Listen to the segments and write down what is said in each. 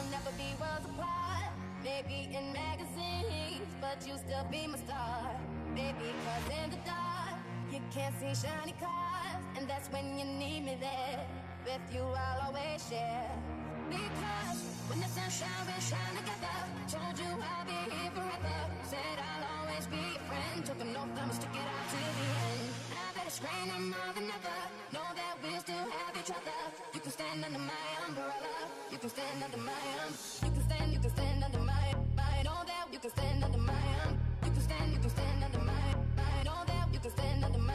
will never be worlds apart. Maybe in magazines, but you still be my star. Baby, cause in the dark, you can't see shiny cars. And that's when you need me there. With you I'll always share. Because when the sunshine will shine together. Told you I'll be here forever. Said I'll always be your friend. Took an oath, I'ma stick it out to the end. Now that it's raining more than ever, know that we'll still have each other. You can stand under my umbrella. You can stand under my you can stand under my know that you can stand under my you can stand under my know that you can stand under my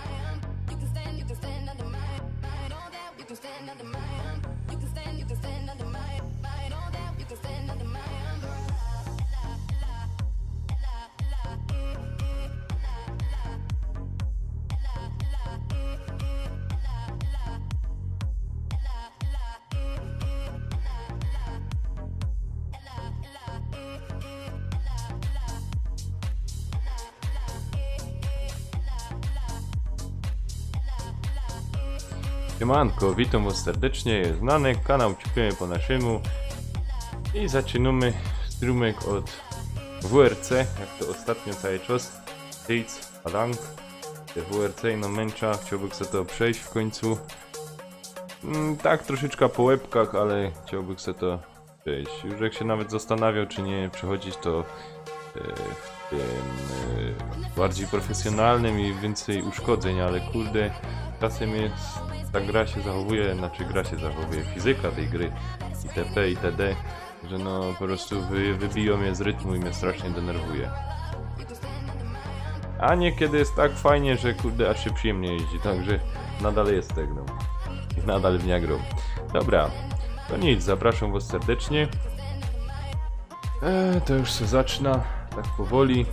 you can stand under my know that you can stand under my you can stand under my know that you can stand under my umbrella. Siemanko, witam was serdecznie, jest znany kanał Ciupimy po naszemu i zaczynamy strumek od WRC, jak to ostatnio cały czas, States, Alang, te WRC no męcza, chciałbym sobie to przejść w końcu, tak troszeczkę po łebkach, ale chciałbym sobie to przejść, już jak się nawet zastanawiał czy nie przechodzić to w tym bardziej profesjonalnym i więcej uszkodzeń, ale kurde, czasem jest ta gra się zachowuje, fizyka tej gry itp. itd. Że no po prostu wybiją mnie z rytmu i mnie strasznie denerwuje. A niekiedy jest tak fajnie, że kurde aż się przyjemnie jeździ, także nadal jest tak no. I nadal w nią gram. Dobra, to nic, zapraszam was serdecznie. To już się zaczyna, tak powoli.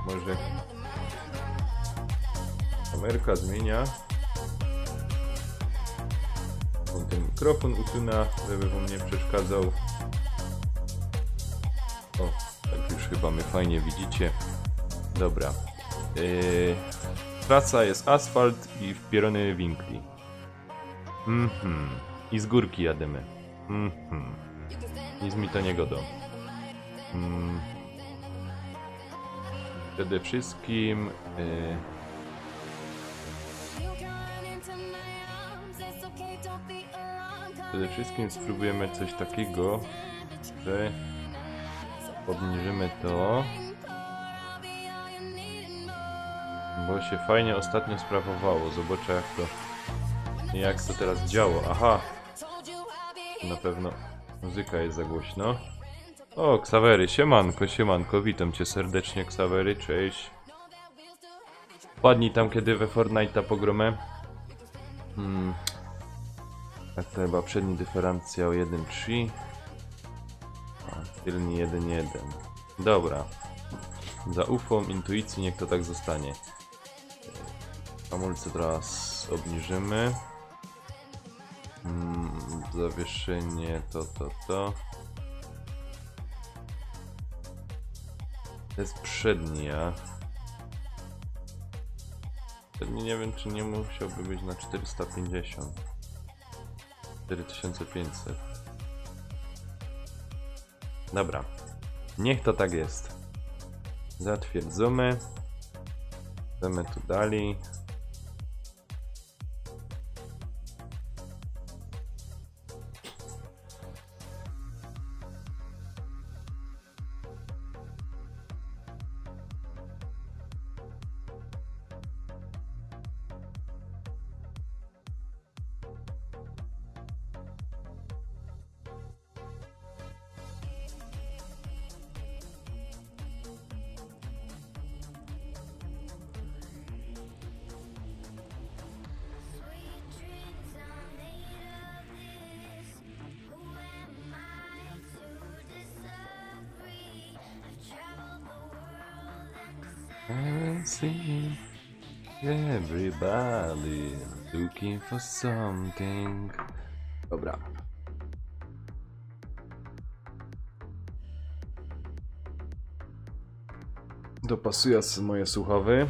Może kamerka zmienia. Ten mikrofon usuna, żeby wam nie przeszkadzał. O, tak już chyba mnie fajnie widzicie. Dobra. Trasa jest asfalt i wpierony winkli. I z górki jademy. Nic mi to nie godo. Przede wszystkim spróbujemy coś takiego, że obniżymy to, bo się fajnie ostatnio sprawowało. Zobaczę jak to teraz działo. Aha, na pewno muzyka jest za głośno. O, Ksawery, siemanko, witam cię serdecznie, Ksawery, cześć. Wpadnij tam kiedy we Fortnite'a pogromę. Tak to chyba przedni dyferencjał 1.3, a tylni 1.1. Dobra. Zaufam intuicji, niech to tak zostanie. Hamulce teraz obniżymy. Zawieszenie to. To jest przednia. Przedni nie wiem czy nie musiałby być na 450. 4500. Dobra, niech to tak jest. Zatwierdzamy. Chcemy tu dalej. I see everybody looking for something. Dobra. Dopasuję moje słuchowy.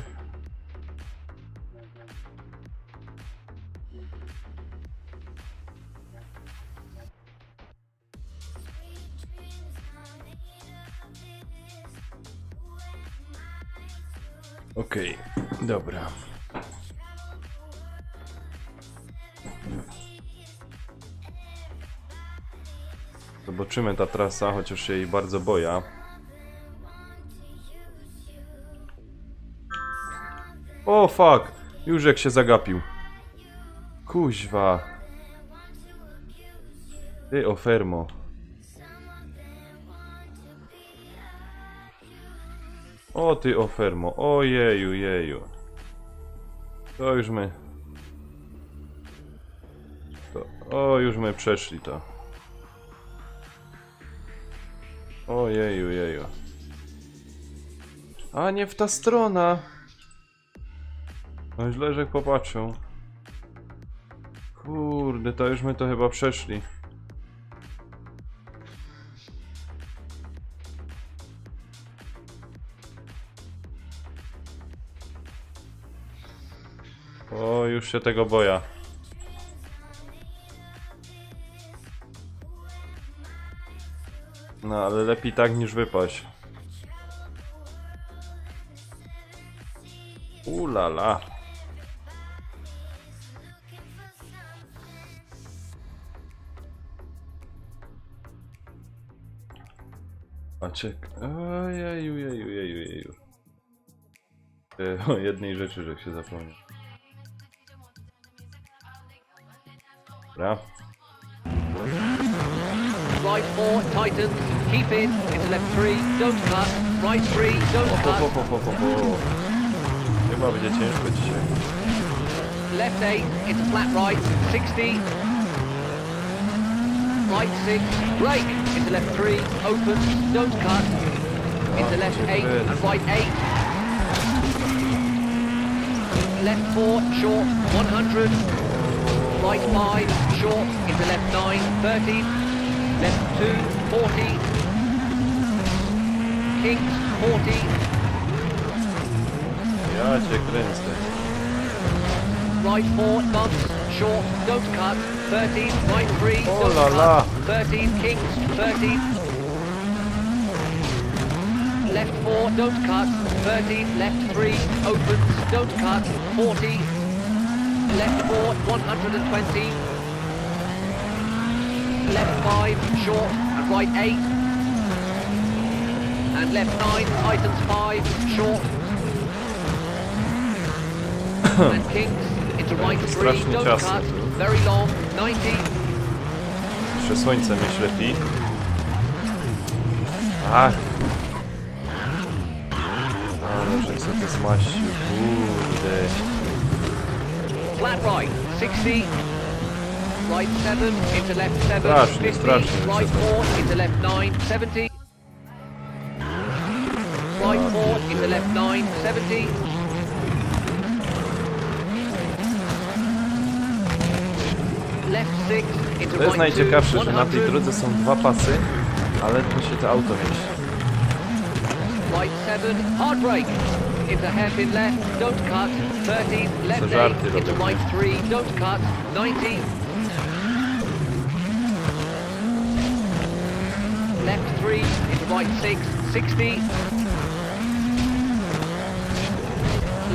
Okej, dobra. Zobaczymy ta trasa, chociaż się jej bardzo boję. O fuck! Już jak się zagapił. Kuźwa. Ty ofermo. O ty ofermo. Ojeju, jeju. To już my... O, już my przeszli to. Ojeju, jeju. A nie w ta strona. No źle, że popatrzył. Kurde, to już my to chyba przeszli. O, już się tego boję. No, ale lepiej tak niż wypaść. Ulala. A czek... Ojeju, jeju, jeju, jeju. O jednej rzeczy, że się zapomniał. Dobra. Right 4, tighten, keep in, into left 3, don't cut, right 3, don't cut. Chyba będzie ciężko dzisiaj. Left 8, into flat right, 60. Right 6, brake, into left 3, open, don't cut. Into left 8 and right 8. Left 4, short, 100. Right 5, short, into left 9, 30. Left 2, 40. Kings, 40. Ja cię kręcę. Right 4, bumps, short, don't cut, 30, right 3, Oh don't la la. cut, 30, kings, 30. Left 4, don't cut, 30, left 3, opens, don't cut, 40. Left 4, 120. Left 5, short, and right 8. And left 9, tightens 5, short. And kings, into right 3, Strasznie don't ciasno cut, tu. very long, 90. Jeszcze słońce mnie ślepi. Ach. Ale że sobie zmaścił. Kurde. Flat right, 60. Right 7, into left 7, Strasznie, 50. strasznie. Right 4, into left 9, 70. Right 4, into left 9, 70. Left 6, into To jest right 2, najciekawsze, że na tej 100. drodze są dwa pasy, ale to się to auto mieści. Right 7, hard brake. Into hairpin left, don't cut. 30, left żarty 8, into robią. right 3, don't cut. 90. Left 3, into right 6, 60.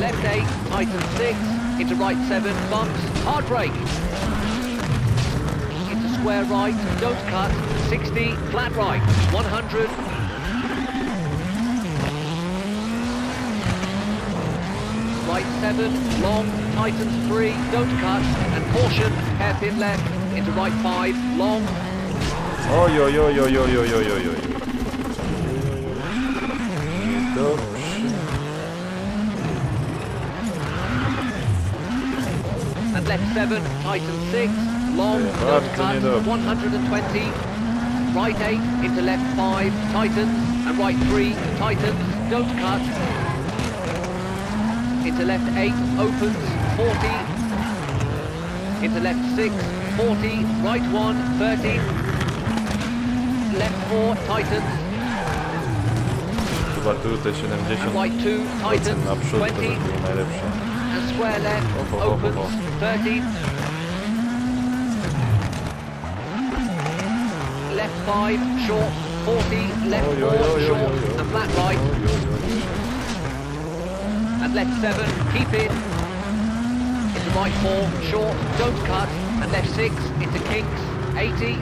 Left 8, tighten 6, into right 7, bumps, hard brake. Into square right, don't cut. 60, flat right, 100. Right 7, long, tightens 3, don't cut, and caution, hairpin left, into right 5, long. Oj, oj, oj, oj, oj, oj, oj, oj, oj. Dobrze. And left 7, tighten 6, long, Yeah, don't bardzo cut, niedobrze. 120. Right 8, into left 5, tightens, and right 3, tightens, don't cut. Into left 8, opens, 40. Into left 6, 40, right 1, 30. Left 4, tightens, Chyba tu te 70% and right 2, tightens, na przód to 20. by było najlepsze. And square left, Ho, ho, ho, ho, opens, ho. 30. Left 5, short, 40. Left Oj, 4, oj, oj, oj, short, oj, oj. and flat right. and left 7, keep in. Into right 4, short, don't cut, and left 6, into kinks, 80.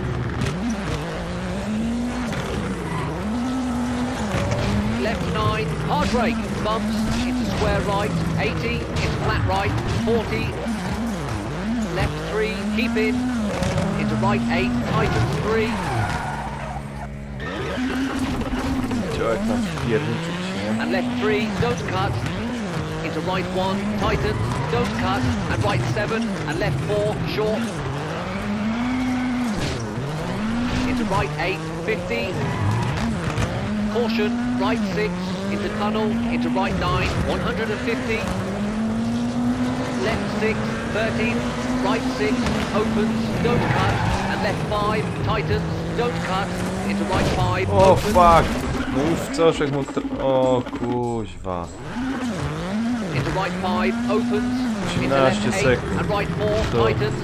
Left 9, hard brake, bumps, into square right, 80, into flat right, 40. Left 3, keep in. Into right 8, tightens 3. Działek tam wpierniczyć, nie? And left 3, don't cut. Into right 1, tightens, don't cut. And right 7, and left 4, short. Into right 8, 50. Caution, right 6, into tunnel, into right 9, 150. Left 6, 13, right 6, opens, don't cut, and left 5, tightens, don't cut, into right 5, O opens. fuck! No już Coszek mu... O kuźwa. Into right 5, opens, into 18 left 8, sekund. and right 4, To- tightens.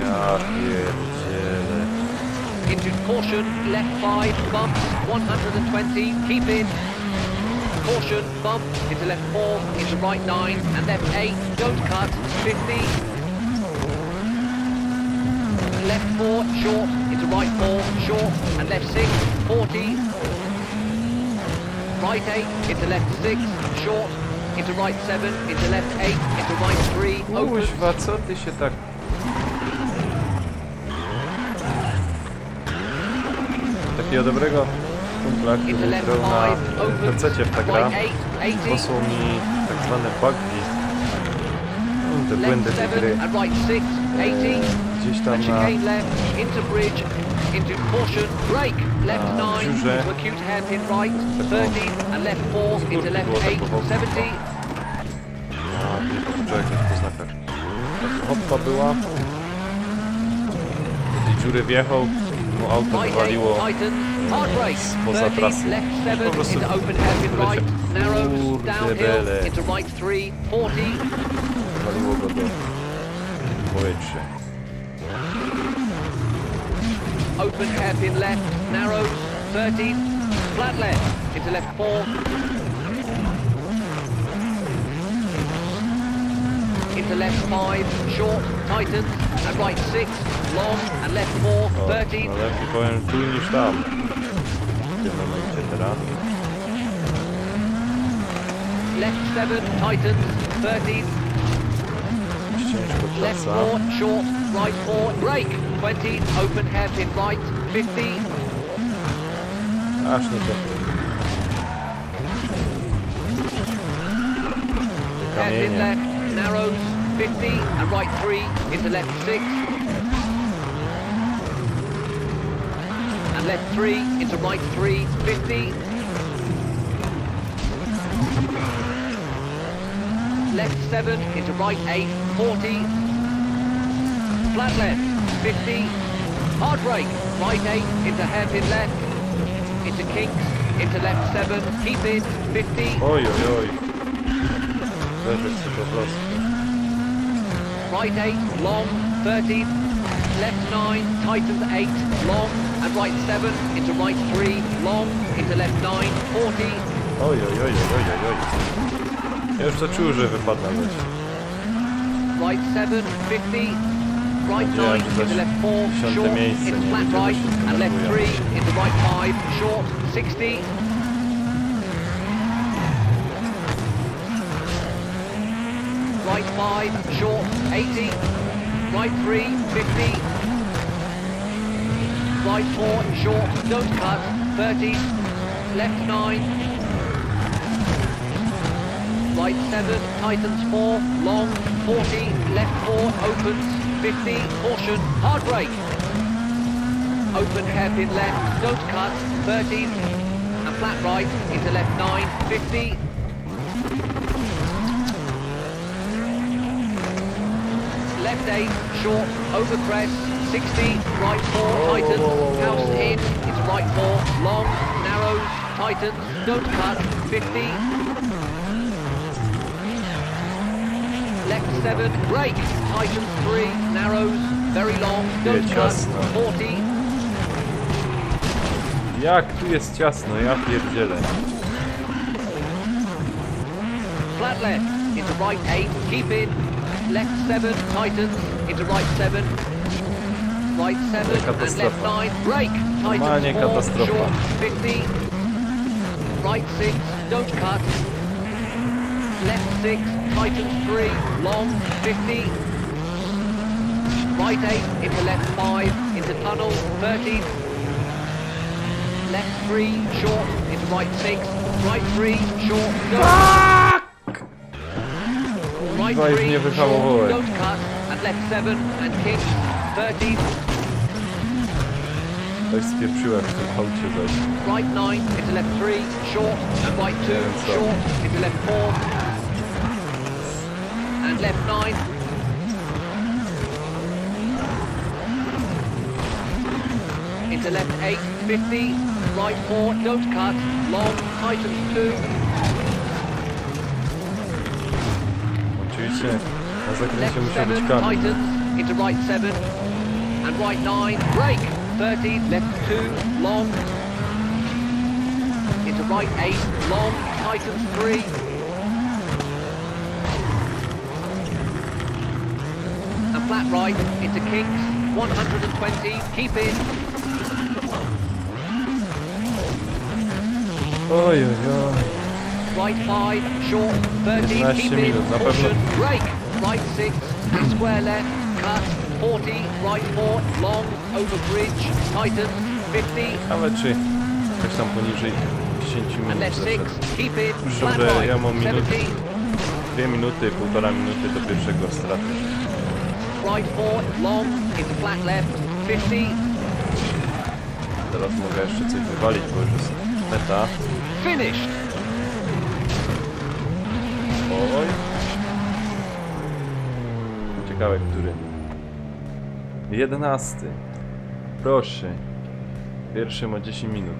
Ja pierdzielę. Into caution, left 5, bumps, 120, keep in. Caution, bump, into left 4, into right 9, and left 8, don't cut, 50. Left 4, short, into right 4, short, and left 6, 40. Right 8, into left 6, short, into right 7, into left 8, into right 3, open. Kuźwa, co ty się tak... Takiego dobrego kumpla, który Into left grał na 5, open. PC-cie w ta gra, Right 8, 80. posłał mi tak zwane bugi. Te Left błędy tej 7 gry. and right 6, 80. Gdzieś tam And na... chicane left, into bridge, into caution, brake, left 9, dziurze. into acute hairpin right, 30, and left 4, into left było tak 8, powoli. 70. A, nie poczekaj po znakach. Hoppa była. Do tej dziury wjechał, mu auto Right wywaliło 8, tightens, hard brake, spoza 30, trasy. left Po 7, prostu into open hairpin right, wyleciał. narrows, Kurde downhill, bele. into right 3, 40. Wywaliło go do powietrza. Open hairpin left, narrows, 30, flat left, into left 4. Into left 5, short, tightens, and right 6, long, and left 4, O, 30. no lepiej powiem tu niż tam. W tym momencie teraz. Left 7, tightens, 30. Ciężko Left trasa. 4, short, right 4, brake, 20. Open hairpin right, 50. Aż nie to. Hairpin Kamienie. left, narrows, 50, and right 3, into left 6. And left 3, into right 3, 50. Left 7, into right 8, 40. Flat left, 50. Hard brake, right 8, into hairpin left. Into kinks, into left 7, keep in, 50. Oj, oj, oj. Leży się po prostu. Right 8, long, 30. Left 9, tightens 8, long, and right 7, into right 3, long, into left 9, 40. Oj, oj, oj, oj, oj, oj. Ja już zaczuł, że wypadł na coś. Right 7, 50. Right Nadzieję, 9, że into left 4, 10. short, miejsce into nie flat będzie, right, że się and left denerwują. 3, into right 5, short, 60. Right 5, short, 80. Right 3, 50. Right 4, short, don't cut, 30. Left 9. Right 7, tightens 4, long, 40. Left 4, opens, 50. Caution, hard brake. Open hairpin left, don't cut, 30. And flat right, into left 9, 50. Left 8, short, over crest, 60, right 4, tightens, house in, into right 4, long, narrows, tightens, don't cut, 50. Left 7, brake, tightens 3, narrows, very long, don't Jedź cut, jasno. 40. Jak tu jest ciasno, ja pierdzielę. flat left, into right 8, keep in, left 7, tightens, into right 7, right 7, and left 9, brake, Normalnie tightens 4, katastrofa. short, 50, right 6, don't cut, left 6, tightens 3, long, 50, right 8, into left 5, into tunnel, 30, left 3, short, into right 6, right 3, short, go. Right Kurwa, już 3, nie short, wyhamowałem. don't cut, and left 7, and kick, 30, Coś spieprzyłem w tym aucie zaś. right 9, into left 3, short, and right 2, co. short, into left 4, and left 9, into left 8, 50, right 4, don't cut, long, tightens 2, Oczywiście na zakręcie left musiał być 7, kamień. tightens, into right 7, and right 9, brake, 30, left 2, long, into right 8, long, tightens 3, and flat right, into kinks, 120, keep in, Oj, oj, oj. right 5, short, 30, 11 keep in, minut, na pewno. caution, brake, right 6, square left, cut, 40, right 4, long, over bridge, tightens, 50, Ale czy coś tam poniżej 10 and minut left 6, zeszedł. keep in, Proszę, flat że right, ja mam 70, 2 minuty, 1,5 minuty do pierwszego straty. right 4, long, into flat left, 50, Teraz mogę jeszcze coś wywalić, bo już jest meta. finished. Oj. Ciekawe, który. 11. Proszę. Pierwszy ma 10 minut.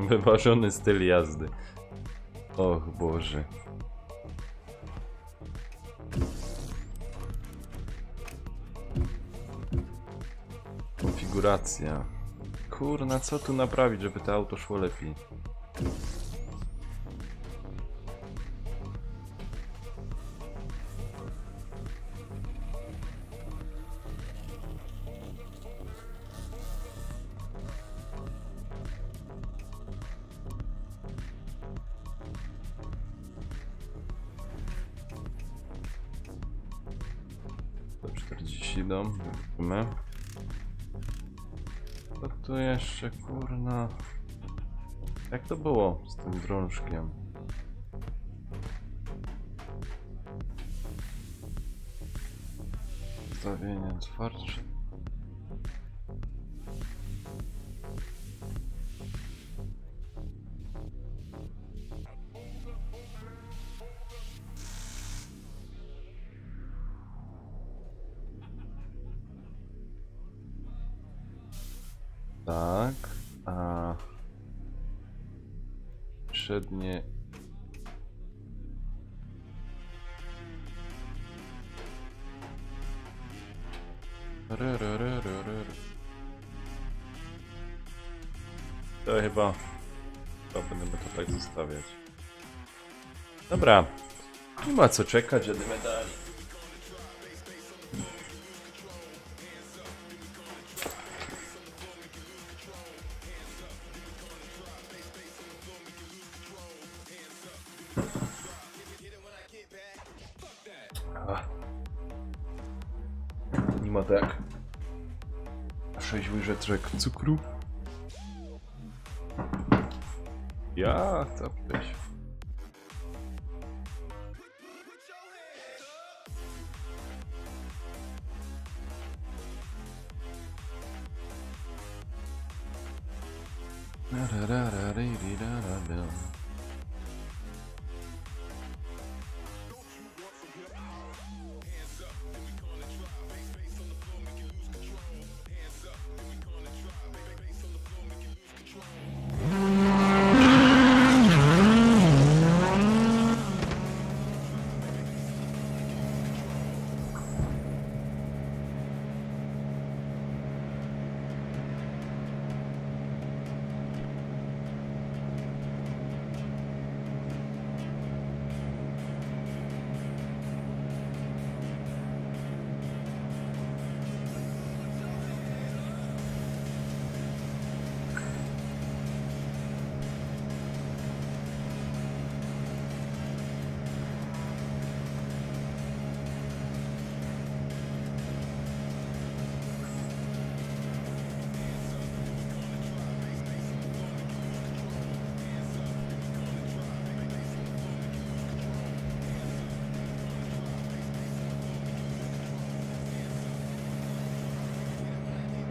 Wyważony styl jazdy. Och Boże. Konfiguracja. Kurna, co tu naprawić, żeby to auto szło lepiej? Do 40 dom, zobaczymy. Co tu jeszcze, kurna? Jak to było z tym drążkiem? Ustawienia twardsze. Tak, a przednie. To chyba będziemy to tak zostawiać. Dobra, nie ma co czekać, jedziemy dalej. Nie ma tak 6 łyżeczek cukru. Ja, co byś.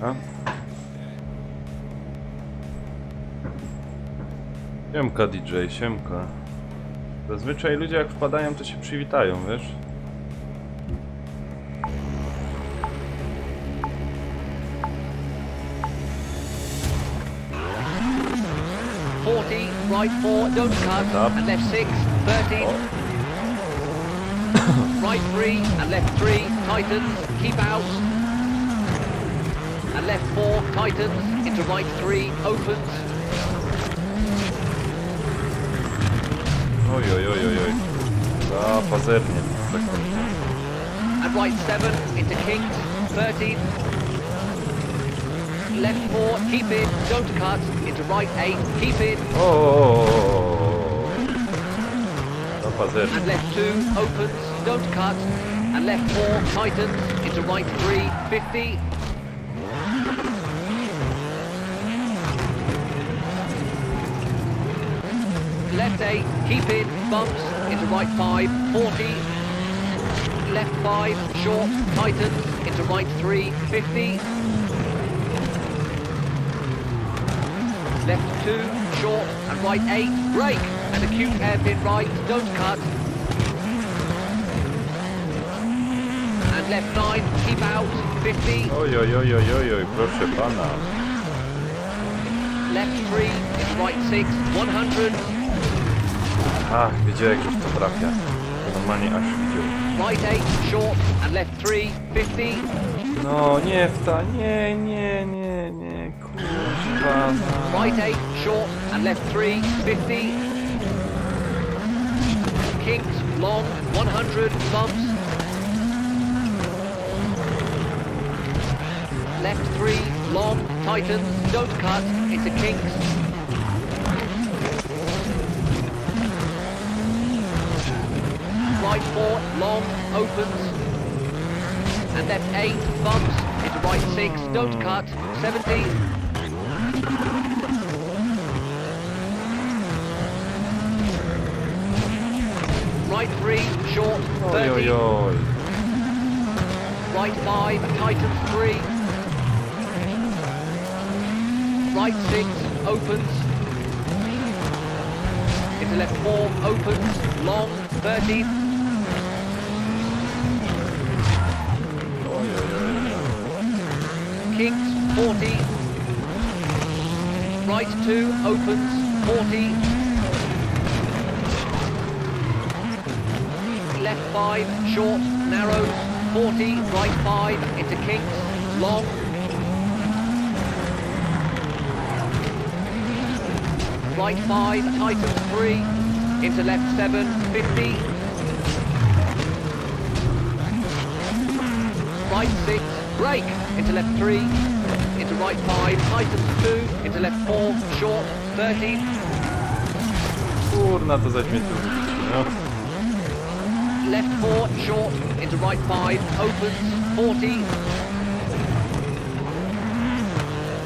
A? Siemka DJ, siemka. Zazwyczaj ludzie jak wpadają, to się przywitają, wiesz? Right 4, don't cut, and left 6, 13. Right 3 and left 3, tightens, keep out. And left 4, tightens, into right 3, opens. Oj, oj, oj, oj, oj. A, pazernie. And right 7, into kings, 13. Left 4, keep in, don't cut, into right 8, keep in. O. A, pazernie. And left 2, opens, don't cut. And left 4, tightens, into right 3, 50. Left 8, keep in, bumps, into right 5, 40. Left 5, short, tightens, into right 3, 50. Left 2, short, and right 8, brake, and acute hairpin right, don't cut. And left 9, keep out, 50. Oj, oj, oj, oj, oj, oj, proszę pana. Left 3, into right 6, 100. A, wiedziałem, że to trafia. Normalnie aż widział. Right 8, short, and left 3, 50. No, nie wta, nie, nie, nie, nie, kurwa. Right 8, short, and left 3, 50. Kings, long, 100, bumps. Left 3, long, tightens, don't cut, into kings. Right 4, long, opens. And left 8, bumps, into right 6, don't cut, 70. Right 3, short, 30. Oj, oj, oj. Right 5, tightens 3. Right 6, opens. Into left 4, opens, long, 30. Kings, 40. Right 2, opens, 40. Left 5, short, narrows, 40. Right 5, into kings, long. Right 5, tightens 3. Into left 7, 50. Right 6, brake, into left 3, into right 5, tightens 2, into left 4, short, 30. Kurna, to zaś mnie tu no. Left 4, short, into right 5, opens, 40.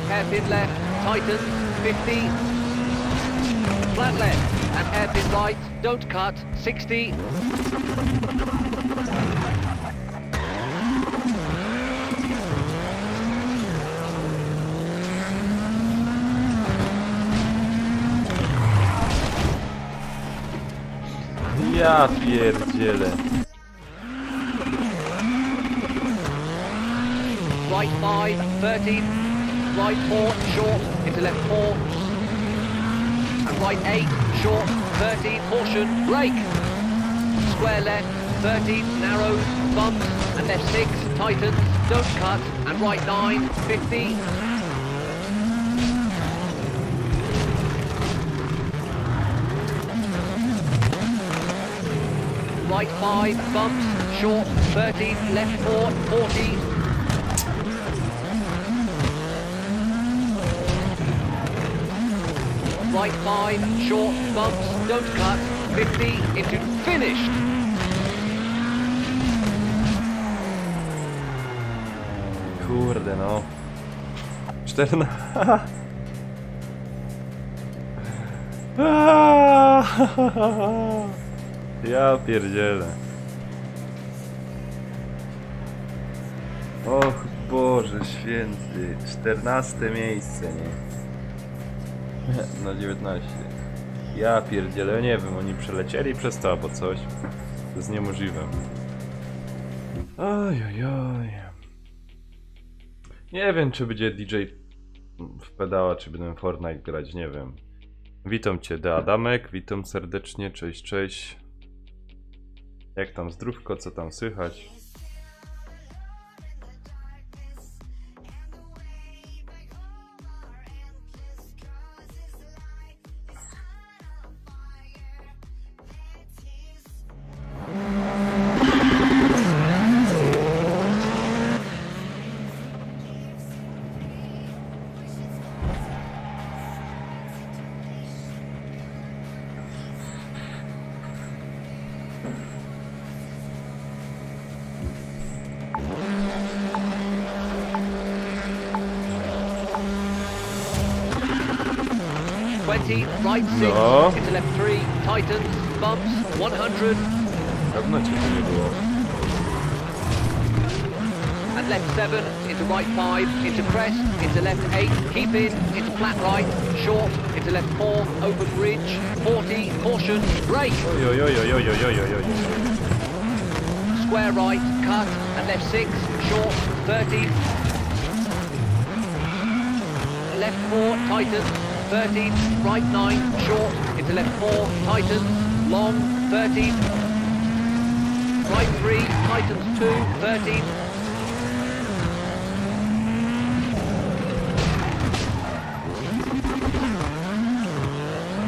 Hairpin left, tightens, 50. Flat left, and hairpin right, don't cut, 60. Ja pierdzielę. Right 5, 30. Right 4, short, into left 4. And right 8, short, 30, caution, brake. Square left, 30, narrows, bumps, and left 6, tightens, don't cut, and right 9, 50. Right 5, bumps, short, 30, left 4, 40. Right 5, short, bumps, don't cut, 50, into finished. Kurde no. 14. Ja pierdzielę. Och Boże święty, 14 miejsce, nie? Na 19. Ja pierdzielę, nie wiem, oni przelecieli przez to albo coś. To jest niemożliwe. Ojojoj. Nie wiem, czy będzie DJ w pedała, czy będę Fortnite grać, nie wiem. Witam cię, De Adamek, witam serdecznie, cześć, cześć. Jak tam zdrówko, co tam słychać? Right 6, No. into left 3, tightens, bumps, 100. Dawno cię tu nie było. And left 7, into right 5, into crest, into left 8, keep in, into flat right, short, into left 4, open ridge, 40, caution, brake. Ojojojojojojojojoj. Square right, cut, and left 6, short, 30. Left 4, tightens, 30, right 9, short, into left 4, tightens, long, 30. Right 3, tightens 2, 30.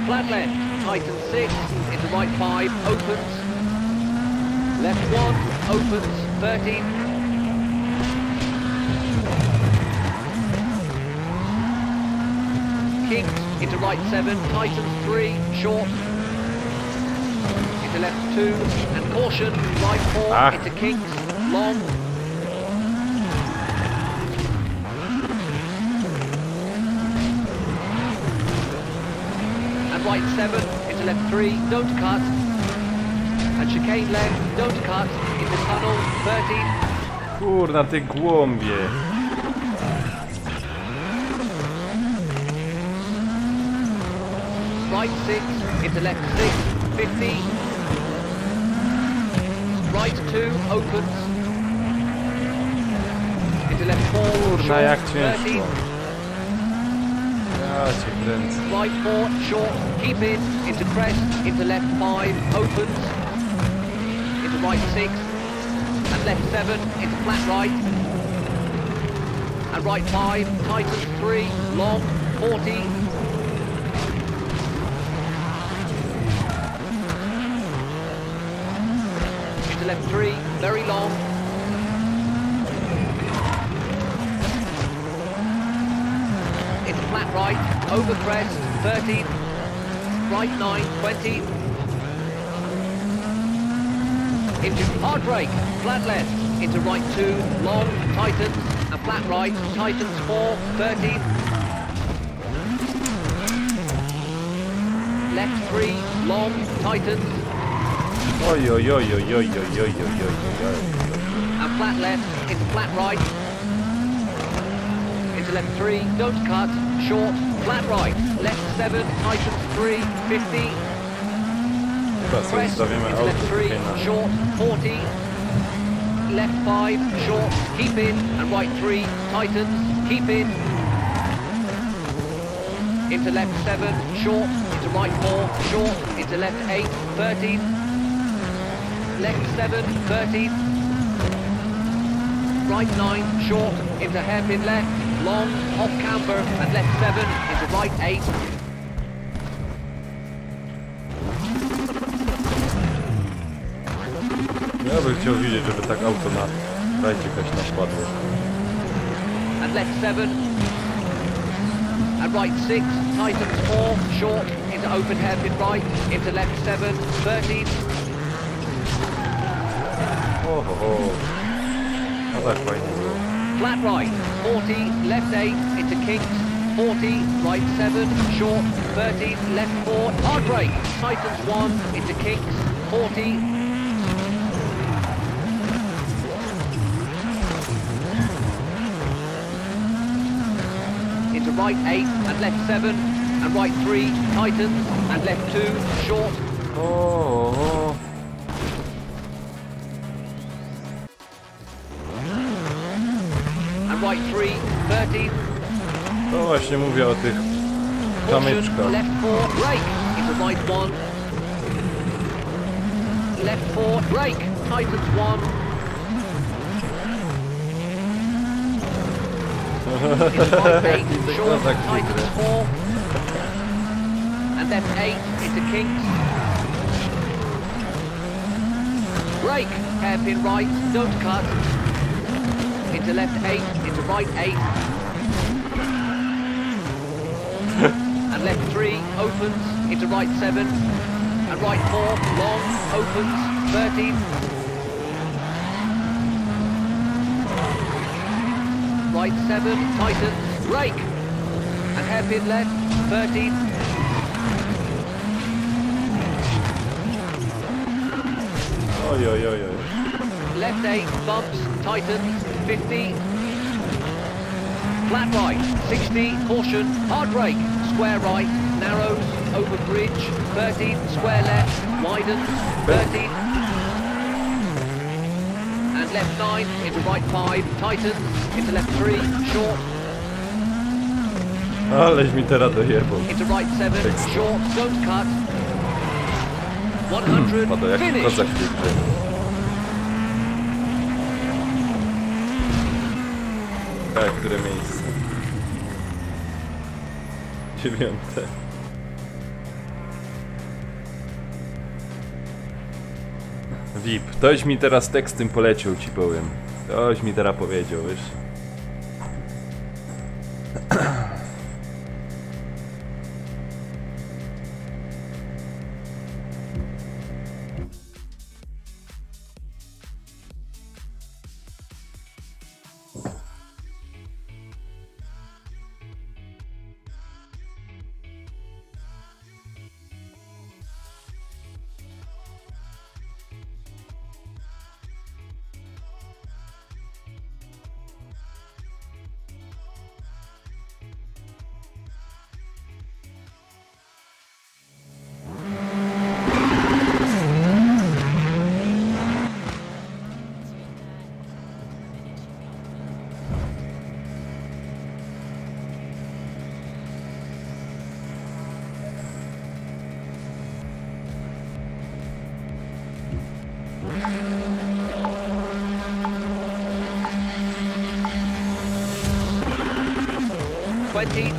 Flat left, tightens 6, into right 5, opens. Left 1, opens, 30. Kinks, into right 7, tightens 3, short. Into left 2, and caution, right 4, into kinks, long. And right 7, into left 3, don't cut. And chicane left, don't cut, into tunnel, 30. Kurna, ty głąbie. Right 6, into left 6, 50. Right 2, opens. Into left 4, Kurna, short, jak 30. ciężko. Ja cię kręcę. Right 4, short, keep in, into crest, into left 5, opens. Into right 6, and left 7, into flat right. And right 5, tightens 3, long, 40. Into left 3, very long. Into flat right, over crest, 30. Right 9, 20. Into hard brake, flat left, into right 2, long, tightens, and flat right, tightens 4, 30. Left 3, long, tightens, Ojojojojojojojojojojoj. and flat left, into flat right. Into left 3, don't cut, short, flat right, left 7, tightens 3, 50. Chyba sobie Crest, ustawimy into auto left 3, tutaj na... short, 40. Left 5, short, keep in, and right 3, tightens, keep in. Into left 7, short, into right 4, short, into left 8, 30. Left 7, 30. Right 9, short, into hairpin left, long, off camber, and left 7, into right 8. Ja bym chciał widzieć, żeby tak auto na rajdzie jakaś napadło. And left 7. And right 6, tightens 4, short, into open hairpin right, into left 7, 30. Oho. No tak fajnie było. Flat right, 40, left 8, into kinks, 40, right 7, short, 30, left 4, hard brake, tightens 1, into kinks, 40. right 8 and left 7 and right 3 tightens and left 2 short. O. And right 3 30. To właśnie mówię o tych kamyczkach. Left 4 brake into right 1. Left 4 brake tightens 1. Into right 8 short tightens 4. And left 8 into kinks. Brake, hairpin right, don't cut. Into left 8, into right 8. And left 3 opens, into right 7. And right 4, long, opens, 13. Right 7, tightens, brake. And hairpin left, 13. Oj, oj, oj, oj. Left 8, bumps, tightens, 50. Flat right, 60, caution, hard brake, square right, narrows, over bridge, 13, square left, widens, 13. And left 9, into right 5, tightens, into left 3, short. Aleś mi teraz dojebał. Into right 7, short, don't cut. 100, Pada jak finish. kozak w tej grze. Tak, które miejsce? 9. VIP. Ktoś mi teraz tekstem poleciał, ci powiem. Ktoś mi teraz powiedział, wiesz?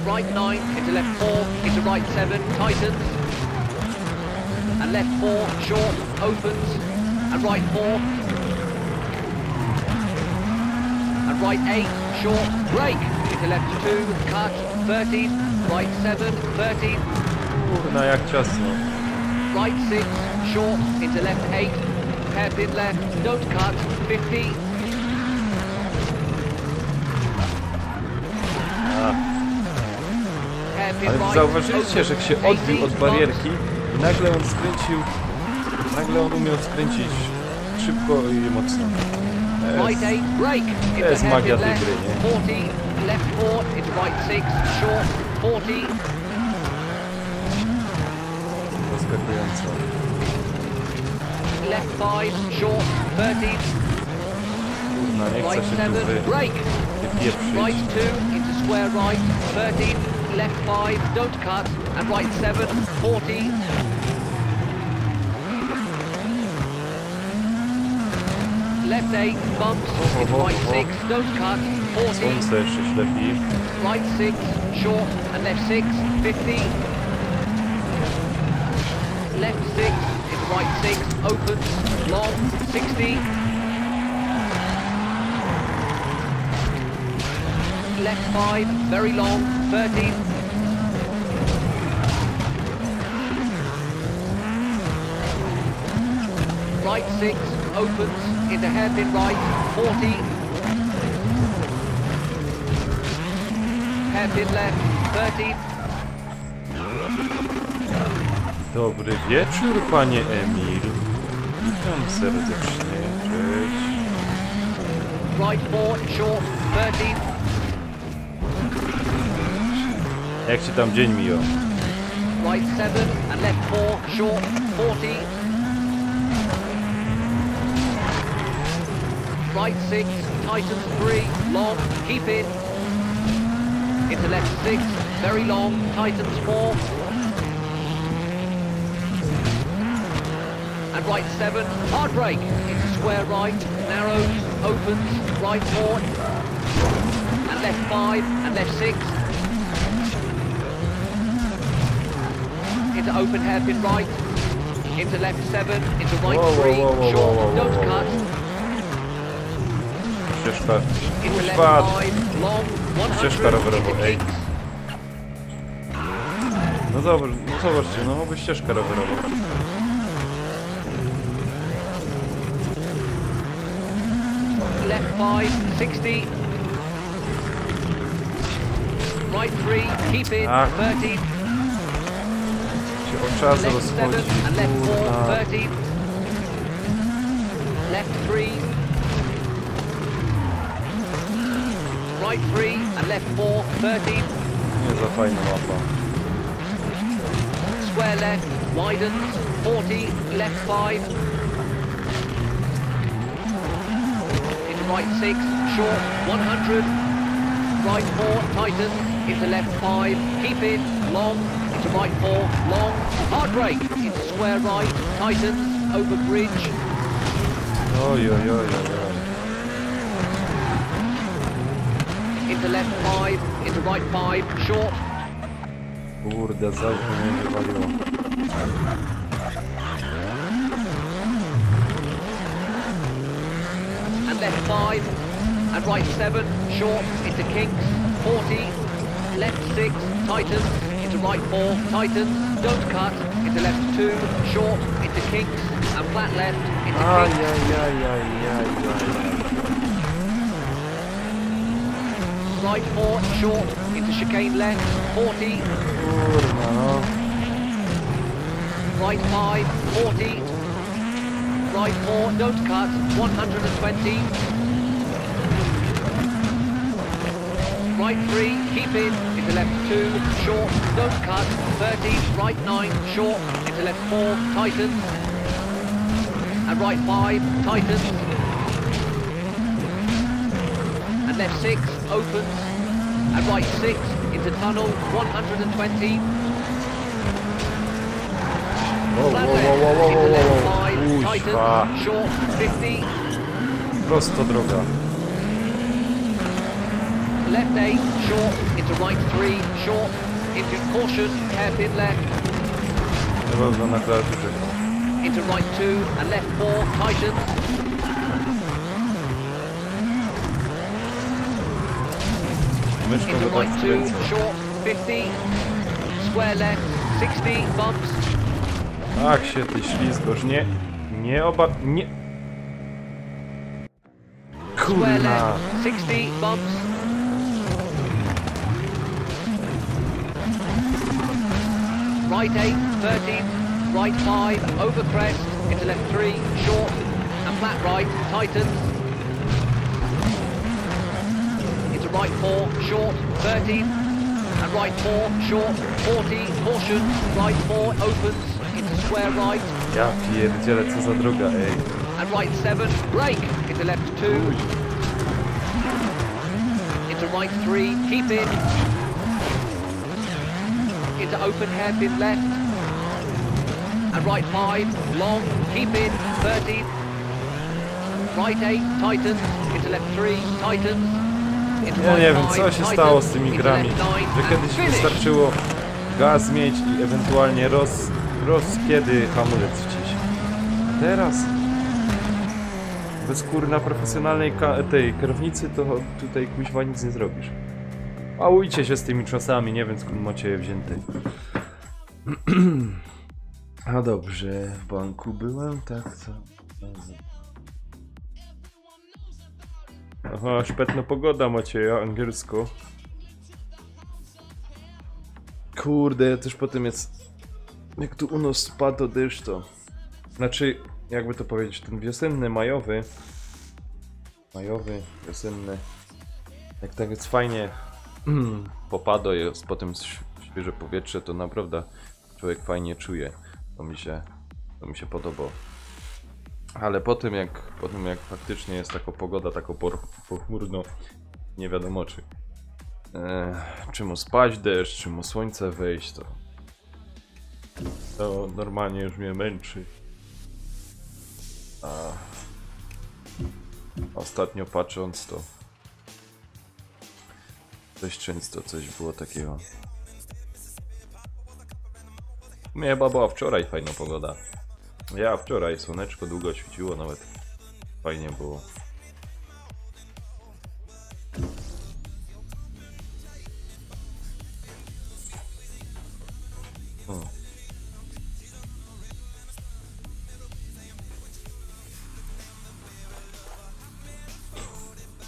Right 9, into left 4, into right 7, tightens. And left 4, short, opens. And right 4. And right 8, short, brake. Into left 2, cut, 13. Right 7, 13. Kurna, jak ciasno. Right 6, short, into left 8. Hairpin left, don't cut, 50. Ale zauważyliście, że jak się odbił od barierki i nagle on skręcił, nagle on umiał skręcić szybko i mocno. To jest magia tej gry, nie? 40, left 4 into right 6, short, 40. Zaskakująco. Left 5, short, 30. Kurna, nie chcę Right się 7, tu brake. wypieprzyć. Right 2 into square right, 13. Left 5, don't cut. And right 7, 40. Left 8, bumps. Into right 6, don't cut, 40. Słońce jeszcze ślepi. Right 6, short, and left 6, 50. Left 6, into right 6, opens, long, 60. Left 5, very long, 30. Right 6, opens, into hairpin right, 40. Hairpin left, 30. Dobry wieczór, panie Emil. Witam serdecznie, cześć. Right 4, short, 30. Jak ci tam dzień mijał? Right 7 and left 4, short, 40. Right 6, tightens 3, long, keep in. Into left 6, very long, tightens 4. And right 7, hard brake. Into square right, narrows, opens, right 4. And left 5, and left 6. Into open hairpin right, into left 7, into right 3, short, don't cut, Ścieżka. into left Kuźwa. 5, long, 100, Ścieżka rowerowa, into ej. kicks, No zobacz, no zobaczcie, no mogę ścieżka rowerowa. left 5, 60, right 3, keep in, Ach. 30, Się o czas left 7 rozchodzi, and left 4, kurna. 30, left 3, right 3 and left 4, 30, Nie za fajna mapa. square left, widens, 40, left 5, into right 6, short, 100, right 4, tightens, into left 5, keep in, long, into right 4, long, hard brake, into square right, tightens, over bridge, Oj, oj, oj, oj, oj. into left 5, into right 5, short, Kurde, za mnie wywaliło. and left 5, and right 7, short, into kinks, 40, left 6, tightens, into right 4, tightens, don't cut, into left 2, short, into kinks, and flat left, into kinks, Ajajajajajajaj. right 4, short, into chicane left, 40, Kurna, no. right 5, 40, right 4, don't cut, 120, right 3, keep in, into left 2, short, don't cut, 30, right 9, short, into left 4, tightens, and right 5, tightens, and left 6, opens, and right 6, into tunnel, 120, Wow, flat wow, wow, left, wow, into wow, left wow. 5, Kuźwa. tightens, short, 50, Prosto droga. left 8, short, into right 3, short, into caution, hairpin left, Chyba na klawiaturze. into right 2 and left 4, tightens, Myszką into go tak right 2, skręcę. short, 50, square left, 60, bumps, Ach się ty ślizgosz, nie. Nie oba... nie... square Kurna. left, 60, bumps, right 8, 13, right 5, over crest, into left 3, short, and flat right, tightens, into right 4, short, 13, and right 4, short, 40, caution, right 4, opens, into square right, Ja pierdzielę, co za droga, ej. and right 7, brake, into left 2, into right 3, keep in, into open hairpin left, and right 5, long, keep in, 30, right 8, tightens, into left 3, tightens, into Ja right nie wiem, 5, co się tightens, stało z tymi into grami, left 9, że and kiedyś finish. wystarczyło gaz mieć i ewentualnie kiedy hamulec wciś. A teraz bez kurna profesjonalnej tej kierownicy to tutaj kuźwa nic nie zrobisz. Pałujcie się z tymi czasami, nie wiem skąd macie je wzięte. A dobrze, w banku byłem, tak co? Aha, szpetna pogoda macie, angielsko. Kurde, też potem jest... Jak tu u nas spadł deszcz, to... Znaczy, jakby to powiedzieć, ten wiosenny, majowy... Wiosenny... Jak tak jest fajnie... popada, jest potem świeże powietrze, to naprawdę człowiek fajnie czuje. To mi się podobało. Ale po tym jak faktycznie jest taka pogoda, taka pochmurno, nie wiadomo czy mu spać deszcz, czy mu słońce wejść, to normalnie już mnie męczy. A ostatnio patrząc, to dość często coś było takiego. Mnie chyba była wczoraj fajna pogoda. Ja wczoraj słoneczko długo świeciło, nawet fajnie było.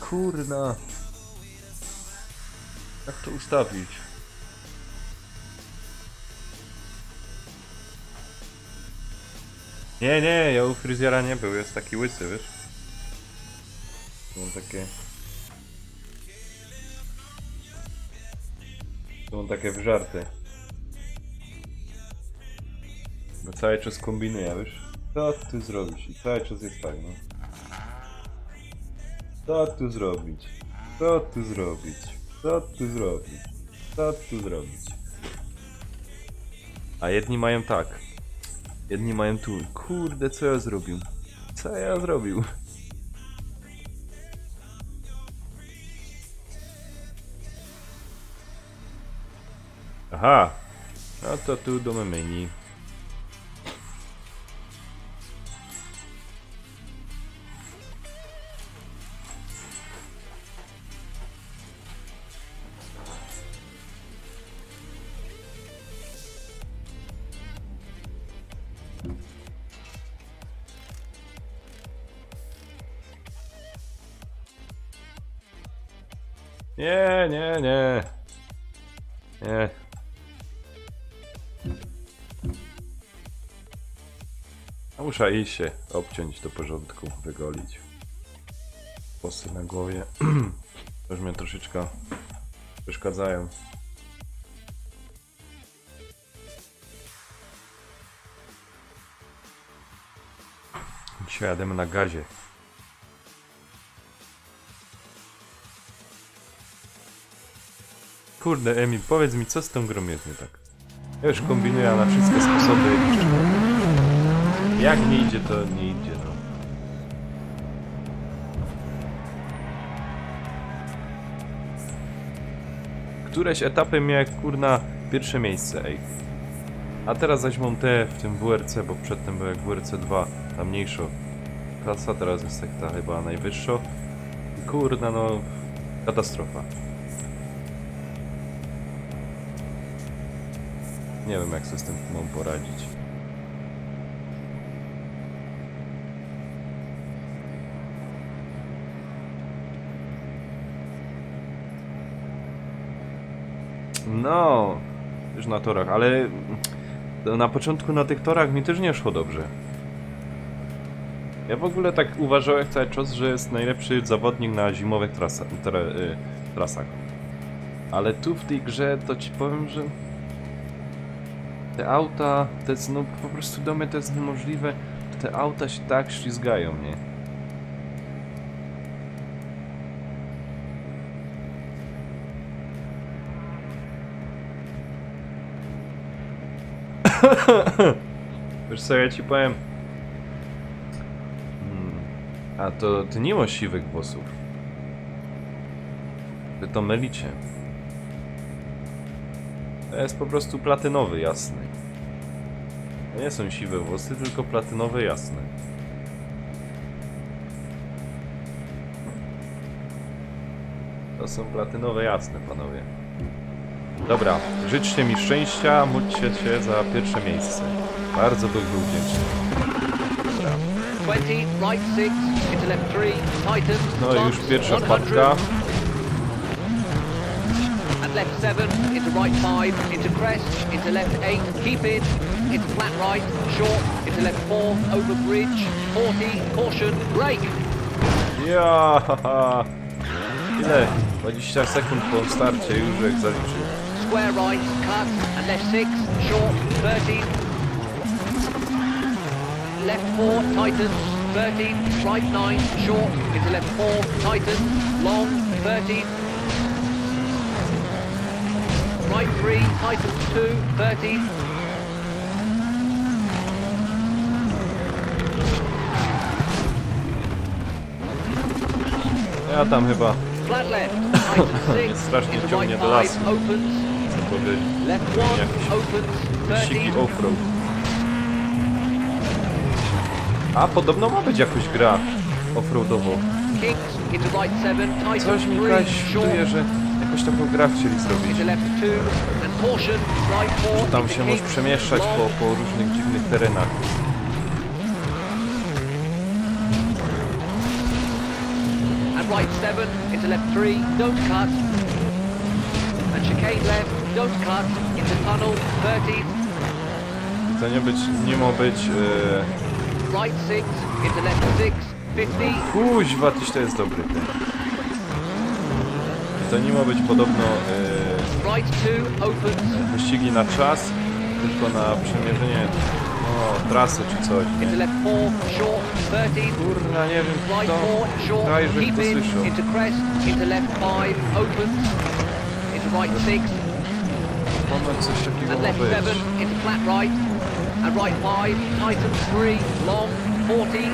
Kurna. Jak to ustawić? Nie, ja u fryzjera nie był, jest taki łysy, wiesz? Są takie wżarty. Bo cały czas kombinuję, wiesz? Co tu zrobić? I cały czas jest tak, no. Co tu zrobić? Co tu zrobić? Co tu zrobić? Co tu zrobić? A jedni mają tak. Jedni mają tu. Kurde, co ja zrobił? Co ja zrobił? Aha. No to tu do menu. Nie. Muszę iść się obciąć do porządku, wygolić. Włosy na głowie. Już mnie troszeczkę przeszkadzają. Dzisiaj jademy na gazie. Kurde, Emil, powiedz mi, co z tą grą jest nie tak? Ja już kombinuję na wszystkie sposoby. Jak nie idzie, to nie idzie, no. Któreś etapy miałem, kurna, pierwsze miejsce, ej. A teraz zaś mam te w tym WRC, bo przedtem był jak WRC 2, ta mniejsza klasa, teraz jest tak ta chyba najwyższa. Kurna, no, katastrofa. Nie wiem, jak sobie z tym mam poradzić. No, już na torach, ale na początku na tych torach mi też nie szło dobrze. Ja w ogóle tak uważałem cały czas, że jest najlepszy zawodnik na zimowych trasach. Ale tu w tej grze to ci powiem, że te auta, to jest, no po prostu do mnie to jest niemożliwe. Te auta się tak ślizgają, nie? Wiesz co, ja ci powiem. A to ty nie masz siwych włosów. Wy to mylicie. To jest po prostu platynowy, jasny. To nie są siwe włosy, tylko platynowe, jasne. To są platynowe, jasne, panowie. Dobra, życzcie mi szczęścia, módlcie się za pierwsze miejsce. Bardzo bych był wdzięczny. Dobra. 20, right 6, into left 3, tightens, No już pierwsza wpadka. and left 7, into right 5, into crest, into left 8, keep it, into flat right, short, into left 4, over bridge, 40, caution, brake. Ja, ile? 20 sekund po starcie już jak zaliczyłem. square right, cut, and left 6, short, 13. Left 4, tightens, 13, right 9, short, into left 4, tightens, long, 13. Right 3, tightens 2, 13. Ja tam chyba Flat left, tightens 6, strasznie into ciągnie right do 5, lasu. opens. chcę powiedzieć. Left 1, Jakiś opens, wyścigi 13. offroad. A podobno ma być jakoś gra offroadowo. Kicks into right 7, tightens Coś mi 3, czuje, short. że jakoś taką grę chcieli zrobić. Into left 2 and caution, right 4. Tam into się możesz kicks, przemieszczać long, po różnych dziwnych terenach. and right 7 into left 3, don't cut. And chicane left, don't cut. Into tunnel 13, To nie ma być... right 6 into left 6, 50. Kuźwa, tyś to jest dobry ten. To nie ma być podobno Right 2 opens wyścigi na czas, tylko na przemierzenie trasy czy coś. into left 4, short 13. Kurna, nie wiem Right kto. 4, short, Kraj, żeś keep to in, słyszał. into crest, into left 5, opens, into right 6, Moment, coś takiego and ma left być. 7, into flat right, and right 5, tightens 3, long, 40,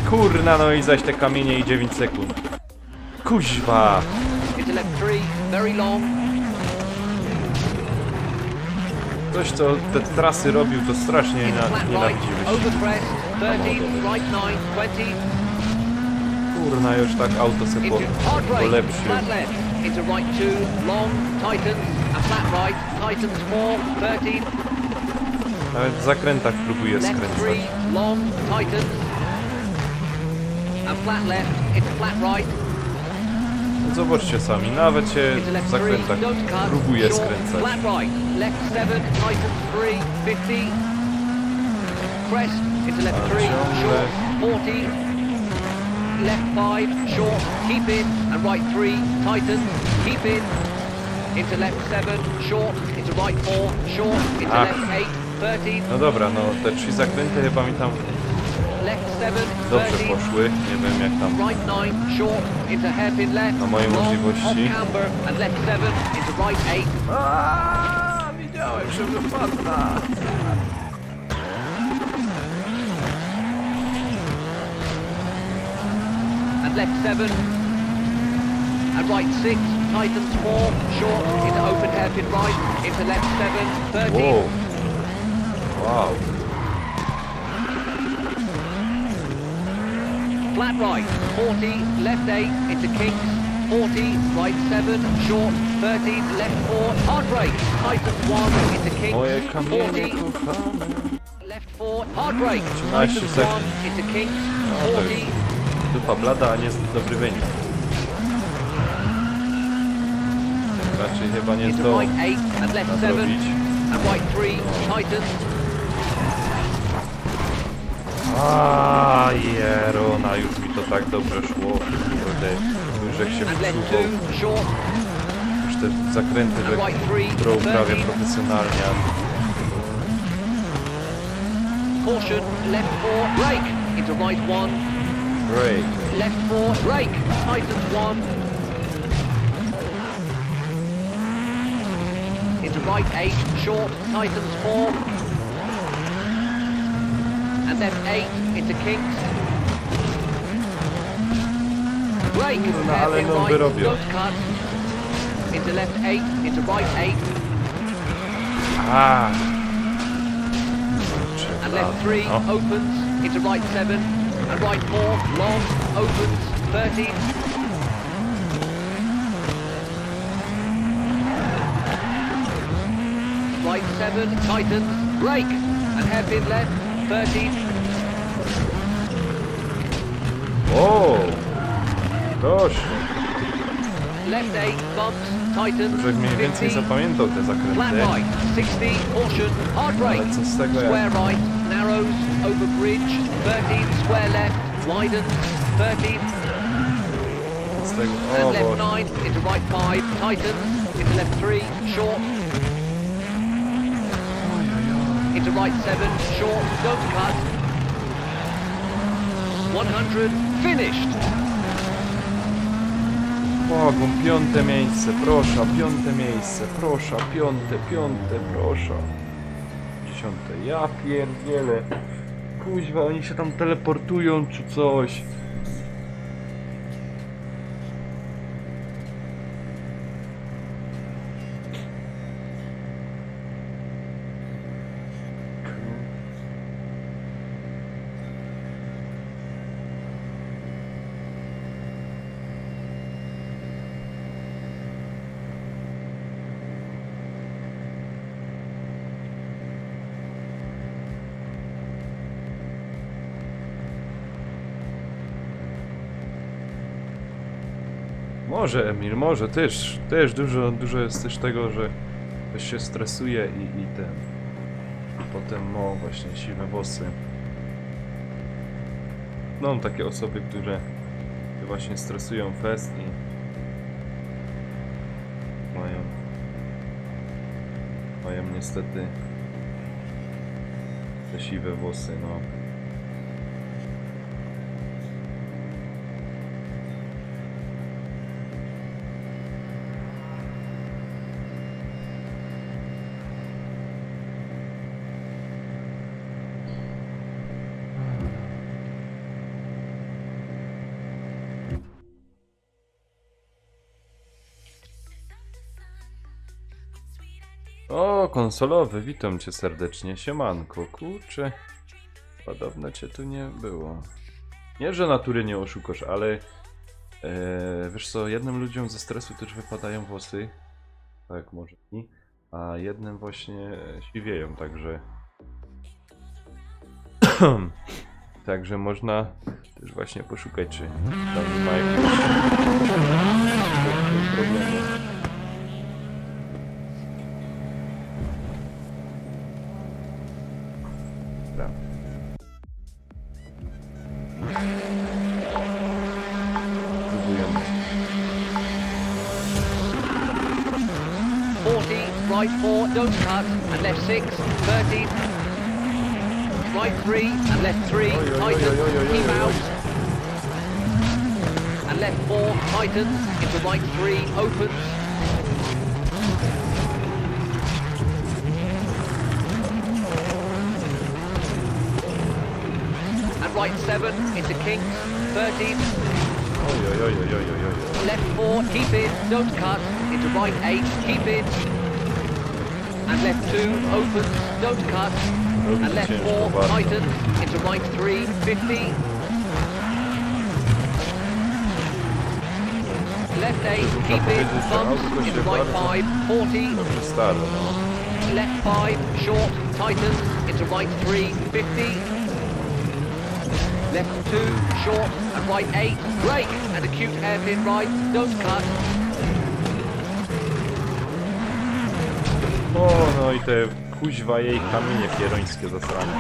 Kurna, no i zaś te kamienie i 9 sekund. Kuźwa! into left 3, very long, Ktoś, co te trasy robił, to strasznie into flat right, nienawidziłeś. over crest, 13, right 9, 20, Kurna, już tak auto se into hard brake, polepszył. flat left, into right 2, long, tightens, and flat right, tightens 4, 13, Nawet w zakrętach próbuje left 3, skręcać. long, tightens, and flat left, into flat right, Zobaczcie sami, nawet się into w left 3, zakrętach don't cut, próbuje short, skręcać. flat right, left 7, tightens 3, 50, crest, into left 3, short, 40, left 5, short, keep in, and right 3, tightens, keep in, into left 7, short, into right 4, short, into Ach. left 8, 13, No dobra, no te 3 zakręty chyba mi tam left 7, dobrze 13, poszły. Nie wiem jak tam. right 9, short, into hairpin left, Na moje long, możliwości. off camber, and left 7, into right 8, Widziałem, że wypadła. and left 7, and right 6, tightens 4, short, into open hairpin right, into left 7, 13, Wow. Wow. flat right, 40, left 8, into kinks, 40, right 7, short, 13, left 4, hard brake, tightens 1, into Moje kinks, kamienie 40, kochane. left 4, hard brake, 13 tightens sekund. 1, into kinks, to 40, jest dupa blada, a nie dobry wynik. Raczej chyba nie into to right 8, and left 7, nadrobić. and right 3, tightens, A jerona, już mi to tak dobrze szło. Kurde, już jak się and left wczuwał. 2, short, Już te zakręty, że którą prawie profesjonalnie. caution, left 4, brake, into right 1, Break. left 4, brake, tightens 1, into right 8, short, tightens 4, and left 8, into kinks, brake, No, ale hairpin no right, wyrobił. don't cut, into left 8, into right 8, A. and left 3, No. opens, into right 7, and right 4, long, opens, 13, right 7, tightens, brake, and hairpin left, 13, O! Proszę, left 8, bumps, tightens, żeś mniej więcej 50, zapamiętał te flat zakręty. right, 60, caution, hard brake, Ale co z tego jak... square right, narrows, over bridge, 13, square left, widens, 13, z tego. O And left Boże. 9 into right 5, tightens, into left 3, short. Into right 7, short, don't cut. 100, finished. Bogom, 5. miejsce, proszę, 5. miejsce, proszę, 5., proszę. 10. Ja pierdzielę. Kuźwa, oni się tam teleportują czy coś. Może Emil, może też dużo jest też tego, że ktoś się stresuje i potem właśnie siwe włosy. No takie osoby, które się właśnie stresują fest i mają niestety te siwe włosy, no. O, konsolowy, witam cię serdecznie, siemanko, kurczę, podobno cię tu nie było. Nie, że natury nie oszukasz, ale wiesz co, jednym ludziom ze stresu też wypadają włosy, tak może i, a jednym właśnie siwieją, także także można też właśnie poszukać, czy tam ma jakieś problemy. Próbujemy. 40, right 4, don't cut, and left 6, 30. Right 3, and left 3, tightens, keep out. And left 4, tightens, into right 3, opens. And right 7, into kinks, 30. Left 4, keep in, don't cut, into right 8, keep in. And left 2, opens, don't cut. And left 4, tightens, into right 3, 50. Left 8, keep in, bumps, into right 5, 40. Left 5, short, tightens, into right 3, 50. Left 2, short, and right 8, brake, and acute hairpin right, don't cut. O, no i te kuźwa jej kamienie pierońskie zasrane.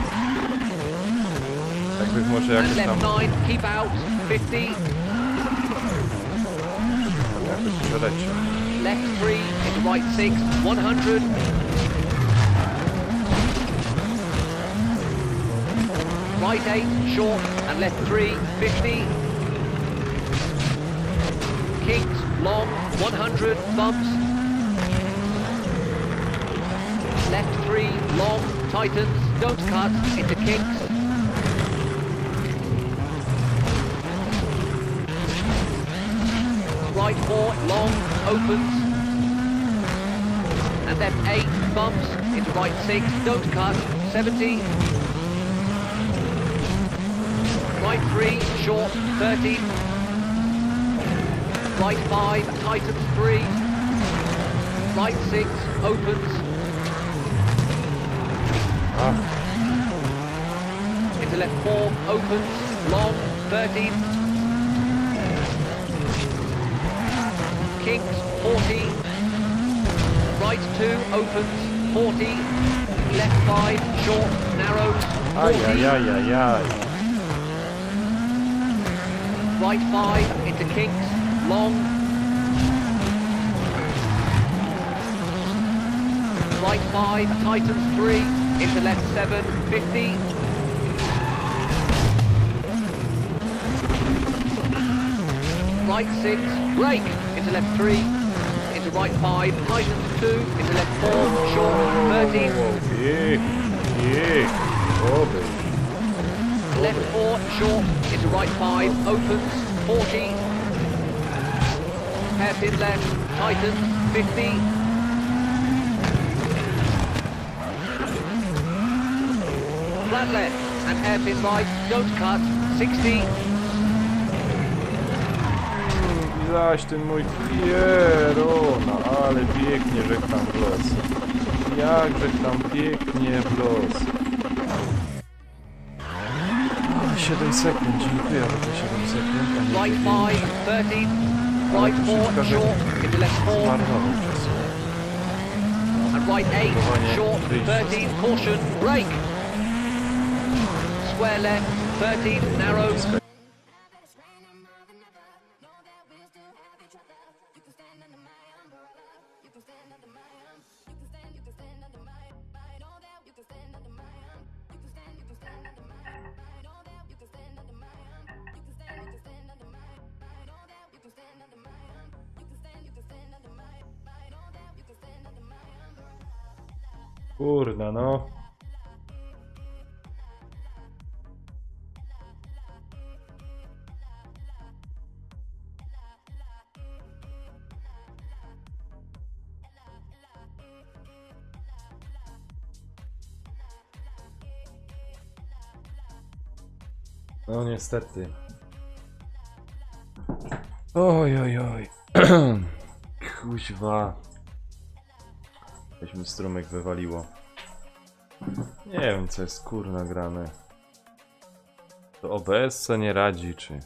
Jakby może And jakieś tam... left 9, keep out, 50. jakoś przeleci. Left 3, into right 6, 100. Right 8, short, and left 3, 50. Kinks, long, 100, bumps. Left 3, long, tightens, don't cut, into kinks. Right 4, long, opens. And left 8, bumps, into right 6, don't cut, 70. Right 3, short, 30. Right 5, tightens 3. Right 6, opens. Into left 4, opens, long, 30. Kinks, 40. Right 2, opens, 40. Left 5, short, narrows, 40. Ajajajajaj. Right 5, into kinks, long. Right 5, tightens 3, into left 7, 50. Right 6, brake, into left 3, into right 5, tightens 2, into left 4, short, 13. Left 4, short, into right 5, opens, 40. Hairpin left, tightens, 50. Flat left and hairpin right, don't cut, 60. Zaś ten mój pierona, ale pięknie żegnam w los. Jak żegnam pięknie w los. 7 sekund, dziękuję za te 7 sekund. Right 5, 30. Right 4, short, into left 4. And right 8, short, 13, caution, brake. Square left, 13, narrow. Kurna no. No niestety. Oj, oj, oj. Kuźwa. Weźmy strumyk wywaliło. Nie wiem co jest kurna grane. To OBS co nie radzi, czy...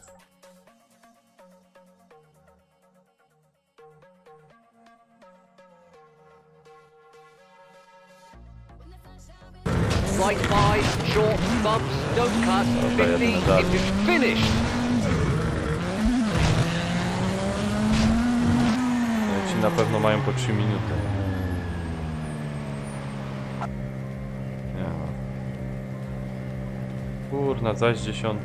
Right 5, short, bumps, don't cut, 50, into finish. Ci na pewno mają po 3 minuty. Nie no. Kurna, zaś 10.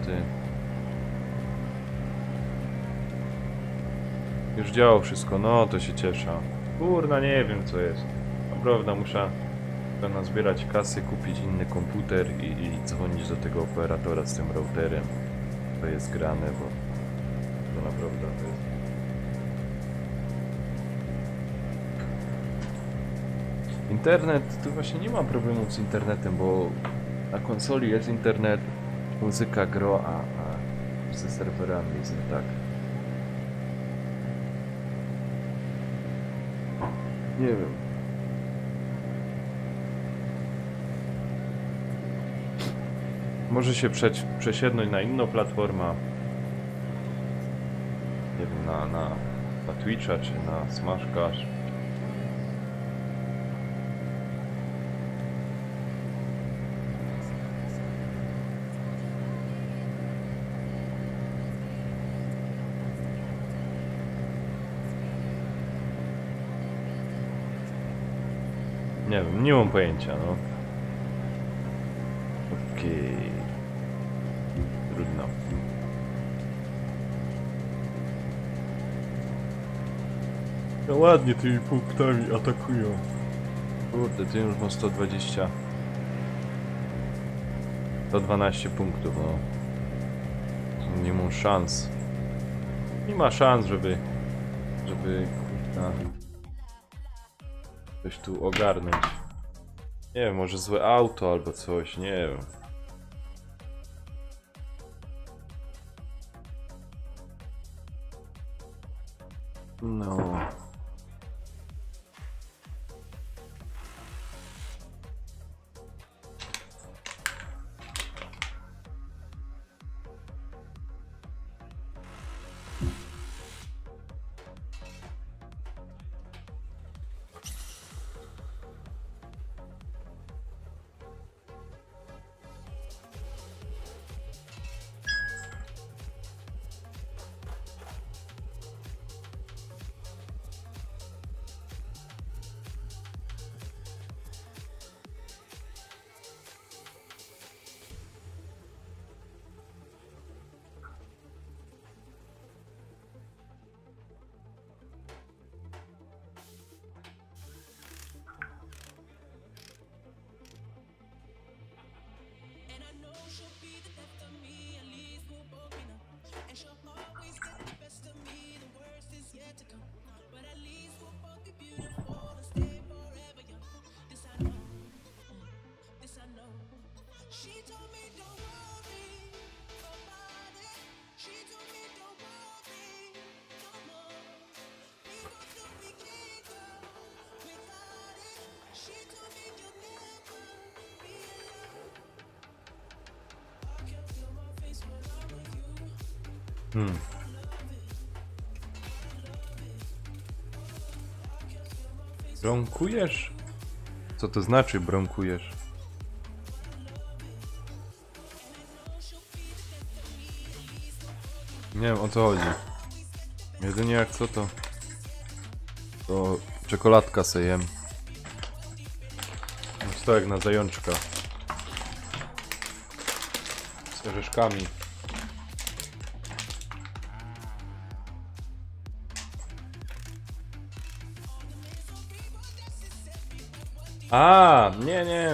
Już działało wszystko, no to się cieszę. Kurna, nie wiem co jest. Naprawdę muszę nazbierać kasy, kupić inny komputer i dzwonić do tego operatora z tym routerem. To jest grane, bo to naprawdę to jest. Internet, tu właśnie nie ma problemu z internetem, bo na konsoli jest internet, muzyka gra, a ze serwerami jest nie tak. Nie wiem. Może się przesiednąć na inną platformę. Nie wiem, na Twitcha czy na Smashcash. Nie wiem, nie mam pojęcia, no. Okej. Trudno. No ładnie tymi punktami atakują. Kurde, ty już ma 120. 112 punktów, no. Nie mam szans. Nie ma szans, żeby coś tu ogarnąć. Nie wiem, może złe auto albo coś, nie wiem. No. Bronkujesz? Co to znaczy bronkujesz? Nie wiem o co chodzi. Jedynie jak co to czekoladka se jem. To jak na zajączka. Z orzeszkami. A, nie, nie.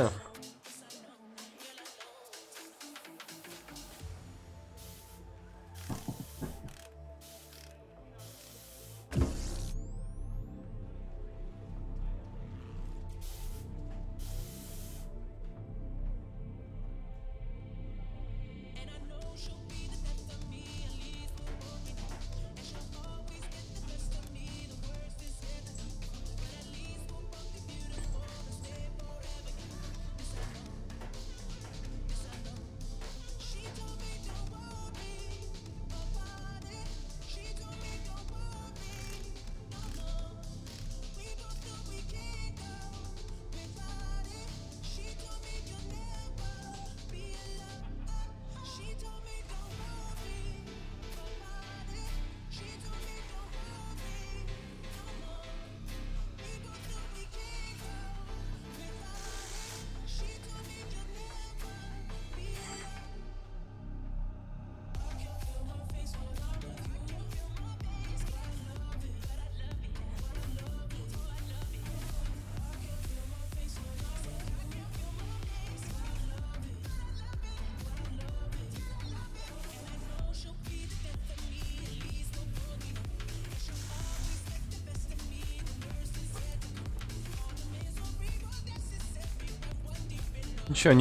Dzisiaj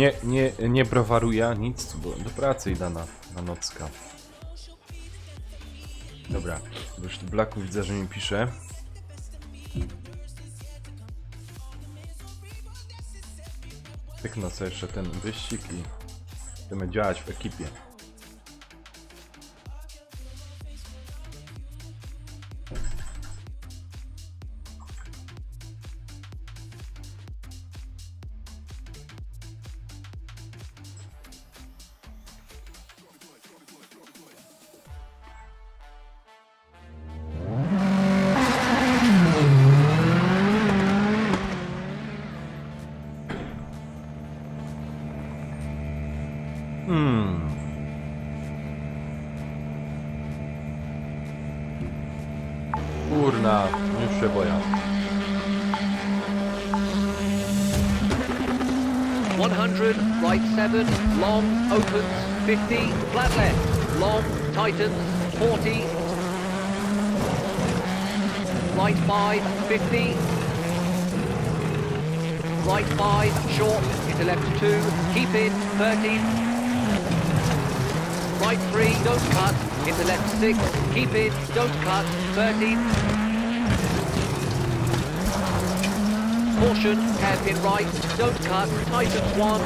nie browaruję nic, bo do pracy idę na nocka. Dobra, już tu Blacku widzę, że mi pisze. Tyknę sobie jeszcze ten wyścig i chcemy działać w ekipie. Kurna, już się boję. 100, right 7, long, opens, 50, flat left, long, tightens, 40, right 5, 50, right 5, short, into left 2, keep in, 30, right 3, don't cut, into left 6, keep in, don't cut, 30, caution, hairpin right, don't cut, tightens 1,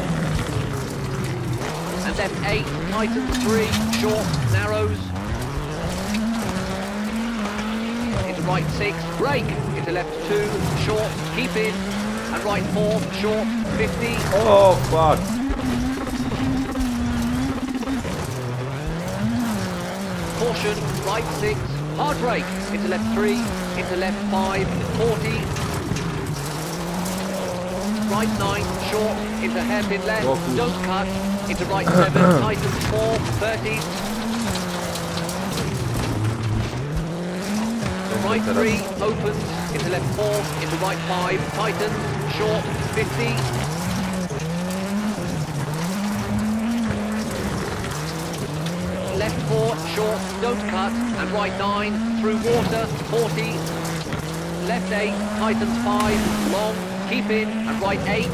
and left 8, tightens 3, short, narrows, into right 6, brake, into left 2, short, keep in, and right 4, short, 50. Oh, fuck. Caution, right 6, hard brake, into left 3, into left 5, 40, right 9, short, into hairpin left, don't cut, into right 7, tightens 4, 30, right 3, opens, into left 4, into right 5, tightens, short, 50, left 4, short, don't cut, and right 9, through water, 40, left 8, tightens 5, long, keep in, and right 8,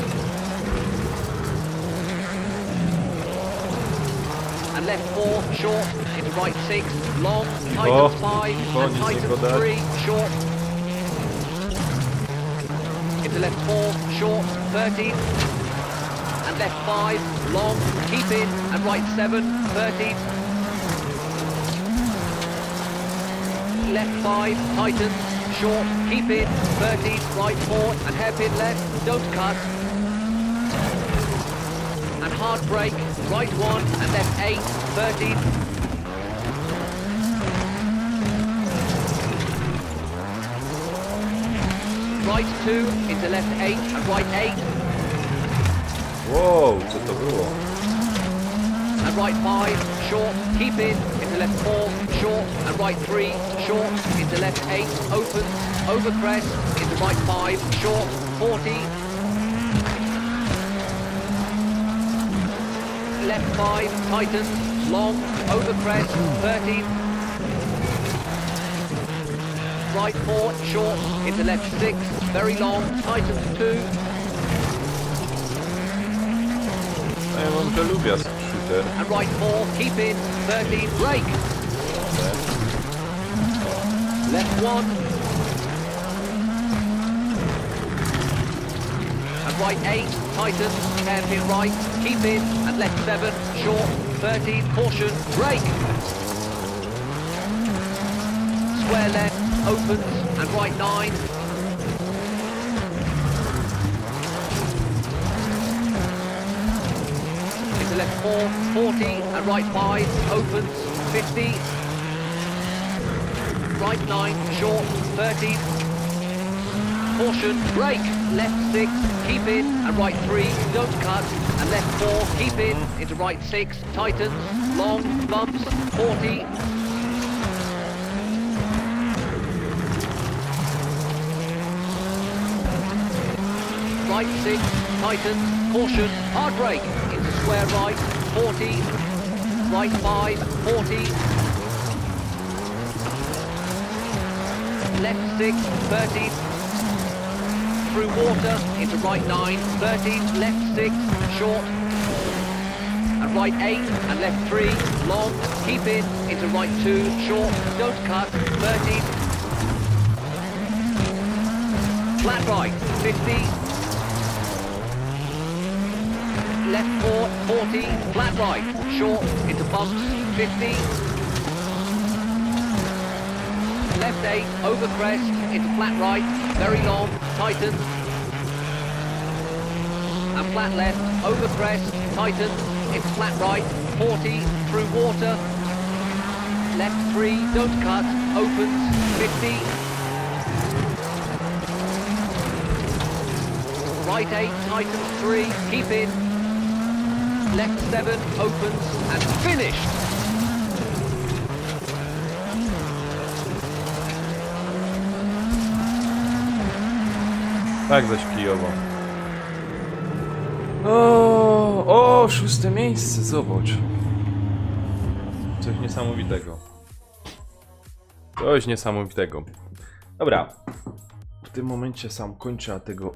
and left 4, short, into right 6, long, tightens 5, and tightens 3, short, into left 4, short, 30, and left 5, long, keep in, and right 7, 30, left 5, tightens, short, keep in, 13, right 4, and hairpin left, don't cut. And hard brake, right 1, and left 8, 13. Right 2, into left 8, and right 8. Wow, co to było? And right 5, short, keep in, into left 4, short, and right 3, short, into left 8, open, over crest, into right 5, short, 40. Left 5, tightens, long, over crest, 13. Right 4, short, into left 6, very long, tightens 2. Ja mam, że lubię shooter. And right 4, keep in, 13, brake. Left 1. And right 8, tightens, hairpin right, keep in, and left 7, short, 13, caution, brake. Square left, opens, and right 9. Into left 4, 40, and right 5, opens, 50. Right 9, short, 30. Caution, brake, left 6, keep in, and right 3, don't cut, and left 4, keep in, into right 6, tightens, long, bumps, 40. Right 6, tightens, caution, hard brake, into square right, 40, right 5, 40. Left 6, 30. Through water, into right 9, 13, left 6, short, and right 8, and left 3, long, keep in, into right 2, short, don't cut, 13, flat right, 50, left 4, 40, flat right, short, into bumps, 50, left 8, over crest, into flat right, very long, tightens, and flat left, over crest, tightens, into flat right, 40, through water, left 3, don't cut, opens, 50, right 8, tightens 3, keep in, left 7, opens, and finished. Tak zaś kijowo. O, 6. miejsce, zobacz. Coś niesamowitego. Coś niesamowitego. Dobra. W tym momencie sam kończę tego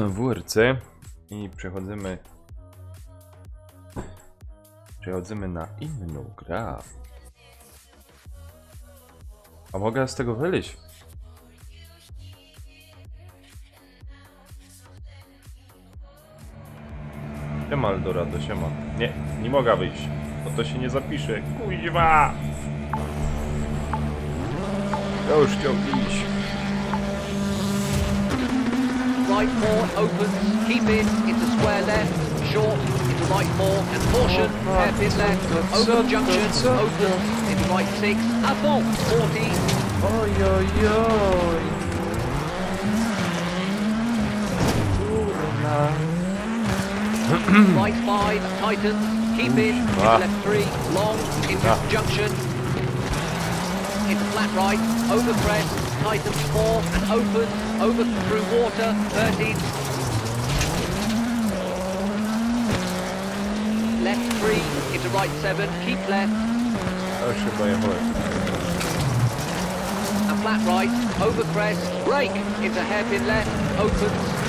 WRC i przechodzimy na inną grę. A mogę z tego wyjść? Siema Eldorado, siema. Nie mogę wyjść, bo to się nie zapisze. Kuźwa! Ja już chciał iść. Right 4 opens, keep in, into square left, short, into right 4, and caution, hairpin left, open junction, opens, into right 6, avant, 40. Ojojoj. Kurna. Right 5, tightens, keep in, into left 3, long, into junction, into flat right, over crest, tightens 4, and opens, over through water, 13. Left 3, into right 7, keep left, Już chyba jechałem. and flat right, over crest, brake, into hairpin left, opens,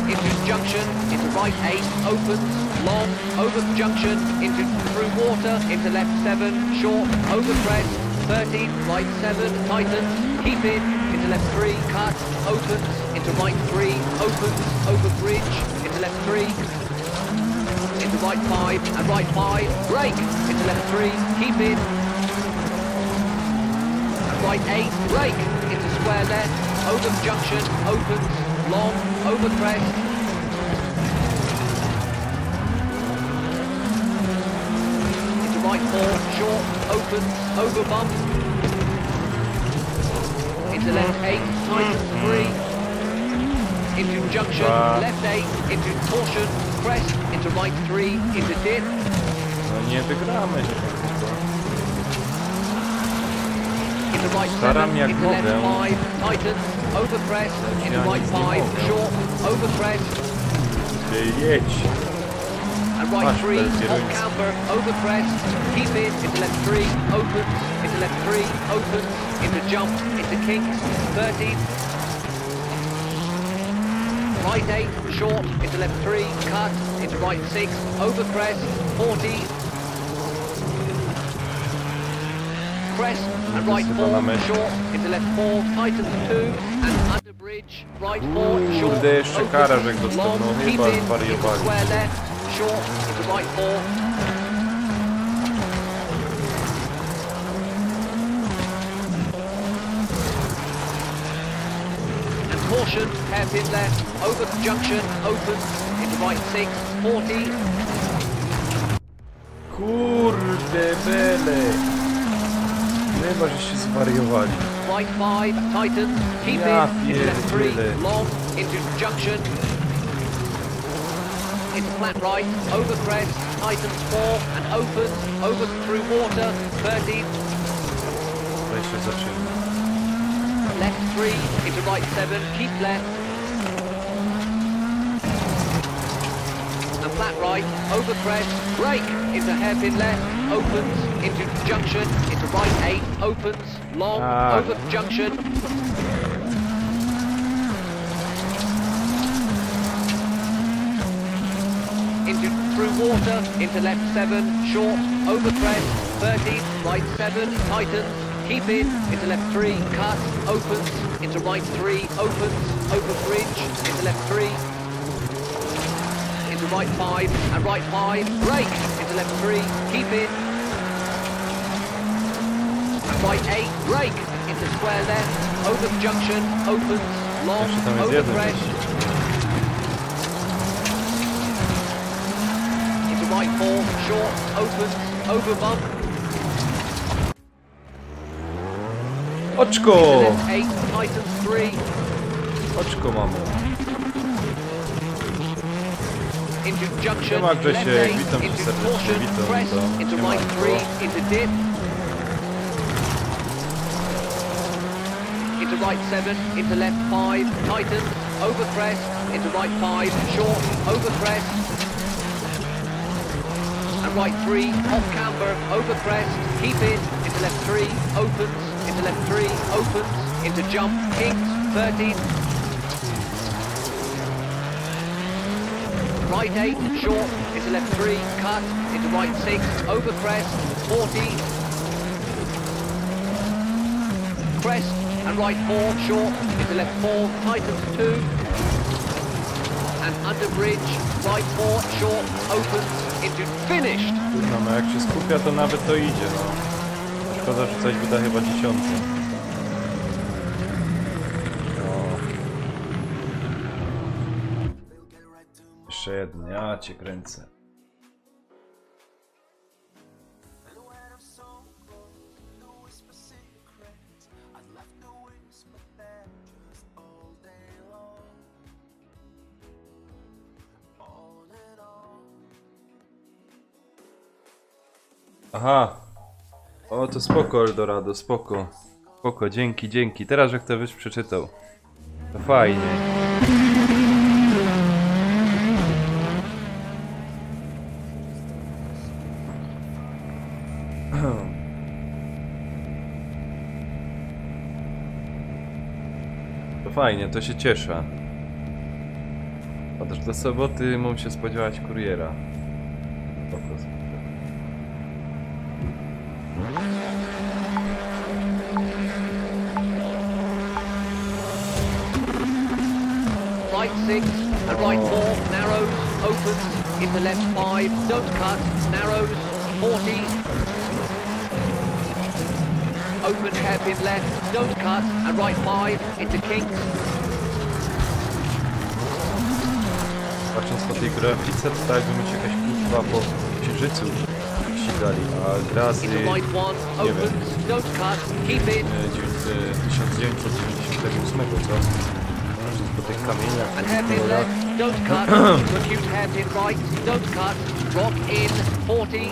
into junction, into right 8, opens, long, over junction, into through water, into left 7, short, over crest, 13, right 7, tightens, keep in, into left 3, cut, opens, into right 3, opens, over bridge, into left 3, into right 5, and right 5, brake, into left 3, keep in, right 8, brake, into square left, over junction, opens, long, over crest. Into right 4, short, opens, over bump. Into left 8, tightens 3. Into junction, left 8, into caution, crest, into right 3, into dip. No nie wygramy. Into right Staram 7, jak into left mogę. 5, tightens, over crest, into Ja right nic nie 5, mogę. short, over crest, Jedź. and right Masz 3, ten off kierunek. camber, over crest, keep in, into left 3, opens, into left 3, opens, into jump, into kinks, 30. Right 8, short, into left 3, cut, into right 6, over crest, 40. Crest, and right 4, short, into left 4, tightens 2, and under bridge, right 4, short, Kurde, jeszcze kara, że jak opens, dostał, long, no keep chyba in, into zwariowali. square left, short, into right 4. Caution, hairpin left, over the junction, opens, into right 6, 40. Kurde bele. Chyba, że się zwariowali. Right 5, tightens, keep Ja in, into left 3, pierdzielę. long, into junction. Into flat right, over crest, tightens 4, and opens, over through water, 30. Tutaj się zaczyna. Left 3, into right 7, keep left. And flat right, over crest, brake, into hairpin left, opens, into junction, into right 8, opens, long, over junction. Into through water, into left 7, short, over crest, 30, right 7, tightens, keep in, into left 3, cut, opens, into right 3, opens, over bridge, into left 3, into right 5, and right 5, brake, into left 3, keep in, and right 8, brake, into square left, over junction, opens, long, Jeszcze tam jest over jeden crest, wyścig. into right 4, short, opens, over bump, Oczko! left 8, tightens 3, Oczko mamy. into junction, Siema, left Grzesiek, 8, witam cię into serdecznie, caution, witam, crest, witam. into Siema, right 3, Arko. into dip, into right 7, into left 5, tightens, over crest, into right 5, short, over crest, and right 3, off camber, over crest, keep in, into left 3, opens, into left 3, opens, into jump, kinks, 30. Right 8, short, into left 3, cut, into right 6, over crest, 40. Crest, and right 4, short, into left 4, tightens 2. And under bridge, right 4, short, opens, into finished. Kurna, no jak się skupia, to nawet to idzie, no. Szkoda, że coś wyda chyba 10. Jeszcze jeden, ja cię kręcę. Aha. O, to spoko, Eldorado, spoko. Spoko, dzięki, dzięki. Teraz, jak to byś przeczytał. To fajnie. To fajnie, to się cieszę. Otóż do soboty mam się spodziewać kuriera. Po prostu. Right 6 and right 4, narrows, opens, into left 5, don't cut, narrows, 40. open hairpin left, don't cut, and right 5 into kinks. Patrząc po tej grafice, to tak jakby mi się jakaś kurwa po księżycu ścigali, a grazy, Into right 1, nie wiem, opens, don't cut, keep in, 1998, co? Patrząc po tych kamieniach, and hairpin kolorach. left, don't cut, to acute hairpin right, don't cut, rock in, 40,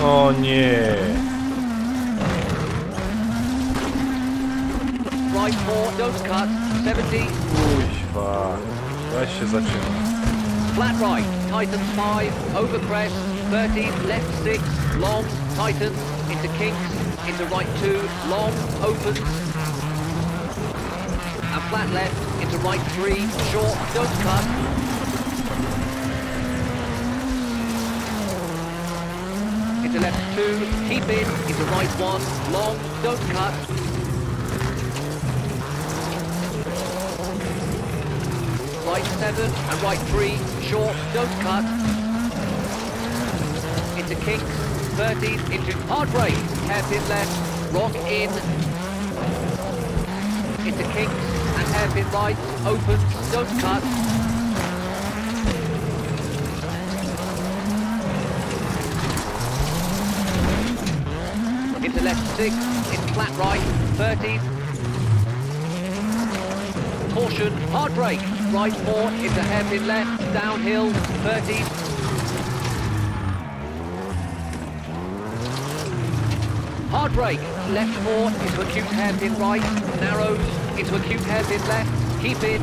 O nie! right 4, don't cut, 70, Kuźwa, weź się zaczyna. flat right, tightens 5, over crest, 30, left 6, long, tightens, into kinks, into right 2, long, opens, and flat left, into right 3, short, don't cut, into left 2, keep in, into right 1, long, don't cut, right 7 and right 3, short, don't cut, into kinks, 30, into hard brake, hairpin left, rock in, into kinks and hairpin right, open, don't cut, into left 6, into flat right, 30, caution, hard brake, right 4, into hairpin left, downhill, 30, hard brake, left 4, into acute hairpin right, narrows, into acute hairpin left, keep in,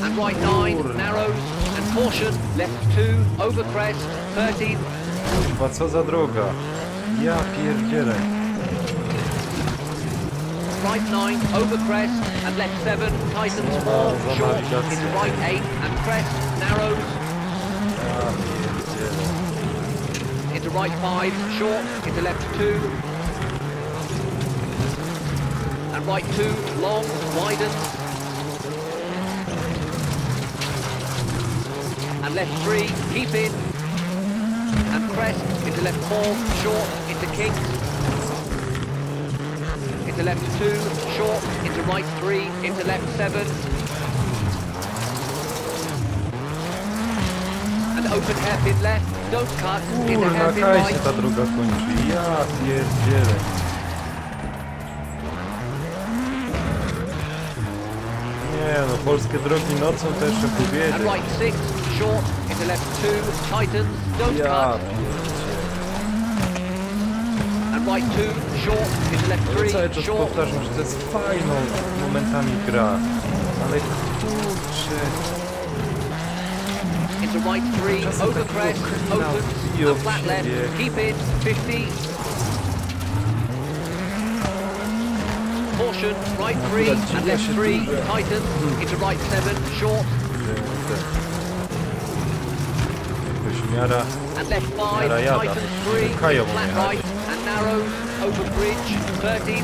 and right 9, narrows, and caution, left 2, over crest, 30, Kurwa, co za droga? Ja pierdzielę. right 9, over crest, and left 7, tightens 4, short, into right 8, and crest, narrows, Ja pierdzielę. into right 5, short, into left 2, and right 2, long, widens, and left 3, keep in, and crest, into left 4, short, into kinks, into left 2, short, into right 3, into left 7, and open hairpin left, don't cut, into Kurna, hairpin kaj się right, ta droga kończy. Ja pierdzielę. Nie no, polskie drogi nocą też się and powiedzieć. right 6, short, into left 2, tightens, don't Ja cut, pierdzielę. and right 2, short, into left Ja cały 3, czas short, powtarzam, że to jest fajną momentami gra. Ale kurczę. into right 3, over crest, opens, and flat left, keep in, 50. Caution, right 3, and left 3, tightens, into right 7, short, Jakoś miara. and left 5, Miara jada. tightens 3, Kają flat jechać. right, and narrows, over bridge, 30.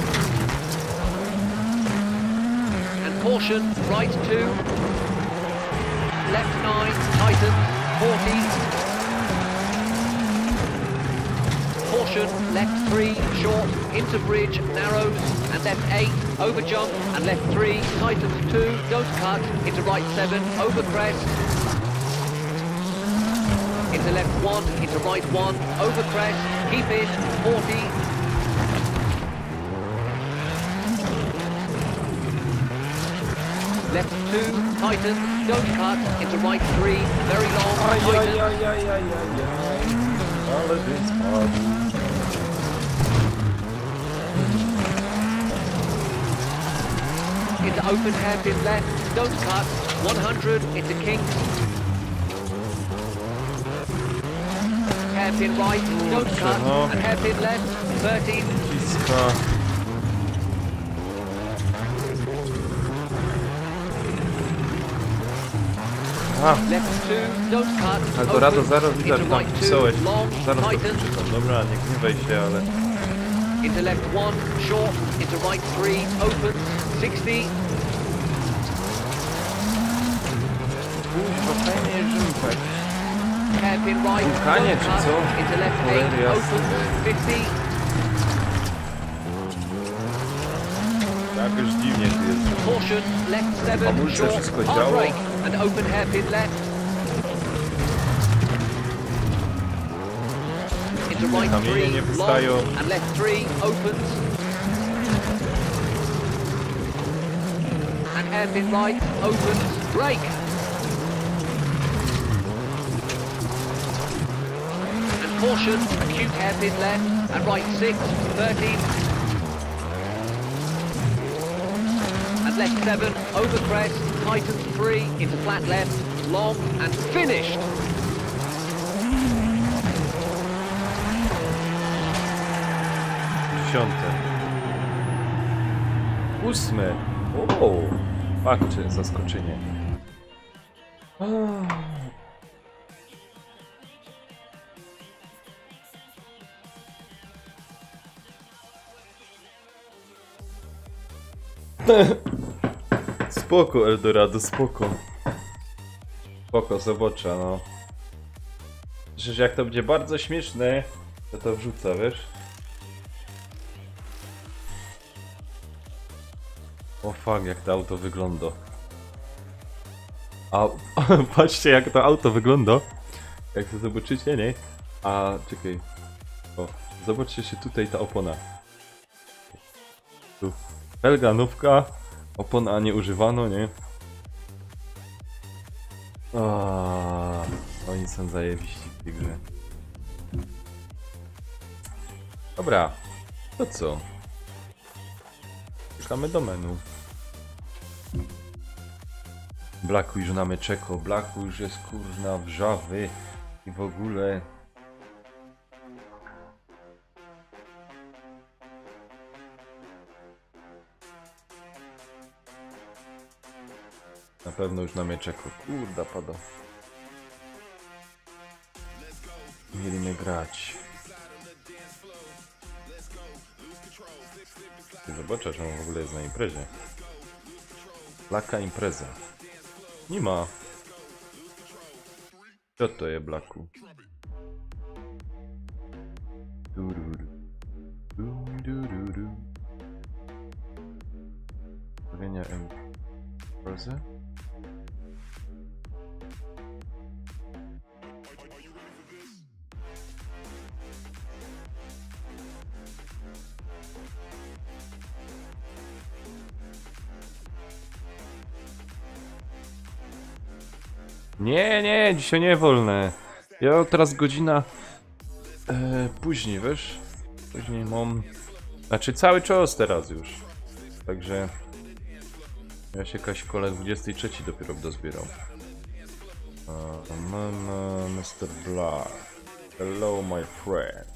And caution, right 2, left 9, tightens, 40. Caution, left 3, short, into bridge, narrows, and left 8, over jump, and left 3, tightens 2, don't cut, into right 7, over crest, into left 1, into right 1, over crest, keep in, 40, left 2, tightens, don't cut, into right 3, very long, tightens, Ale bym spadł. into open hairpin left, don't cut, 100, into kinks, hairpin right, don't cut, no. and hairpin left, 30, Ciska. A, left 2, don't cut, Eldorado, open, zaraz widać, into tam right 2, pisałeś. long, Zaraz to tightens, przeczytam. Dobra, nie gniewaj się, ale... into left 1, short, into right 3, open, 60, Kurwa, fajnie jeżdżę. hairpin right, Pukanie, don't czy cut, co? into left 8, Cholery jasne. opens 50, Jakoś dziwnie tu jest. caution, left 7, Hamulce short, wszystko hard działa. brake, and open hairpin left. Into right Kamienie 3, nie wystają. long, and left 3, opens. And hairpin right, opens, brake. And caution, acute hairpin left, and right 6, 30. And left 7, over crest, tightens 3, into flat left, long, and finished. Dziesiąte. Ósme. O, patrzcie, zaskoczenie. Spoko, Eldorado, spoko. Spoko, zobacza, no. Przecież jak to będzie bardzo śmieszne, to wrzuca, wiesz? O fuck, jak to auto wygląda. A patrzcie, jak to auto wygląda. Jak to zobaczycie, nie? A czekaj. O, zobaczcie się tutaj ta opona. Tu. Felga nówka. Opona nie używano, nie? Oni są zajebiści w tej grze. Dobra. To co? Szukamy do menu. Blaku już na meczeko. Blaku już jest kurna wrzawy. I w ogóle... Na pewno już na meczeko. Kurda pada. Mieliśmy grać. Zobaczę, czy on w ogóle jest na imprezie. Blaka impreza. Nie ma. Co to jest, Blaku? Stawienia imprezy? Nie, dzisiaj nie wolne. Ja teraz godzina później, wiesz? Później mam... Znaczy cały czas teraz już. Także... Ja się Kaśkole 23 dopiero dozbierał. Mr. Black. Hello my friend.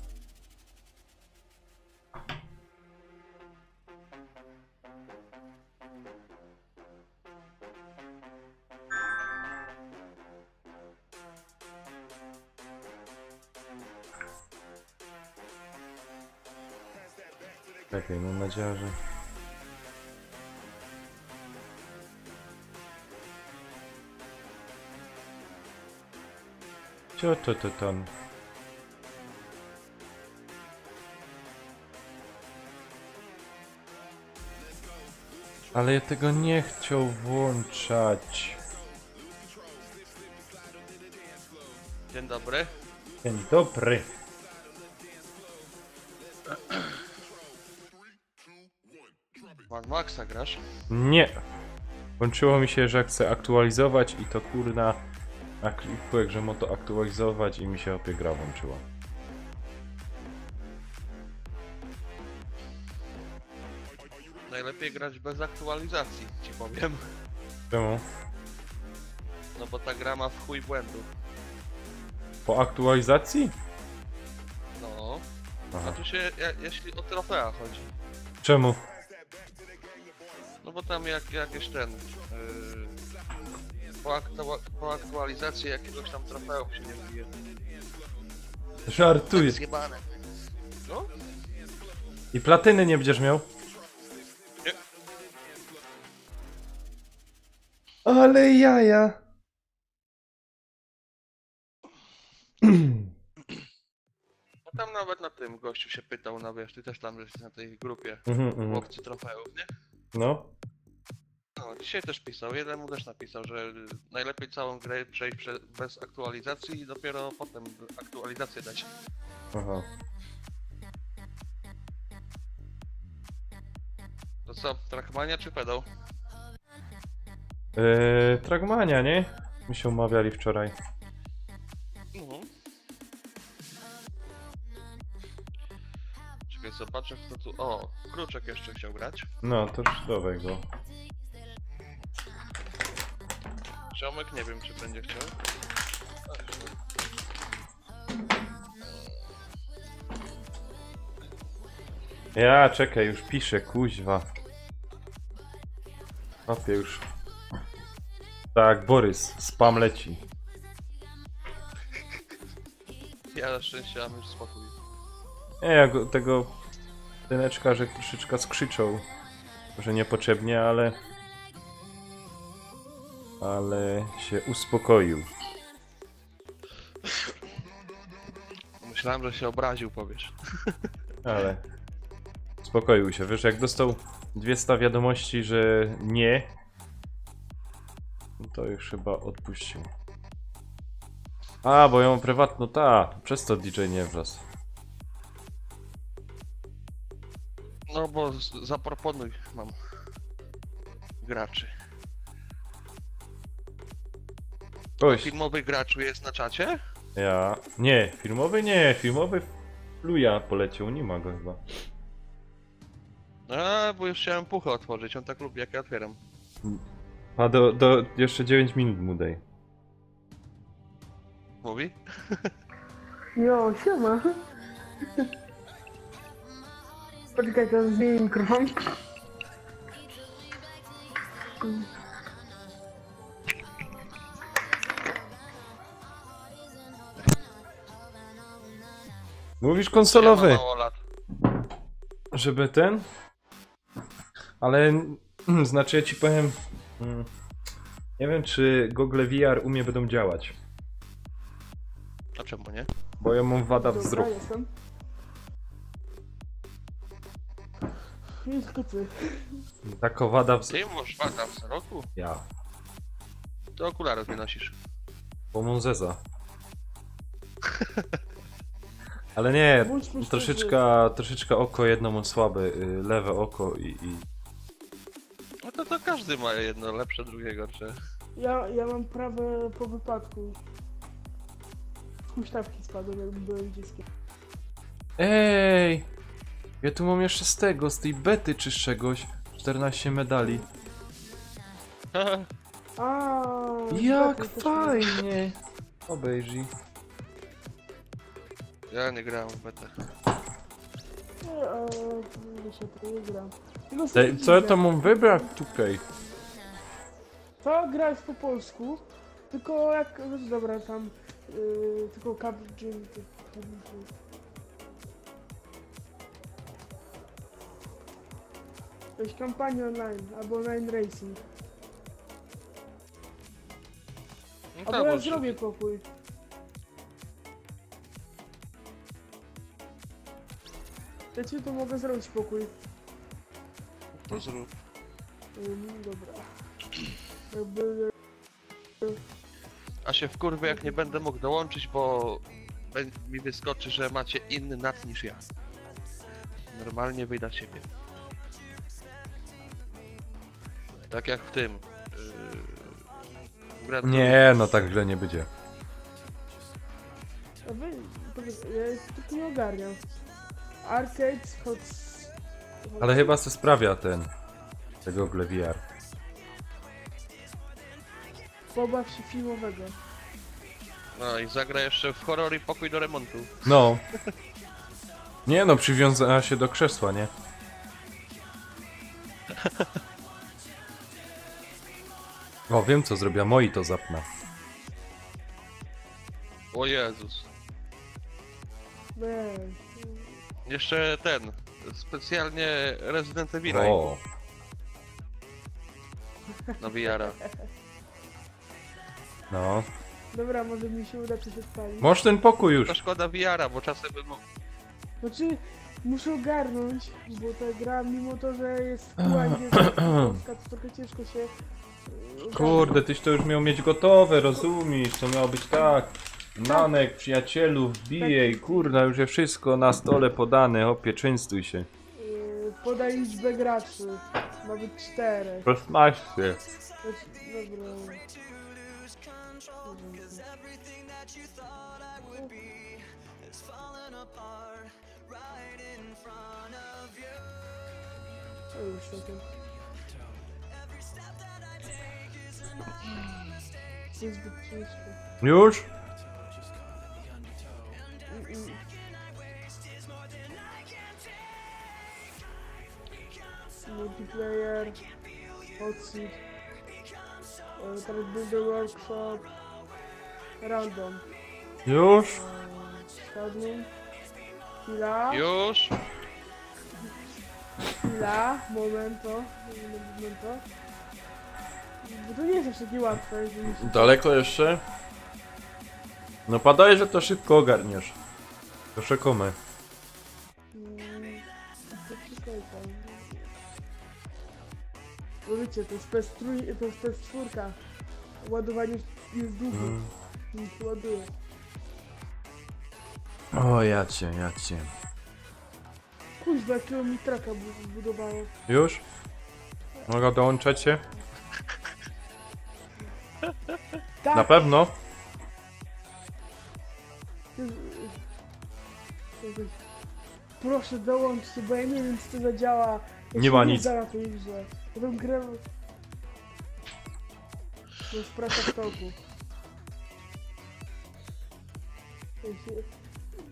Czekaj, mam nadzieję, że... Co to tam? Ale ja tego nie chciał włączać. Dzień dobry. Dzień dobry. Mad Maxa grasz? Nie. Włączyło mi się, że chcę aktualizować i to kurna na kliku, że ma to aktualizować i mi się opie gra włączyła. Najlepiej grać bez aktualizacji, ci powiem. Czemu? No bo ta gra ma w chuj błędów. Po aktualizacji? No. A Aha. tu się, jeśli o trofea chodzi. Czemu? No bo tam jakieś ten... po aktualizacji jakiegoś tam trofeum się nie bije. Żartuję. Zjebane. No? I platyny nie będziesz miał? Nie. Ale jaja. tym gościu się pytał, no wiesz, ty też tam jesteś na tej grupie łowcy trofeów, nie? No. No, dzisiaj też pisał, jeden mu też napisał, że najlepiej całą grę przejść bez aktualizacji i dopiero potem aktualizację dać. Aha. To co, Trackmania czy pedał? Trackmania, nie? My się umawiali wczoraj. Mhm. Czekaj, zobaczę kto tu... O, Kruczek jeszcze chciał grać. No, to już dawaj go. Ziomek nie wiem czy będzie chciał. Ja, czekaj, już piszę, kuźwa. Papie już. Tak, Borys, spam leci. Ja na szczęście mam już spokój. Nie, ja go, tego tyneczka, że troszeczkę skrzyczał. Może niepotrzebnie, ale się uspokoił. Myślałem, że się obraził, powiesz. Ale uspokoił się. Wiesz, jak dostał 200 wiadomości, że nie, to już chyba odpuścił. A, bo ja mam prywatną, przez to DJ nie wlazł. No bo zaproponuj mam graczy. Gość, Filmowy graczu jest na czacie? ja... Nie, filmowy Luja poleciał, nie ma go chyba. A, bo już chciałem puchę otworzyć, on tak lubi jak ja otwieram. A jeszcze 9 minut mu daj. Mówi? Jo, siema. Poczekaj, to zmienię mikrofon. Mówisz Ja konsolowy, mam mało lat. żeby ten? Ale, znaczy ja ci powiem... Nie wiem, czy Google VR u mnie będą działać. A czemu nie? Bo ja mam wada Dobra, wzroku. jestem. Nie tylko ty. Taka wada wzroku. Ty masz wada w roku? Ja. To okulary nie nosisz. Bo mam zeza. Ale nie, Bądźmy troszeczkę oko jedno mam słabe, lewe oko i... No to każdy ma jedno lepsze, drugie gorsze. Ja mam prawe po wypadku. Z huśtawki spadłem, jakby byłem dzieckiem. Ej! Ja tu mam jeszcze z tej bety czy z czegoś. 14 medali. A, Jak tak, też fajnie! Obejrzyj. Ja nie grałem w betę. Nie, się to nie gram. No, Ej, co ja tam mam wybrać tutaj? To gra jest po polsku, tylko jak, no dobra, tam, tylko Captain. To jest kampania online, albo online racing. No Albo tak, ja bo zrobię pokój. Wiecie, to mogę zrobić pokój. to zrób. Dobra. Jakby... A się wkurwę jak nie będę mógł dołączyć, bo mi wyskoczy, że macie inny NAT niż ja. Normalnie wyjdę ciebie. Tak jak w tym. W Gran Nie, no tak źle nie będzie. A wy... Ja tylko nie ogarniam. Arcade, hot... Ale chyba se sprawia tego Google VR. Pobaw się filmowego. No i zagra jeszcze w horror i pokój do remontu. No. Nie no, przywiązała się do krzesła, nie? O, wiem co zrobię, moi to zapnę. O Jezus. Nie. Jeszcze ten. Specjalnie Resident Evil O, na VR-a. no. Dobra, może mi się uda coś odpalić. Masz ten pokój już. To szkoda VR-a, bo czasem bym mógł... Znaczy, muszę ogarnąć, bo ta gra, mimo to, że jest kół angielska, to trochę ciężko się... Kurde, tyś to już miał mieć gotowe, rozumiesz? To miało być tak. Nanek, przyjacielu, wbijej, kurna, już jest wszystko na stole podane, hopie, częstuj się. Podaj liczbę graczy, nawet 4. 16. Dobra. O, już takie. To jest zbyt ciężko. Już? Multiplayer, hot seat, teraz Builder Workshop, random, Już? Shadowing, chwila, Już? momento, bo to nie jest aż takie łatwe, jeżeli się... Daleko jeszcze? No padaj, że to szybko ogarniesz. Proszę komę. To czekaj tam. No wiecie, to jest PS3, to jest PS4. Ładowanie jest długie. Nie się ładuje. O, ja cię. Kuźwa, jakiego mi traka zbudowało. Już? Mogę dołączać się? Tak! Na pewno? Proszę dołączcie, bo ja nie wiem, czy to zadziała. Ja Nie się ma nic. na tej grze. Potem grę... To jest praca w toku.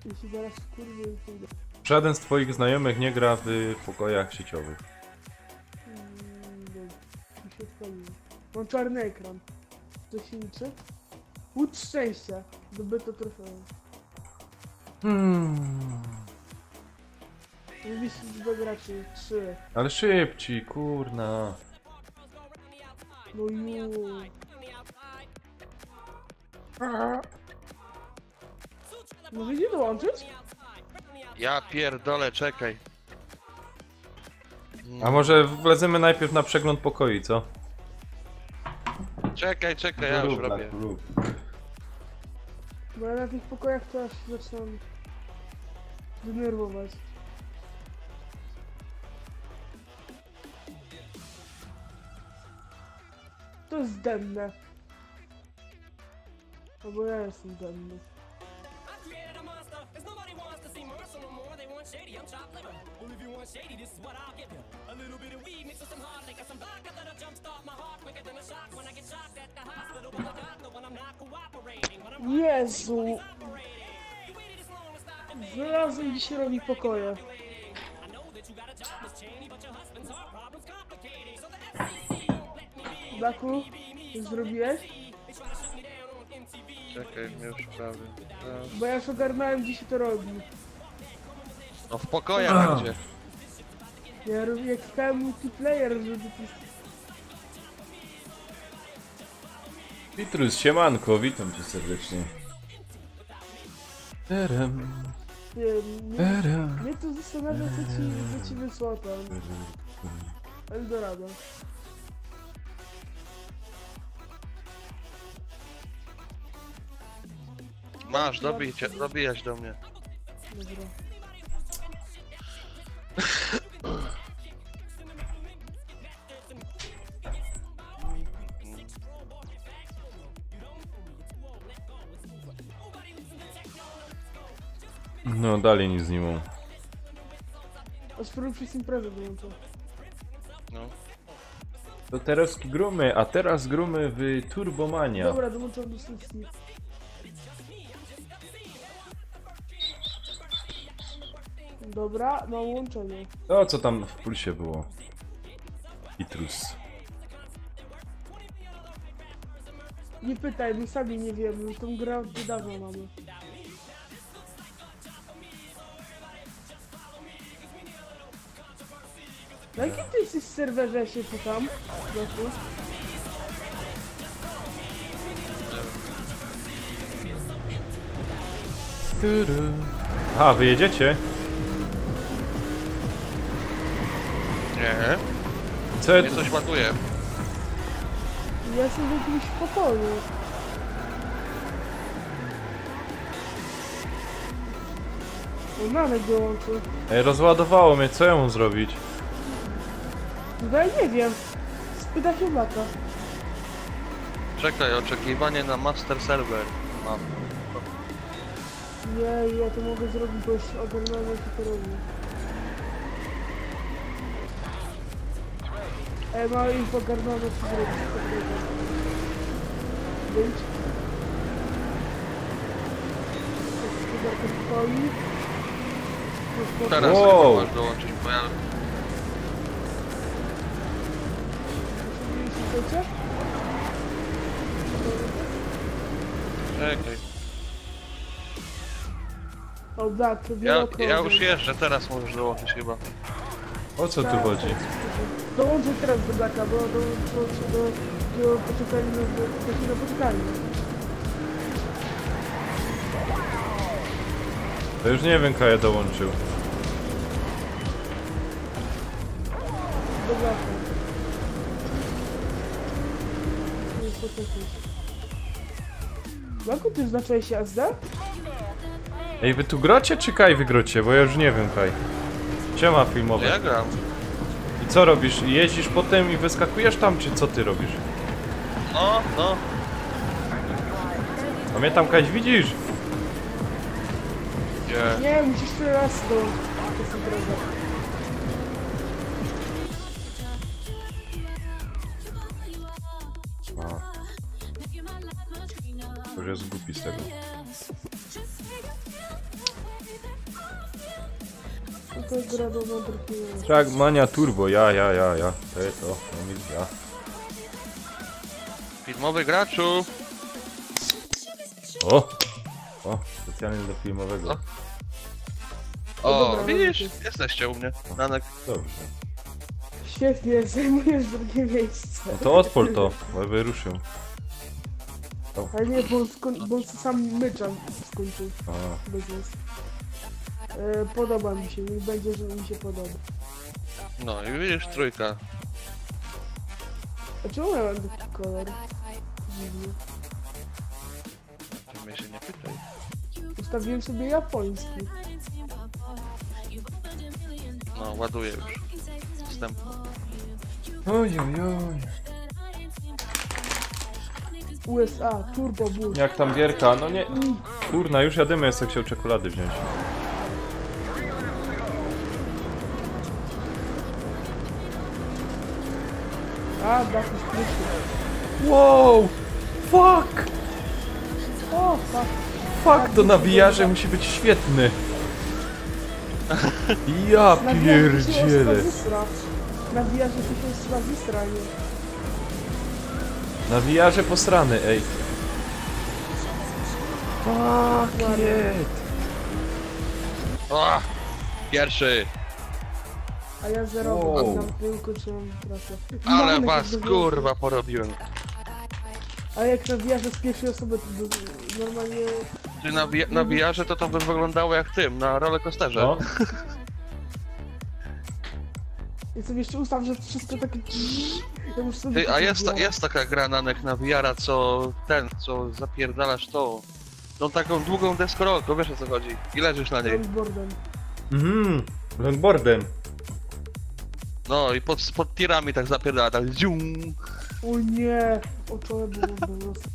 Jeśli zaraz kurwie pójdę. Żaden z twoich znajomych nie gra w pokojach sieciowych. Dobra, mi się wpaliło. Mam czarny ekran. To się liczy? Łódź szczęścia. Zdobyto trofeum. Mówisz liczbę graczy. 3. Ale szybciej, kurna. No ju. Może nie dołączyć? Ja pierdolę, czekaj. A może wlecimy najpierw na przegląd pokoi, co? Czekaj, ja już robię. Bo ja na tych pokojach to aż się zaczynam denerwować. To jest denne. Albo ja jestem denny. Jezu! Znalazłem dzisiaj robi pokoje. Daku, już zrobiłeś? Czekaj, już prawie. Bo ja już ogarnąłem, gdzie się to robi. No w pokojach będzie. Ja robię jak klikałem multiplayer, żeby to... Pitrus, siemanko, witam cię serdecznie. Mnie to zastanawia, co ci wysłał tam. Eldorado. Masz, dobijać do mnie. Dobra. No, dalej nic nie mam. A spróbuj przez imprezę dołączę. No. To teraz grumy, a teraz grumy w Turbomania. Dobra, dołączam do sesji. Dobra, mam łączenie. To co tam w pulsie było? Pitrus. Nie pytaj, my sami nie wiemy, tą grę od niedawna mamy. Na jakim ty jesteś serwerze, ja się pytam? Zoku? A, wy jedziecie? Nie, Co ja mnie tu... coś ładuje. Ja jestem w jakimś pokoju. O, Nanek dołączył. Ej, rozładowało mnie, co ja mam zrobić? No ja nie wiem. Spytaj się Blaka. Czekaj, oczekiwanie na master server. Mam. Nie, ja to mogę zrobić, bo już ogarnąłem jak to robię. Ma ich ogarnąłem co zrobić. Wyjdź. Gospodarka spokoi. Teraz Wow. chyba masz dołączyć, bo ja... Chcecie? Czekaj. O, Black, Ja już jeżdżę, teraz możesz dołączyć chyba. O co tu chodzi? Dołączę teraz do Blacka, bo dołączę do poczekalni, do poczekalni. To już nie wiem, Kaja dołączył. Do Blacka. Nie poczekaj. Blacku, ty znaczyłeś się SD? Ej, wy tu grocie, czy Kaj wygrocie? Bo ja już nie wiem, Kaj. Siema No filmowe. ja gram. I co robisz? Jeździsz potem i wyskakujesz tam, czy co ty robisz? No. A mnie tam Kaś widzisz? Nie. Nie, musisz tyle raz dołączyć. To jest droga. A. To już jest głupi z tego. No to jest gra do mądrki. Trackmania Turbo, ja. To jest to, ja. Filmowy graczu. O, specjalnie do filmowego. O, dobra, widzisz? dobra. Jesteście u mnie. Nanek. Dobrze. Świetnie, zajmujesz drugie miejsce. No to odpal to, bo wyruszył. Ale nie, bo on sam myczan skończył. A. Bez nas. Podoba mi się, niech będzie, że mi się podoba. No i widzisz, trójka. A czemu ja mam taki kolor? Dziwnie. Ty mnie się nie pytaj. Ustawiłem sobie japoński. No, ładuję już. Wstępno. Oj. USA, Turbo Boost. Jak tam gierka? No nie. Kurna, już jadymy, jestem chciał czekolady wziąć. A, Black już kryszy. Wow! Fuck! O, fuck. Fuck, to na VR-ze musi być świetny. Ja pierdzielę. Na VR-ze to jest Slawistra, nie? Na VR-ze posrany, ej. Fuck it. O! Pierwszy! A ja zerowy, Wow. na tyłku trzymam trasę. Ale Mamy was tak do- kurwa porobiłem. A jak na VR-ze z pierwszej osoby, to normalnie... Czy na VR-ze to by wyglądało jak tym, na rollercoasterze. No. I sobie jeszcze ustaw, że wszystko takie... Ja muszę sobie Ty, a kupić jest taka gra Nanek na VR-a, co zapierdalasz tą taką długą deskorolką, wiesz o co chodzi. I leżysz na niej. Longboardem. Longboardem. No i pod tirami tak zapierdala, tak dzium. O nie! Oczoje było można dostać.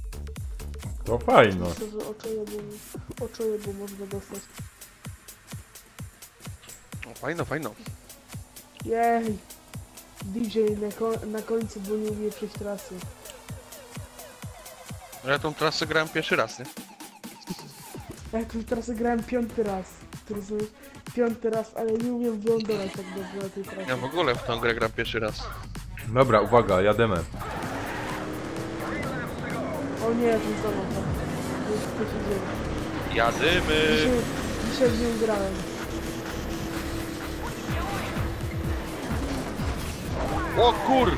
To fajno. Myślę, że oczoje było można dostać. O, fajno. Jej! DJ na końcu, bo nie umie przejść trasy. Ja tą trasę grałem pierwszy raz, nie? Ja tą trasę grałem 5. raz. Rozumiesz? 5. raz, ale nie umiem wylądować tak dobrze na tej trasie. Ja w ogóle w tą grę gram pierwszy raz. Dobra, uwaga, jademy. O nie, ten samochód. Co się dzieje? Jadymy! Dzisiaj w nią grałem. O kur...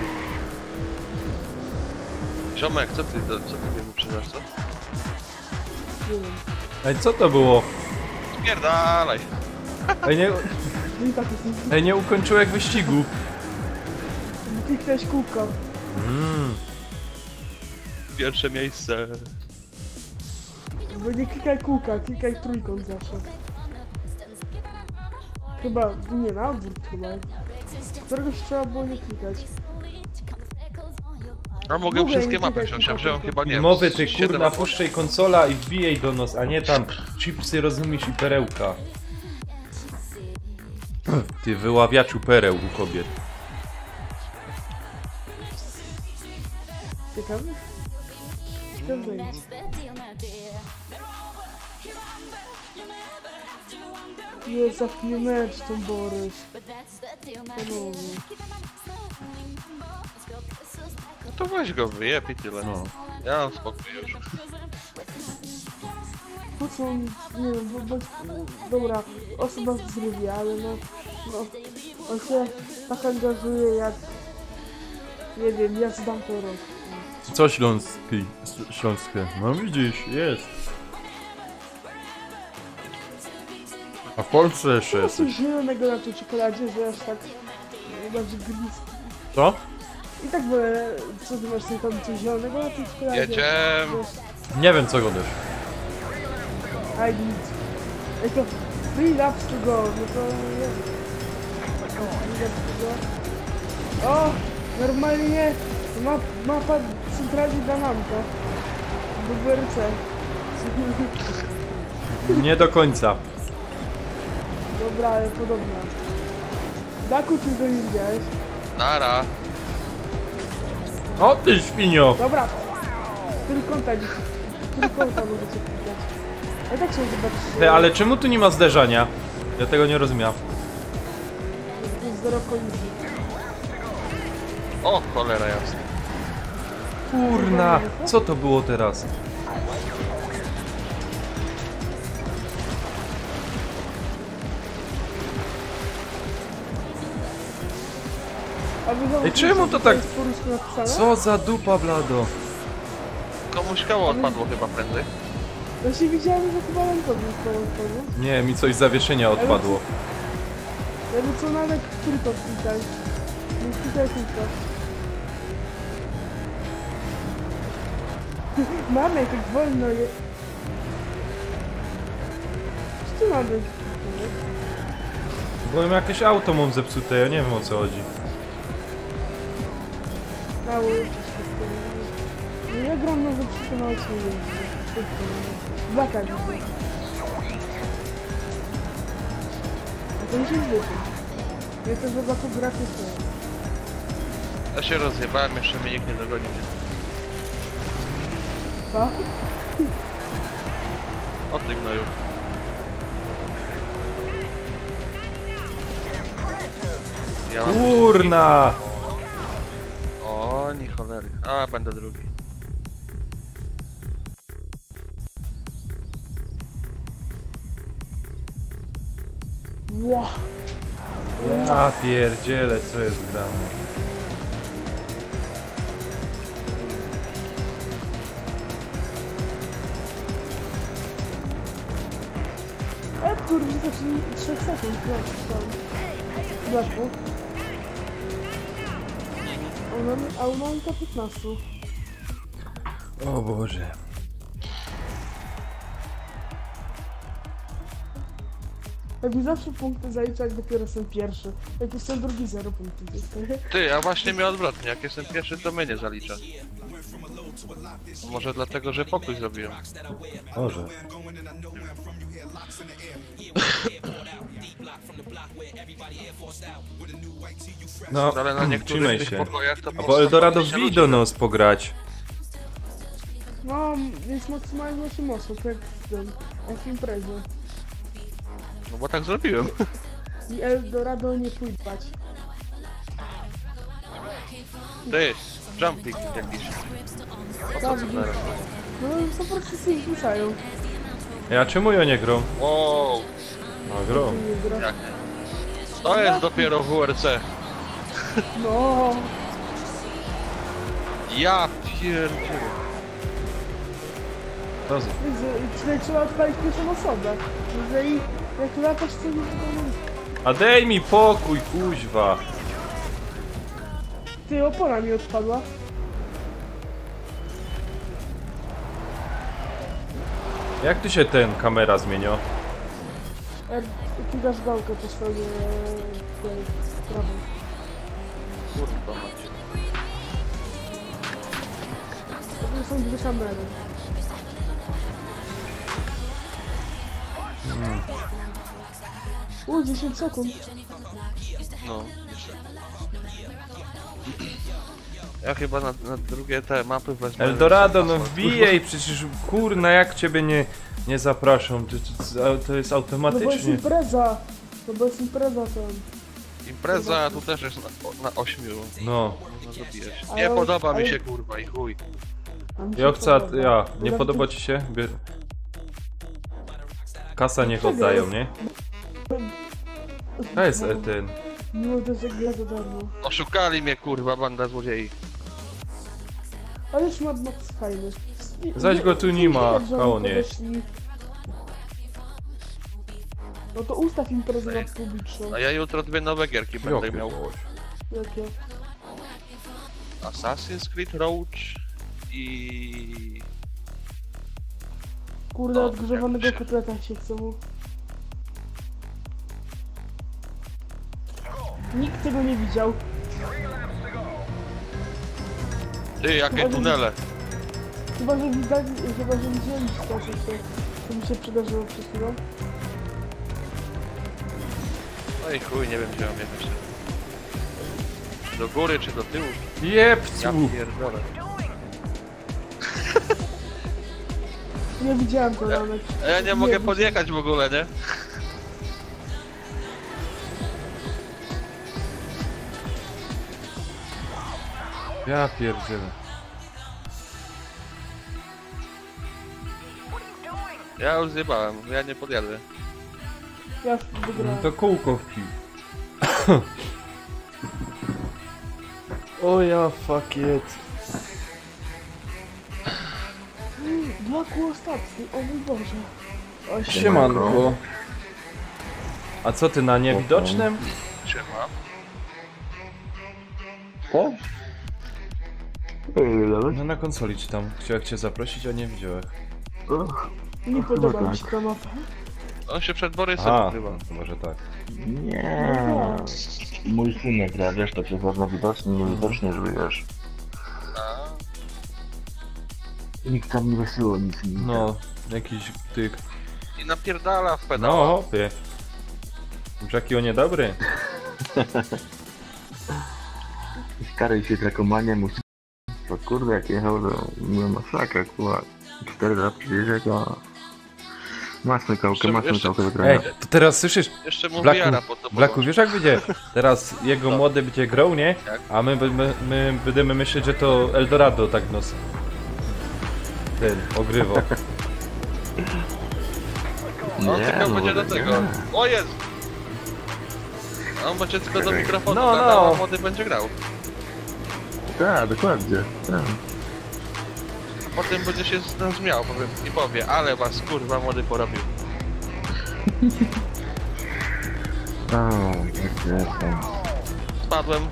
Ziomek, co ty mnie wyprzedasz, co? Nie wiem. Ej, co to było? Spierdalaj! Ej, No i tak jest. nie ukończyłem wyścigu. kliknąć kółko. Pierwsze miejsce. Bo nie klikaj kółka, klikaj trójkąt zawsze. Chyba, nie, na odwrót chyba. Któregoś trzeba było nie klikać. A mogę Mówię, wszystkie nie mapy czekaj, wziąć, ja wziąłem chyba nie wiem, Mowy ty 7 kurna, map. puszczaj konsola i wbijaj do nos, a nie tam chipsy, rozumiesz, i perełka. Ty wyławiaczu pereł u kobiet. Ciekawe? Ciekawe jest. Nie, zapnij mecz ten Borys. Panowie. No to weź go wyjeb i tyle. No. Ja mam spokój już. Po co on, nie wiem, bo, dobra, osoba w zrywie, ale no, on się tak angażuje jak, nie wiem, ja zdam to rok. Co śląskie? No widzisz, jest. A w Polsce jeszcze Co jesteś. zielonego na tej czekoladzie, że aż tak bardziej bliski. Co? I tak wolę, co ty masz tam coś zielonego na tej czekoladzie? Jedziemy. Nie wiem co go też. Aj, nic. Ej, to free laps to go, no to nie wiem. Free laps to go. O! Normalnie mapa centralnie dla mamka. Do WRC. Nie do końca. Dobra, ale podobna. Daku, ty go nie widziałeś. Nara. O ty świnio! Dobra. Trójkąta możecie klikać. Ja tak się zobaczyć. Ty, ale czemu tu nie ma zderzania? Ja tego nie rozumiem. Jest zero kolizji. O, cholera jasna. Kurna, co to było teraz? A wy znowu Ej, czemu to tak- jest po rusku napisane? Co za dupa, blado? Komuś koło odpadło chyba prędzej. Ja się widziałem, że chyba Lenkowi odpadło. Nie, mi coś z zawieszenia odpadło. Jakby co nawet tylko klikaj. Nie klikaj tylko. Mamy, tak wolno je. Co tu mamy? Bo jakieś auto mam zepsute, ja nie wiem o co chodzi. Mało jeszcze no ja gram na zepsute na odcinku. Blaka widzę. A to mi się zwykle. Ja to chyba po grafice. Ja się rozjebałem, jeszcze mnie nikt nie dogonił. Pa? O ty gnoju. Ja mam... Kurna! O, nie cholery. A, będę drugi. Ła! Ja pierdzielę, co jest grane. Kurde, zacznij 3 sekund. Blaszku. A u nas to 15. O Boże. Jakby zawsze punkty zaliczać, jak dopiero jestem pierwszy. Jak jestem drugi, 0 punktów dostaję. Ty, a właśnie mnie odwrotnie. Jak jestem pierwszy, to mnie nie zalicza. Może dlatego, że pokój zrobiłem. Może. No, Ale na niektórych trzymaj tych się. pokojach to A bo Eldorado się wbij ludzie- do nas pograć. No, jest maksymalnie 8 osób, jak w imprezie. No bo tak zrobiłem. I Eldorado nie pójdź. Ty, jumping jakiś. O co Tak, to zaraz? No, po prostu się zmuszają. Ja czemu ja nie grą? Wow, A grą. Nie gra. jak? To jest dopiero WRC. No, Ja pierdzielę. Rozum. tutaj trzeba odpalić pierwszą osobę. Jeżeli jak latasz, to nie wiadomo. A daj mi pokój, kuźwa. Ty, opora mi odpadła. Jak tu się ten kamera zmienia? Klikasz gałkę po stronie tej prawej. Kurwa macie. To są dwie kamery. U, 10 sekund. No. Ja chyba na drugie te mapy wezmę. Eldorado, no wbijaj, przecież kurna, jak ciebie nie zapraszam, to jest No bo jest automatycznie. impreza. No bo jest impreza tam. Impreza tu też jest na 8. No, No zabijesz. Ale- Nie podoba mi ale- się kurwa i chuj. A mi się ja chcę, podoba. ja, nie Nawet podoba ci się? Kasa niech oddają, nie? To jest ten. No to jest jak gra za darmo. Oszukali mnie kurwa banda złodziei. Ależ Mad Max fajny. Zaś go tu nie ma, Widać, że oni koło nie. podeszli. No to ustaw imprezę na publiczną. A ja jutro dwie nowe gierki będę Jakie miał. coś. Jakie? Assassin's Creed Roach i... Kurde, O, odgrzewanego jak się- kotleta się chce mu. Nikt tego nie widział. Ty, jakie tunele. Chyba, że widzieliście to mi się przydarzyło przed chwilą. No i chuj, nie wiem gdzie mam jechać. Do góry czy do tyłu? Ja Jepcu! pierdolę. Nie widziałem to nawet. A ja nie mogę podjechać w ogóle, nie? Ja pierdzielę. Ja już zjebałem, ja nie podjadę. Ja już wygrałem. To kółko wpi. O ja fuck it. Dwa kół ostatni, o mój Boże. O, Siemanko. A co ty na niewidocznym? Siema. Co? No na konsoli czytam. Chciałem cię zaprosić, a nie widziałem. Nie podoba mi się ta mapa. On się przed Borysem Aha, ukrywa. to może tak. Nie. Mój synek gra, wiesz, to przez ładno widocznie, niewidocznie, żeby wiesz. A, Nikt tam nie wysyło nic. No, jakiś tyk. i napierdala w No, pedała. hopie. Jackie o niedobry. Stary się trakomania musi. To kurde, jak jechał do... Nie masakra, kurwa. 4 lat przecież to... Masny kałkę Jeszcze- wygrałem. Ej, to teraz słyszysz? Jeszcze mu Blaku, wiara pod to Blaku, wiesz jak będzie? Teraz jego młody będzie grał, nie? Jak? A my będziemy myśleć, że to Eldorado tak nos... Ten, ogrywa. On tylko no, będzie do tego. O jest! A on będzie tylko do mikrofonu No, gadał, no. a młody będzie grał. Tak, dokładnie. Tak. A potem będzie się z nas śmiał i powie, ale was kurwa młody porobił. O, jak jestem. Spadłem.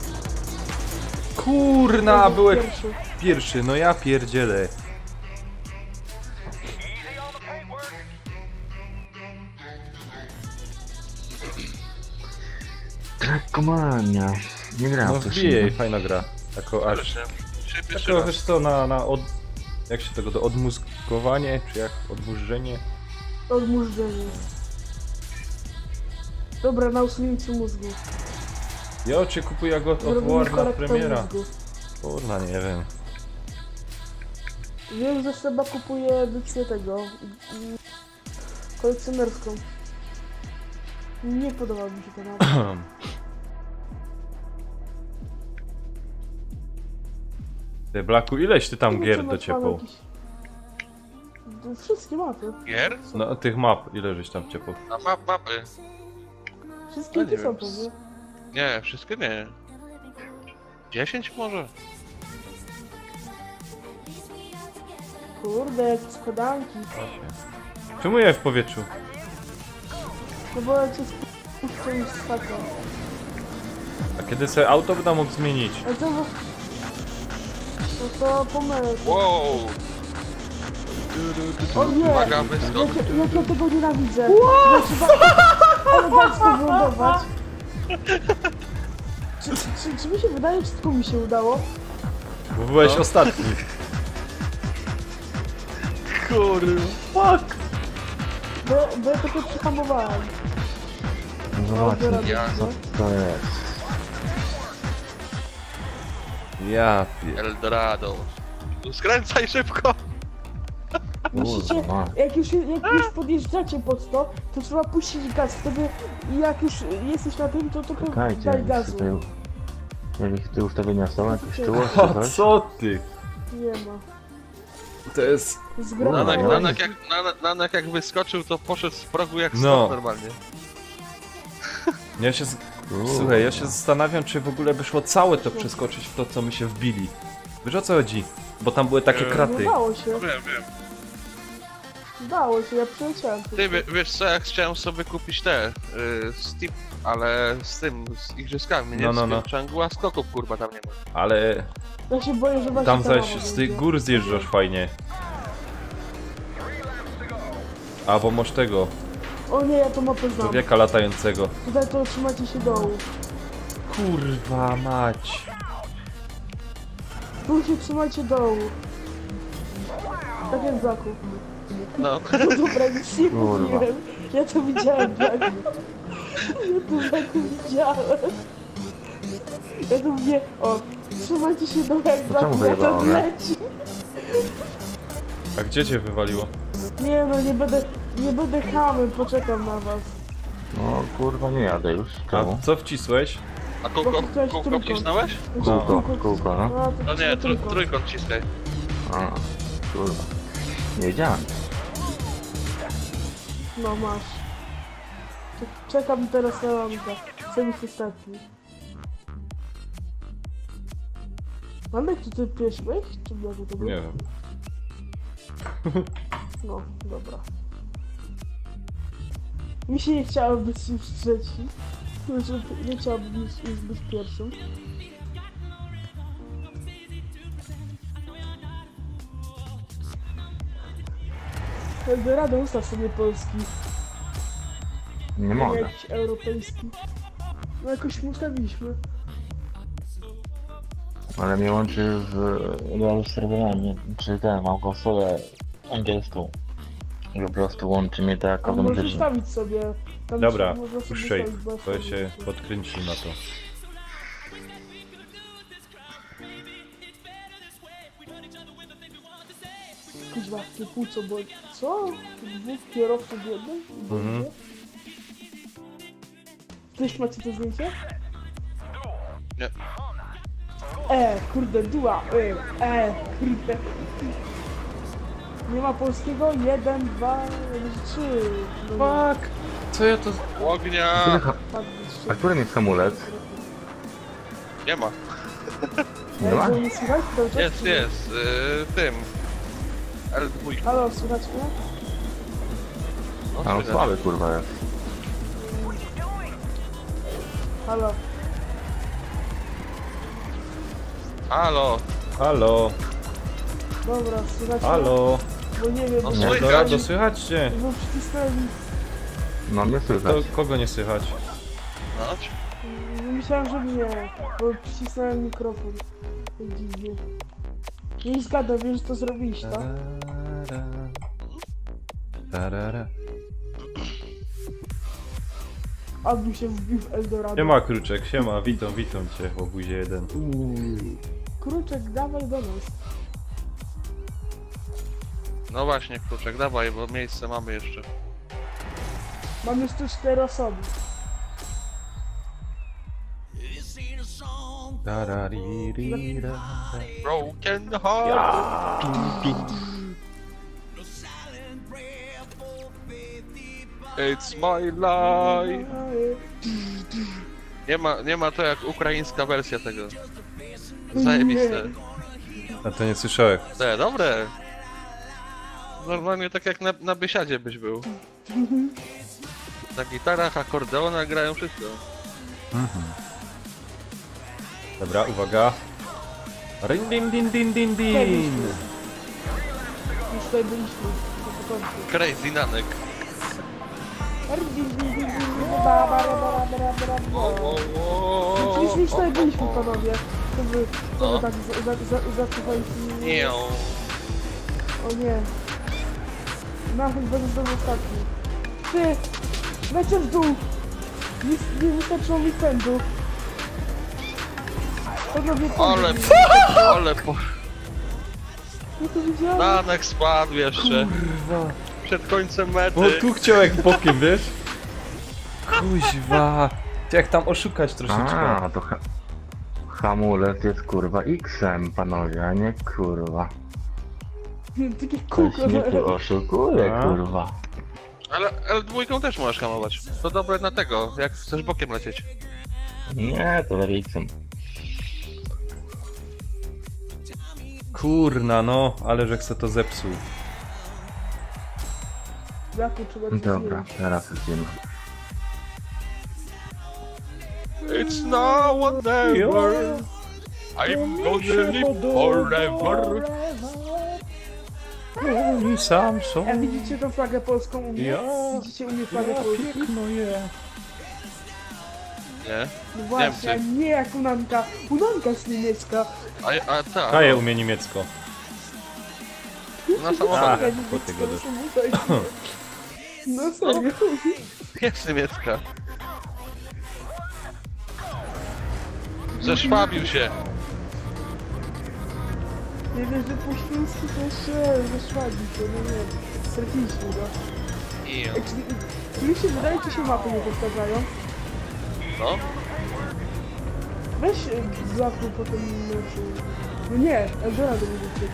Kurna, byłeś Pierwszy. pierwszy, no ja pierdzielę. Trakomania. Nie grałem No też. wbijej, fajna gra. Jako aż... Proszę. Dzisiaj pierwszy Jako, raz. wiesz co, na jak się tego, odmózgowanie, czy jak odmurzenie? Odmurzenie. Dobra, na usunięciu mózgu. Ja cię kupuję God of Zrobimy War na korektę premiera. mózgu. Kurna, nie wiem. Wiem, że Seba kupuje edycję tego. Kolekcjonerską. Nie podoba mi się to nawet. Ty, Blaku, ileś ty tam Nie wiem, gier czy ma dociepał? jakiś- Wszystkie mapy. Gier? No, tych map, ile żeś tam ciepał? A mapy? Wszystkie No nie te są wiem. pewnie. Nie, wszystkie nie. 10 może? Kurde, jakie składanki. Czemu je w powietrzu? No bo ja cię spuszczę już z haka. A kiedy sobie auto będę mógł zmienić? Ale to No to pomyśl. Wow! O nie! Uwaga, wyskok. Jak ja tego nienawidzę. To trzeba elegancko wylądować. Czy mi się wydaje, czy tylko mi się udało? Bo byłeś No. ostatni. Kurwa. Fuck. Bo ja tylko przyhamowałem. No zobaczcie, Ja. co to jest. Ja pier... Eldorado. Skręcaj szybko! Musicie, Kurwa. jak już podjeżdżacie pod to trzeba puścić gaz. Wtedy jak już jesteś na tym, to Czekajcie, daj jakieś gazu. tutaj... Jakieś tu ustawienia są, jakieś czuło czy O, coś? co ty? Nie ma. To jest... Nanek, No. Nanek jak wyskoczył, to poszedł z progu jak No. stąd normalnie. Ja się... Słuchaj, ja się zastanawiam, czy w ogóle by szło całe to przeskoczyć w to, co my się wbili. Wiesz o co chodzi? Bo tam były takie Nie kraty. dało się, Wiem. dało się, ja przyleciałem. Ty, wiesz co, jak chciałem sobie kupić te Steam, ale z tym, z igrzyskami, nie? No, no, Z no. sprzęgła, a skoków kurwa tam nie ma. Ale Ja się boję, że właśnie tam ta zaś lawa z tych będzie. gór zjeżdżasz fajnie. Albo masz tego, O nie, ja to mapę znam. człowieka latającego. Tutaj to trzymacie się dołu. Kurwa mać. Tu się trzymajcie dołu. Tak jak Zaku. No. No dobra, nic nie Kurwa. mówiłem. Ja to widziałem, Zaku. Ja to Zaku widziałem. Ja to mówię, o, trzymajcie się dołu jak To Zaku, czemu ja to wyjebało, nie? leci. A gdzie cię wywaliło? Nie no, nie będę hamem, poczekam na was. No kurwa, nie jadę już. A Czemu? co wcisłeś? A kółko trójkąt. wcisnąłeś? Kółko, no. A, to No nie, trójkąt. trójkąt ciskaj. A, kurwa. Nie wiedziałem. No masz. Czekam teraz na lampę. Chcę być ostatni. Mamek, czy ty pieszłeś? Czy było to? Nie wiem. No, dobra. Mi się nie chciało być już trzeci. Znaczy, nie chciałabym już być pierwszym. Eldorado, ustaw sobie polski. Nie Nie mogę. jakiś europejski. No jakoś mu ustawiliśmy. Ale mnie łączy z serwerami, czy ten, mam konsolę angielską. I po prostu łączy mnie tak A możesz automatycznie. ustawić sobie. Tam Dobra, można sobie puszczaj, ustawić, bo ja to sobie się muszę. podkręci na to. Kuźwa, nie płuco, bo... Co? Dwóch kierowców w jednym? Mhm. Też macie to zdjęcie? Nie. Kurde, dua, kurde. Nie ma polskiego? 1, 2, 3. No, Fuck! Co ja to... Ognia! A który jest hamulec? Nie ma. Nie ma? Nie słychać? Cały czas? Jest, tym. L2. Halo, słychać mnie? No, A on słychać. słaby kurwa jest. Halo. Halo! Halo, Dobra, słychać mnie? halo. Bo nie wiem, No, bo Nie. Eldorado, słychać cię? bo przycisnąłem... No mnie To słychać. kogo nie słychać? No, Myślałem, że mnie, bo przycisnąłem mikrofon. Tak dziwnie. Nie zgadam, wiem, że to zrobiłeś, tak? Tarara. Abym się wbił w Eldorado. Siema Kruczek, siema, witam cię, łobuzie jeden. Kruczek, dawaj do nas. no właśnie, Kruczek, dawaj, bo miejsce mamy jeszcze. Mam jeszcze 4 osoby. Tararirira. Broken heart! It's my life! Nie ma to jak ukraińska wersja tego. Zajebiste. A to nie słyszałem. Te, dobre. Normalnie tak jak na biesiadzie byś był. Na gitarach, akordeonach grają wszystko. Dobra, uwaga. Rin din din din din din. Już tutaj byliśmy. Na początku. Crazy Nanek. Już tutaj byliśmy, panowie. Co wy tak zacofaliście? Nie. O nie. Nawet będę znowu ostatni. Ty! Lecę w dół! Nie wystarczyło mi pędu. Panowie, Ale pomóż mi. Ja to widziałem. Nanek spadł jeszcze. Kurwa. Przed końcem O, mety. tu chciał jak bokiem, wiesz? Kuźwa. Jak tam oszukać troszeczkę. A, to hamulec jest kurwa X-em, panowie, a nie kurwa. Takie Ktoś kółko. mnie tu oszukuje, A. kurwa. Ale L2 też możesz hamować. To dobre na tego, jak chcesz bokiem lecieć. Nie, to lepiej X-em. Kurna no, ale że chcę to zepsuł. Jaku trzeba ci Dobra, zmienić. teraz idziemy. It's now or never. I'm gonna live forever. Sam są. A widzicie tą flagę polską u mnie? Ja. Widzicie u mnie flagę polską? No je. Nie? No właśnie, a Niemcy. nie jak Unanka. Unanka jest niemiecka. A ta. Kaję umie niemiecko. Na A, samochodzie. po tego doszło. No serio. Jest niemiecka. Zeszwabił się. Nie wiem, że po śląsku to jeszcze zeszwadzi się, no nie. Straciliśmy go. I Czy mi się wydaje, czy się mapy nie powtarzają? no. Weź Blaku potem meczu. No nie, Eldorado będzie wtedy.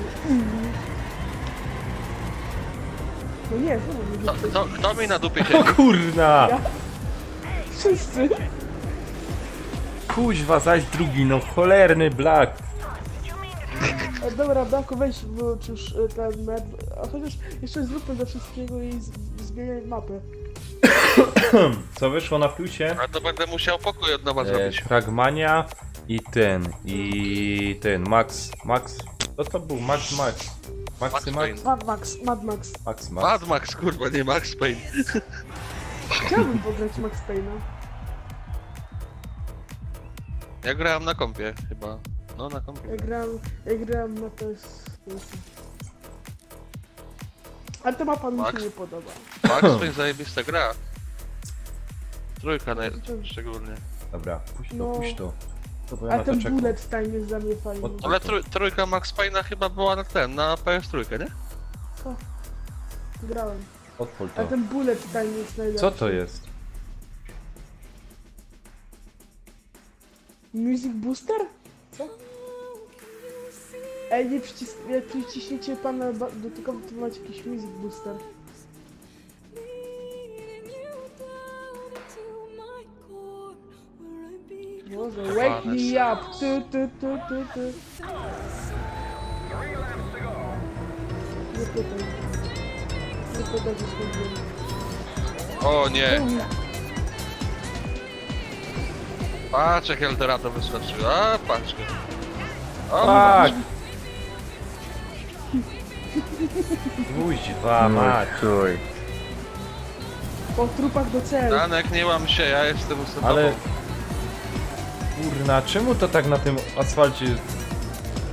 No nie, znowu będzie wtedy. Kto mi na dupie O siedzi? kurna! Wszyscy. Kuźwa, zaś drugi, no cholerny Black. Dobra, Blaku, weź wyłącz już ten map. A chociaż jeszcze zróbmy do wszystkiego i zmieniaj mapę. Co wyszło na plusie? A to będę musiał pokój od nowa zrobić. Fragmania i ten, Max, co to był? Max, Maxy Payne. Max? Mad Max. Max. Mad Max, kurwa, nie Max Payne. Chciałbym pograć Max Payne'a. Ja grałem na kompie chyba. No na kompie. Ja grałem na PS. Ale ta mapa mi się Max? nie podoba. Max Payne zajebista gra. Trójka szczególnie. Dobra, puść to, No. puść to. To bo ja A na to ten czekam. bullet time jest dla mnie fajny. Od- Ale trójka Max Payne'a chyba była na PS3, nie? Grałem. Odpal A to. ten bullet time jest najlepszy. Co to jest? Music Booster? Co? Ej, jak przyciśniecie pana dotykowy, to macie jakiś Music Booster. Boże, wake me up! Ty. Nie pytaj. Nie pytaj, co skończyłem. O nie! Patrz jak Eldorado wyskoczył. A patrz go. O, Tak! Kuźwa, No mać. chuj. Po trupach do celu. Danek, nie łam się, ja jestem ustawiony. Ale... Kurna, czemu to tak na tym asfalcie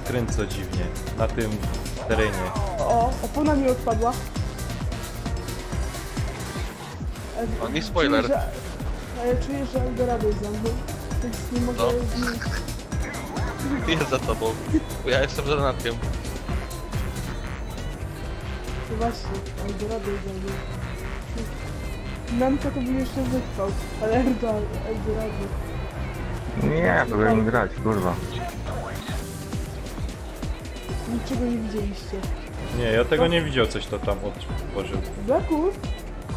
kręco dziwnie? Na tym terenie. O, opona mi odpadła. O, nie spoiler. A ja czuję, że Eldorado jest za mną, więc nie mogę... No. Nie, Jest za tobą. Bo ja jestem za Danatkiem. no właśnie, Eldorado jest za mną. Namka to by jeszcze wytrwał, ale Eldorado. Nie, próbuję grać, kurwa. Niczego nie widzieliście. Nie, ja tego nie widział, coś to tam otworzył. Blaku,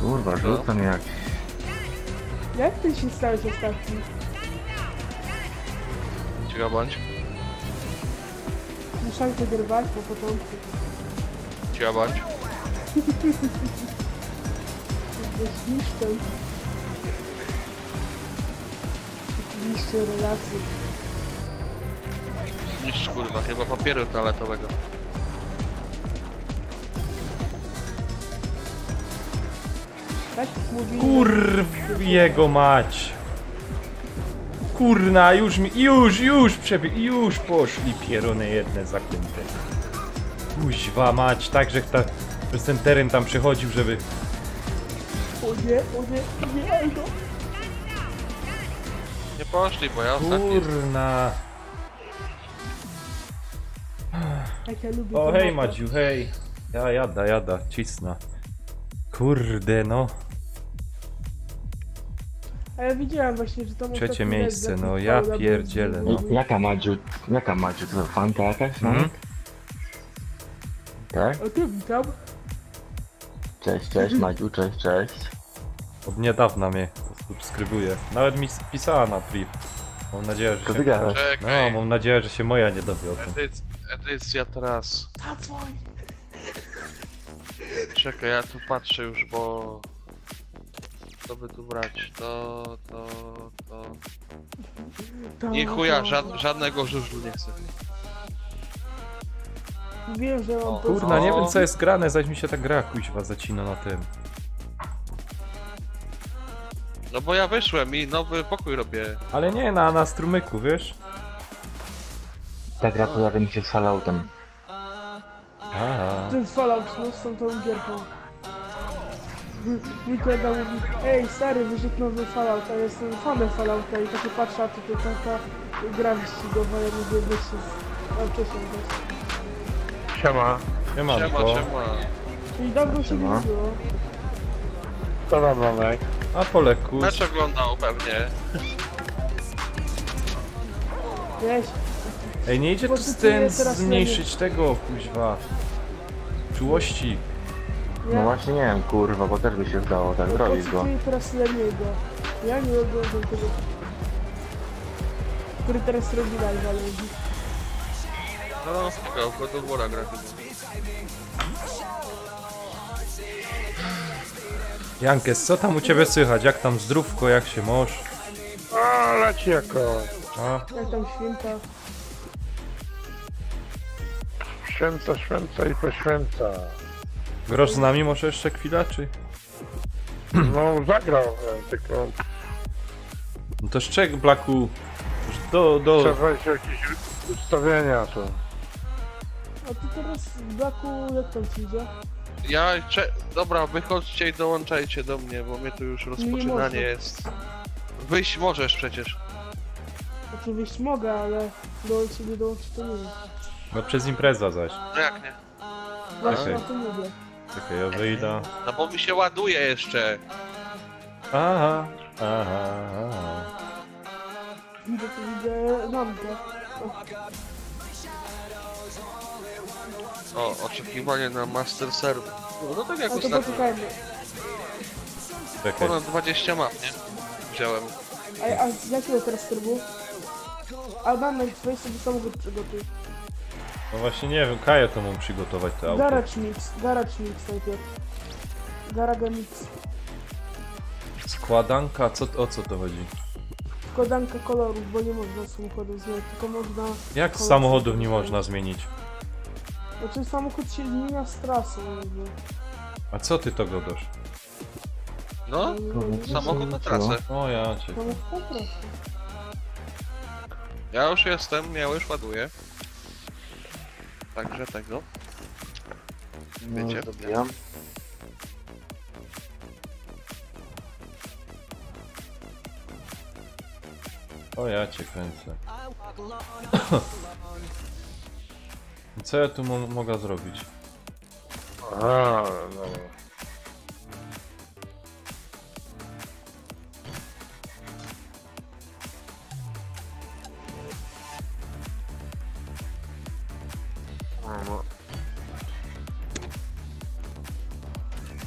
Kurwa, rzuca mnie jak... jak ty się stałeś ostatni? Cicho bądź. Muszałem to grywać po początku. Cicho bądź. Zniszczę. Zniszczę relacje. niż kurwa, chyba papieru toaletowego. Tak mówi. Jego mać. Kurna, już przebieg, już poszli pierony jedne zaklęte. Kuźwa mać, tak, że przez ten teren tam przechodził, żeby... O nie, Aldo. Nie poszli, bo ja ostatni. Kurna. Jak ja lubię O te hej mapy. Madziu, hej. Ja jada, cisna. Kurde no. A ja widziałem właśnie, że tam Trzecie ostatni miejsce, raz no, zapytał, ja pierdzielę, no. Jaka Madziu, to fanka jakaś, no? Tak? O ty witam. Cześć Madziu, cześć. Od niedawna mnie subskrybuje. Nawet mi pisała na priv. Mam nadzieję, że Co ty się... gadasz? No, Czekaj, mam nadzieję, że się moja nie dowie o tym. edycja teraz. Zadzwoń. Czekaj, ja tu patrzę już, bo... Co by tu brać? To... Nie chuja, żadnego żużlu nie chcę. Wiem, że mam O, Kurna, nie wiem co jest grane, zaś mi się ta gra kuźwa zacina na tym. No bo ja wyszłem i nowy pokój robię. Ale nie, na strumyku, wiesz? Ta gra pojawia mi się z Falloutem. Aha. Ten Fallout, no, z tą gierką. Mój kolega mówi, ej stary, wyszedł nowy Fallout, a ja jestem fanem Fallouta i takie patrzę, a to taka gra wyścigowa, ja mówię, wyszedł. A wcześniej też. Siema, Siemanko. Siema. I dawno się nie Siema. było. co tam Romek? A po lekku. Mecz oglądał pewnie. Wiesz, Ej, nie idzie tu Pozycję z teraz zmniejszyć tego, kuźwa. Czułości. No właśnie nie wiem, kurwa, bo też by się zdało tak zrobić, bo... pocytuję teraz Lemiego. Ja nie oglądam tego. Który teraz robi live, ale... No, spoko, God of War'a gra chyba. Jankes, co tam u ciebie słychać? Jak tam zdrówko, jak się mosz? A, leci jako A? Jak tam święta. święca i poświęca. Grosz z nami może jeszcze chwila, czy? No zagrał, tylko No to szczek, Blaku. Już do... trzeba się jakieś ustawienia to. A ty teraz, Blaku, jak tam ci idzie? Dobra, wychodźcie i dołączajcie do mnie, bo mnie tu już można. rozpoczynanie jest. Wyjść możesz przecież. Oczywiście mogę, ale dołączyć nie dołączyć to nie wiem. No przez impreza zaś. No jak nie? Właśnie Okej. o tym mówię. Czekaj, ja wyjdę. No bo mi się ładuje jeszcze. Aha. Widzę, to widzę lampę. O, oczekiwanie na Master Server. No tak jak No to ostatnio. poczekajmy. Czekaj. Ponad 20 map, nie? Wziąłem. A z jakiego teraz trybu? A mamy, weź sobie samochód przygotuj. No właśnie nie wiem, Kaja to mam przygotować te auto. Garage mix najpierw. Garage mix. Składanka, o co to chodzi? Składanka kolorów, bo nie można samochodów zmieniać, tylko można... Jak kolor samochodów nie zmienić. można zmienić? Znaczy samochód się zmienia z trasą jakby. A co ty to godasz? No, samochód na trasę. O ja cię. Samochód na trasę. Ja już jestem, ja już ładuję. Także tego. Wiecie? No, dobijam. O ja cię kręcę. Co ja tu mogę zrobić? Aha, no.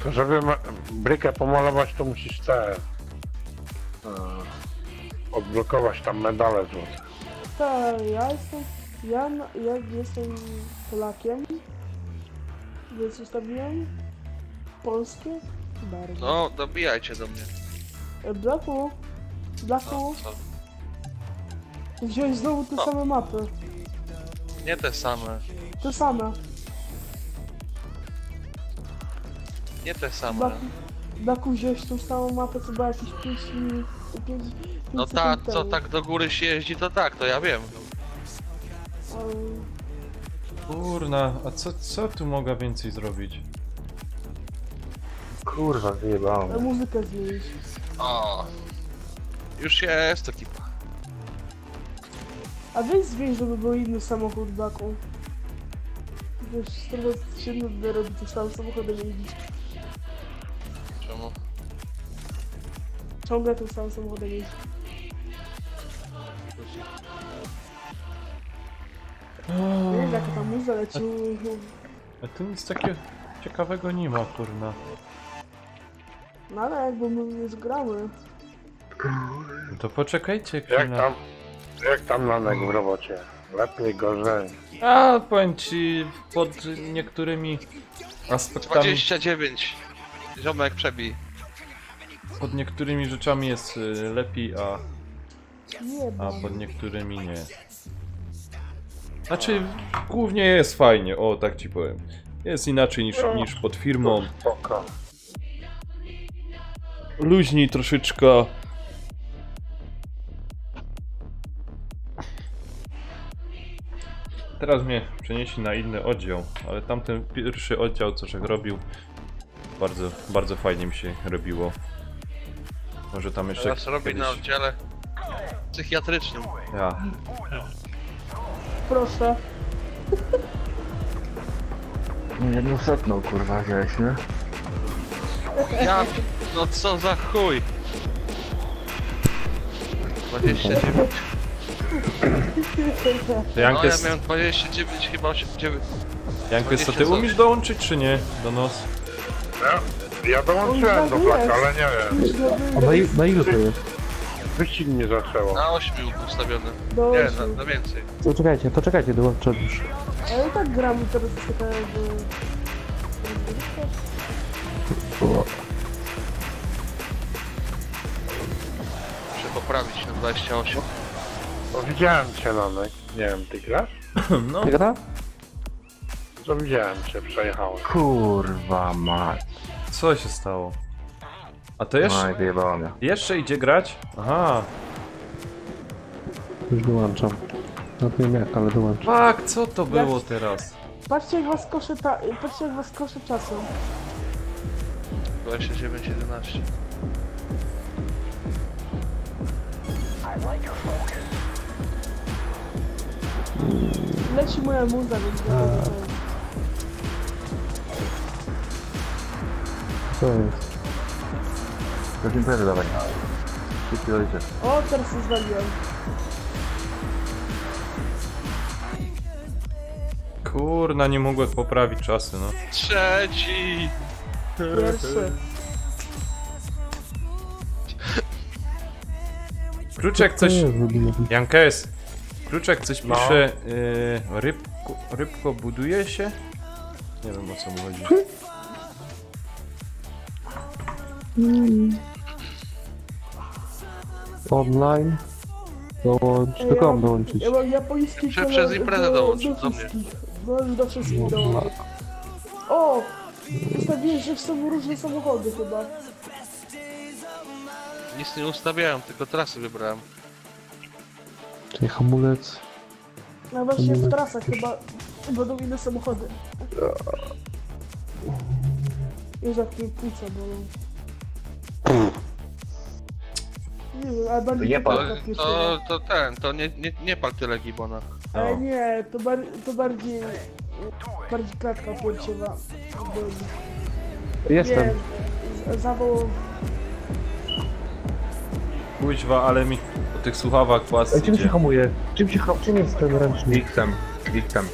To żeby brykę pomalować, to musisz odblokować tam medale złote. Tak, ja jestem Polakiem, więc ustawiłem polskie barwy. No, dobijajcie do mnie. Blaku, No, co? wziąłeś znowu te O. same mapy. Nie te same. To same. Nie te same. Baku wziąłeś tą samą mapę, co była jakieś 5 minut. 5 No ta, co tak do góry się jeździ, to tak, to ja wiem. Kurna, a co tu mogę więcej zrobić? Kurwa, wyjebałem. Muzykę zmienić. O, już jest ekipa. A weź zmień, żeby był inny samochód Baku. Wiesz, teraz się nudno robi tym samym samochodem jeździć. Czemu? Ciągle tym samym samochodem jeździć. Wiesz, jaka tam muza leci. A tu nic takiego ciekawego nie ma, kurna. No ale jakby my nie zgramy. No to poczekajcie Jak chwilę. tam Nanek w robocie? Lepiej, gorzej. A powiem ci, pod niektórymi aspektami, 29. Ziomek przebij. pod niektórymi rzeczami jest lepiej, Nie, a pod niektórymi nie. Znaczy, głównie jest fajnie, o tak ci powiem. Jest inaczej niż pod firmą. Spoko. Luźniej troszeczkę. Teraz mnie przenieśli na inny oddział, ale tamten pierwszy oddział, co Czech robił, bardzo fajnie mi się robiło. Może tam jeszcze Teraz robi kiedyś... na oddziale psychiatrycznym. Ja. proszę. Jedną setną, kurwa, wziąłeś, nie? Ja, no co za chuj. 29. To No ja Jankes, miałem 29, chyba 89. Jankes, to ty umiesz dołączyć czy nie do nas? Ja dołączyłem do Blacka, ale nie wiem. A na ile to jest? Wyścig nie zaczęło. Na 8 ustawiony. Do Nie, na więcej. To czekajcie, dołączę już. Ale i tak gramy teraz taka jakby... Muszę poprawić na 28. Bo widziałem cię, Nanek. Nie wiem, ty grasz? No, Gra? Co widziałem cię, przejechałem. Kurwa mać. co się stało? A to jeszcze, wyjebała mnie. jeszcze idzie grać? Aha, Już dołączam. No nie wiem jak, ale dołączam. tak, co to było teraz? Patrzcie jak was koszę patrzcie jak was koszę czasem. 29, 11. Leci moja muza, więc Co jest? To dziękuję, dawaj. Szybki ojciec. O, teraz się zwaliłem. Kurna, nie mogłem poprawić czasu, no. Trzeci! Pierwszy. Kruczek coś... Co jest w ogóle? Jankes, Kruczek coś No. pisze, rybko buduje się? Nie wiem, o co mu chodzi. Online? Dołącz. Do kogo mam dołączyć? Ja mam japoński Przez imprezę dołącz do mnie. wszystkich. No już do wszystkich dołącz. O! Ustawiłeś, że są różne samochody chyba. Nic nie ustawiałem, tylko trasy wybrałem. Czyli hamulec. No właśnie w trasach chyba będą inne samochody. Już jak mnie płuca bolą. Nie wiem, ale bardziej Nie pal. To nie pal tyle gibona. Ale nie, to bardziej klatka piersiowa. Jestem. Nie, zawoł... Kuźwa, ale mi o tych słuchawach płas Czym się idzie. hamuje? Czym jest ten ręcznik? X-em.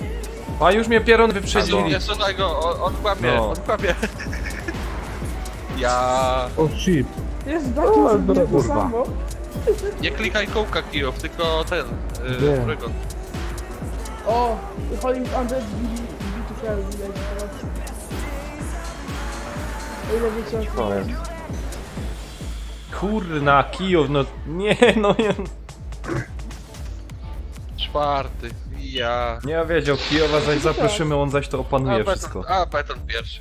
A już mnie pieron wyprzedzili. Nie słuchaj go, on kłamie, No. on kłamie. Ja... O shit. Jest O, taki zrobił to kurwa. samo. Nie klikaj kołka kijów, tylko ten... Nie. Trójkąt. O! Hollywood Undead BTK widać teraz. O ile wiecie o To jest. Kurna, Kijów, no nie, no nie. Czwarty. Ja... Nie wiedział, Kijowa zaś zaproszymy, on zaś to opanuje wszystko. A, beton pierwszy.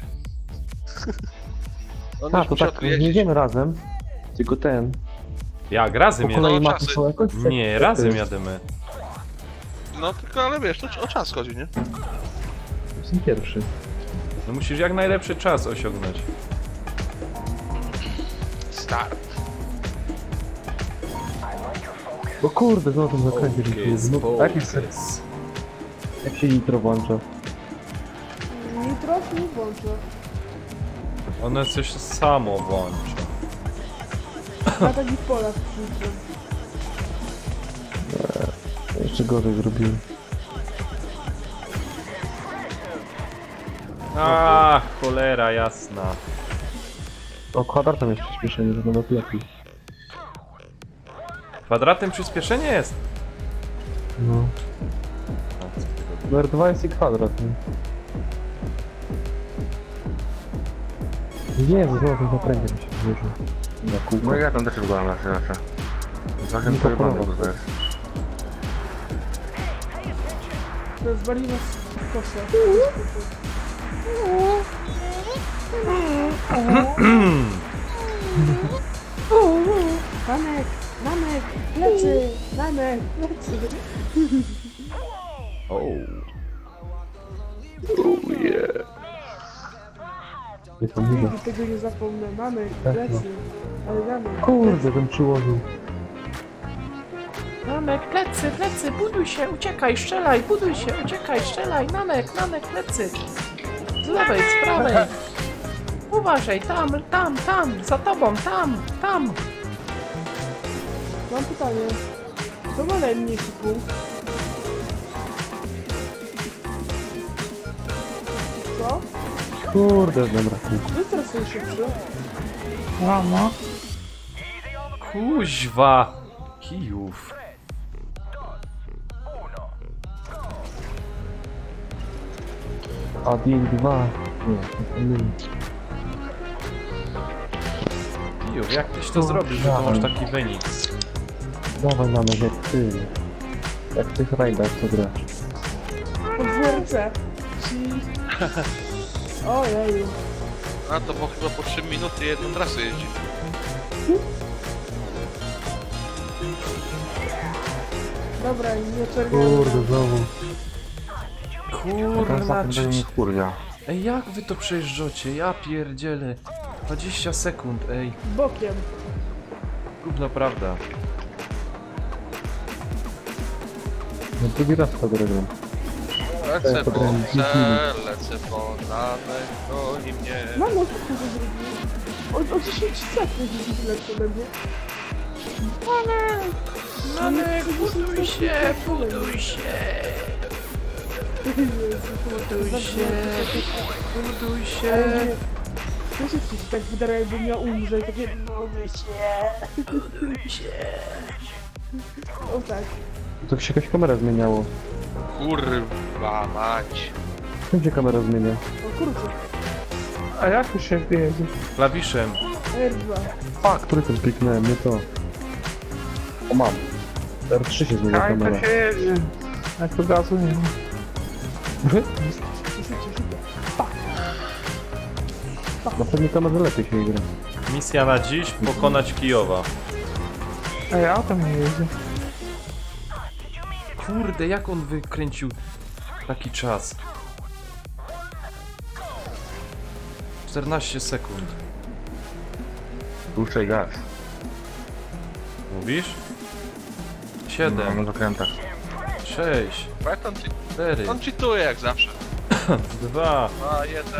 On A, już to musiał tak, tu nie jeździć. jedziemy razem. Tylko ten. Jak, razem Po jadę? kolei No, mapy czasy. są jakoś? Nie, razem jademy. No tylko, ale wiesz, to o czas chodzi, nie? Jestem pierwszy. No musisz jak najlepszy czas osiągnąć. Start. O kurde, znowu ten zakręcie. Jak się nitro włącza? Nitro nie włączę. One coś samo włączy. Na takich polach przyjdzie. Jeszcze gorzej zrobiłem. A, cholera jasna. O, kwadratem jest przyspieszenie, to nawet lepiej. Kwadratem przyspieszenie jest. No. R2 jest i kwadrat, nie? Jezu, znowu ten zakręcie mi się wyrzucił. Na kółko. No ja tam też byłam zawsze. Zatem Nie pojebane podoba. to jest. Rozwalimy kosę. Mamek, mamek, plecy, mamek, plecy. O. Jest to miło. Nigdy tego nie zapomnę. Mamek, plecy. Ale mamek. Kurde, ten przyłożył. Mamek, plecy, plecy, buduj się, uciekaj, strzelaj, buduj się, uciekaj, strzelaj, Mamek, Mamek, plecy. Z lewej, z prawej. Uważaj, tam, za tobą, tam. Mam pytanie. Kto ma najmniejszy punkt? Co? Kurde, dobra, kółko. Kto teraz jest szybszy? Kuźwa. Kijów. A DL 2. Nie, to nie. Kijów, jak tyś to zrobisz, że to masz taki wynik? Dawaj na mnie, jak ty. Jak w tych rajdach co grasz. Po WRC. Ojej. A to bo chyba po 3 minuty jedną trasę jeździ. Dobra, nie czerwiony. Kurde, znowu. Kurna, Ten będzie mnie wkurwia. Ej, jak wy to przejeżdżacie? Ja pierdzielę. 20 sekund, ej. Bokiem. Gówno prawda. No drugi raz to gram. Lecę po potem C, lecę po nanek, goni mnie. Mamo, co ty zrobił? O 10 sekund jest lepsze ode mnie. Mamek, buduj się, buduj się, buduj się. Co się ci tak wydaje, jakbym miał umrzeć? Takie buduj się. O tak. To się jakaś kamera zmieniało. Kurwa mać. Czym się kamera zmienia? O kurczę. A jak to się jedzie? Klawiszem. R2. Fuck, który ten kliknąłem, nie to. O, mam. R3 się zmienia kamera. Jak to się jedzie? Jak to gazu nie ma. Na pewno kamerze lepiej się gra. Misja na dziś, pokonać Kijowa. Ej, autem nie jedzie. Kurde, jak on wykręcił taki czas? 14 sekund. Puszczaj gaz. Mówisz? No, 7, na zakrętach. 6, Beton 4, on cheatuje jak zawsze. 2. 2, 1.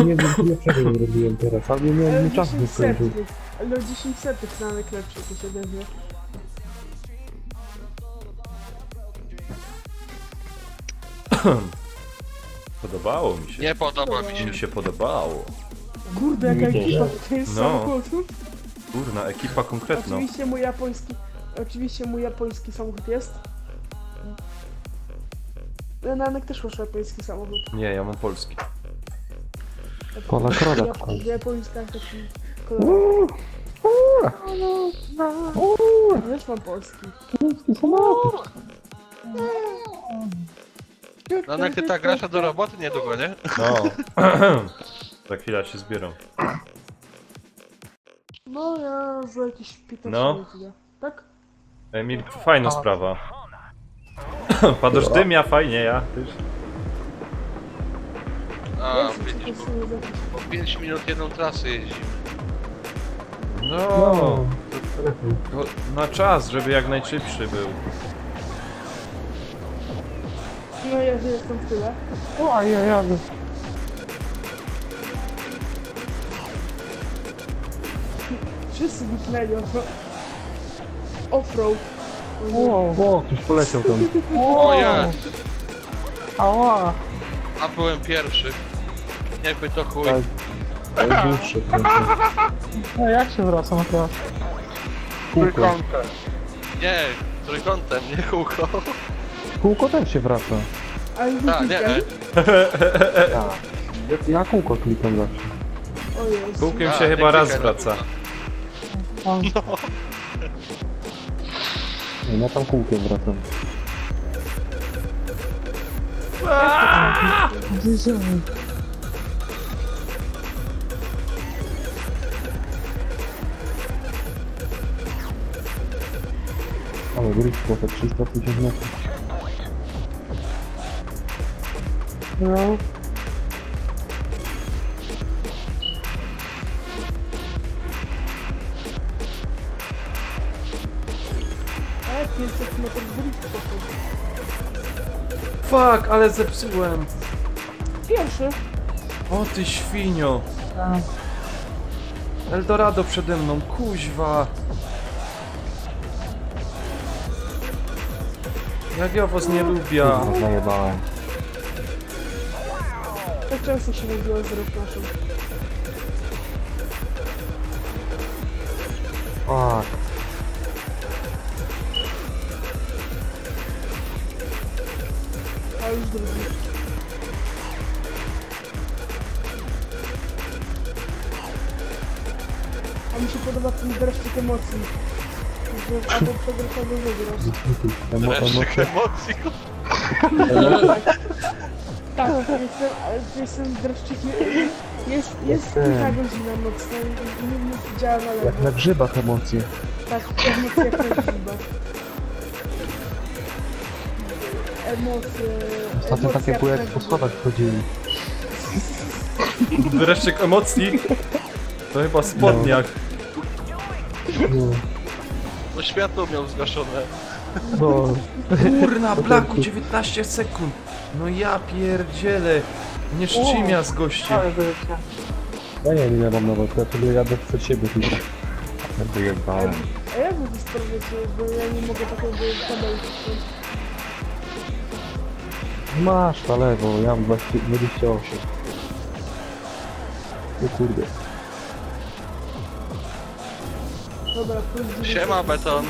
Nie wiem, co ja robiłem teraz, ale nie miałem czasu nie 10 skończył. setnych. Ale o 10 setnych na lepsze to się będzie. Podobało mi się. Nie podoba mi się. Mi się podobało. Kurde, jaka ekipa to jest No. samochodów. Kurna, ekipa konkretna. Oczywiście mój japoński samochód jest. Nanek też masz japoński samochód. Nie, ja mam polski. Polak rodak. Japońska taki kolor. Wiesz, mam polski. No jak ty tak grasz do roboty niedługo, nie? No. Za chwilę się zbierą. No ja za jakieś 15 No. minut idę. Tak? Emil, fajna sprawa. Padasz dym, ja fajnie, ja też. A, Ja chcę widzisz, po prostu po 5 minut jedną trasę jeździmy. No, to na czas, żeby jak najszybszy był. No ja jestem w tyle. O, a ja jadę. Wszyscy wypnęli off-road. O, ktoś poleciał tam. O jest! Ała. A byłem pierwszy. Jakby to chuj. Tak. Ale dłuższy. No jak się wraca na to? Kółko. Trójkątem. Nie, trójkątem, nie kółko. Kółko też się wraca. Ale nie Tak, nie. klikali? Ja kółko klikam zawsze. O Jezu. Kółkiem A, się nie chyba raz klikaj, wraca. Nie, ja tam kółkiem wracam. Ale gryź trochę 350 metrów. No. A 500 metrów drift poszedł. Fuck, ale zepsułem. Pierwszy. O ty świnio. Eldorado przede mną, kuźwa. Jak ja was nie lubię. Kurwa, zajebałem. Tak często się mówiło z reflaszem. Fuck. A już drugi. A mi się podoba ten dreszczyk emocji. Że albo przegrasz, albo wygrasz. Dreszczyk emocji. Tak, jestem dreszczykiem. Jest kilka godzina nocna i nie działa na lewo. Jak na grzybach emocje. Tak, emocje jak na grzybach. Emocje... Ostatnio takie były jak po schodach chodzili. Dreszczyk emocji. To chyba spodniak. No światło miał zgaszone. No. Kurna, Blaku, 19 sekund. No ja pierdzielę. Nie szczymię z gościem. Ja nie wiem, ile mam nawet, ja sobie jadę przed siebie tylko. Ja wyjebałem. A jak wy to sprawiacie, bo ja nie mogę takiego kabelki. Masz na lewo, ja mam 28. O kurde. Dobra, plus 9. Siema beton.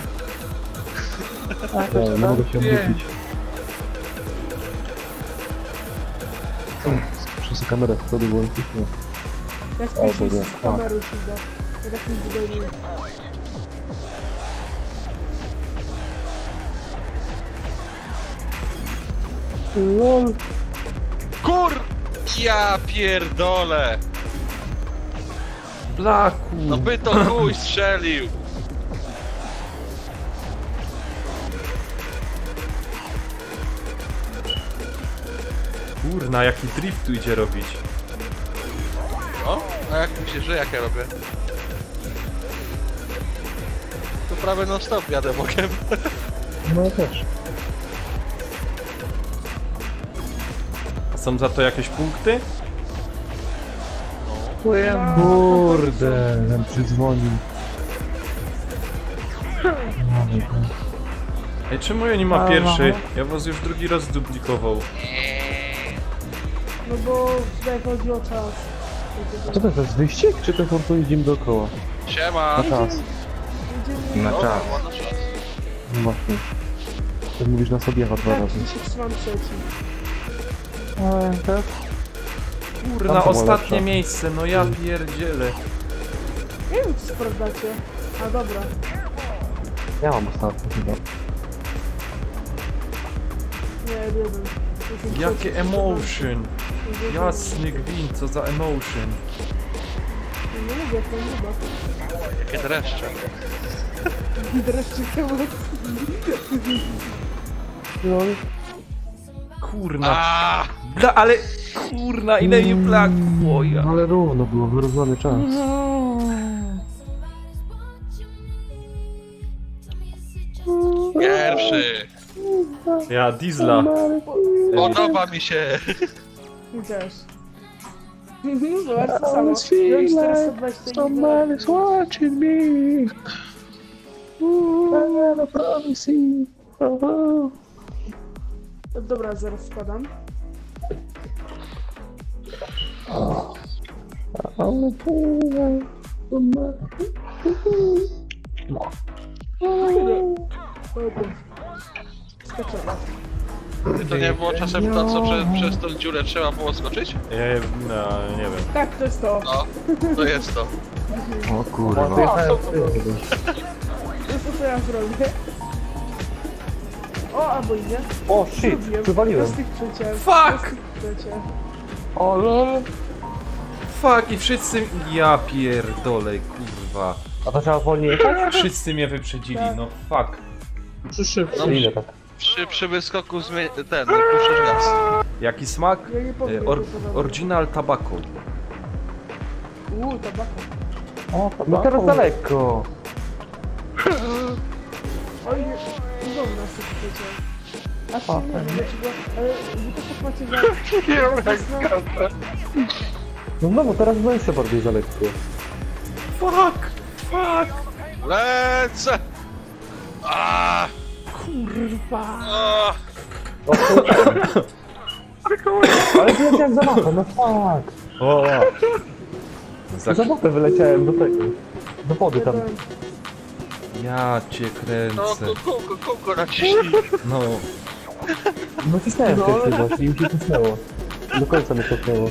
Ja nie mogę się odwrócić. Muszę kamerę w przodu włączyć, no. Jak O, piszę Boże, z kamery się da. Ja tak nie wydaje. LOL. Kur... Ja pierdolę. Blaku. No by to chuj strzelił. Kurna, jaki drift tu idzie robić. O, a jak myślisz, że jak ja robię? To prawie non stop jadę bokiem. No ja też. A są za to jakieś punkty? Kurde, ten przydzwonił. Ej, czemu ja nie ma pierwszy? Ja was już drugi raz zduplikował. No bo tutaj chodzi o czas. Co to jest wyścig, czy to po prostu jedziemy dookoła? Siema. Na czas. Jedziemy... Na czas. No właśnie. To mówisz na sobie dwa Tak, razy. się trzymam trzeci. Tak? Kurna, Tam to ostatnie lepsze. miejsce, no ja pierdzielę. Nie wiem, czy sprawdzacie. A dobra. Ja mam ostatni chyba. Nie, jeden. Jakie emotion! Jasny gwint, co za emotion. Nie lubię, to chyba. Jakie dreszcze. Dreszczyk emocji. Kurna. Ale kurna, ile mi brakło. Ja. Ale równo było, wyrównany czas. Pierwszy. Ja, Diesla. Podoba mi się. Mi też. Zobacz to samo. Miałem 420 Somebody's watching me. I promise you. Dobra, zaraz spadam. Skoczyła. To nie było czasem to, co przez tą dziurę trzeba było skoczyć? No, nie wiem. Tak, to jest to. No, to jest to. O kurwa. To jest to, co ja zrobię. O, albo i nie. O shit, Zrobiłem. przywaliłem. Prostych przecięłem. Fuck! O lol. Fuck, i wszyscy... Ja pierdolę, kurwa. A to trzeba wolniej jechać? Wszyscy mnie wyprzedzili, no fuck. No, Ile tak? przy wyskoku puszczasz gaz. Jaki smak? Ja nie powiem, Original tobacco. Tabako. O, no teraz daleko. Oj, nie. Znowu nas się przecięłem. Aż się nie wiem dlaczego, ale wy to tak macie za... No bo teraz byłem jeszcze bardziej za lekko. Fuck! Fuck! Lecę! Aaaa! Kurwa! Ale wyleciałem za mapę, no fuck. O! Za mapę wyleciałem do tego. Do wody tam. Ja cię No, kręcę. kółko naciśnij. No. No cisnąłem wcześniej właśnie i mi się cisnęło. Do końca mnie cofnęło.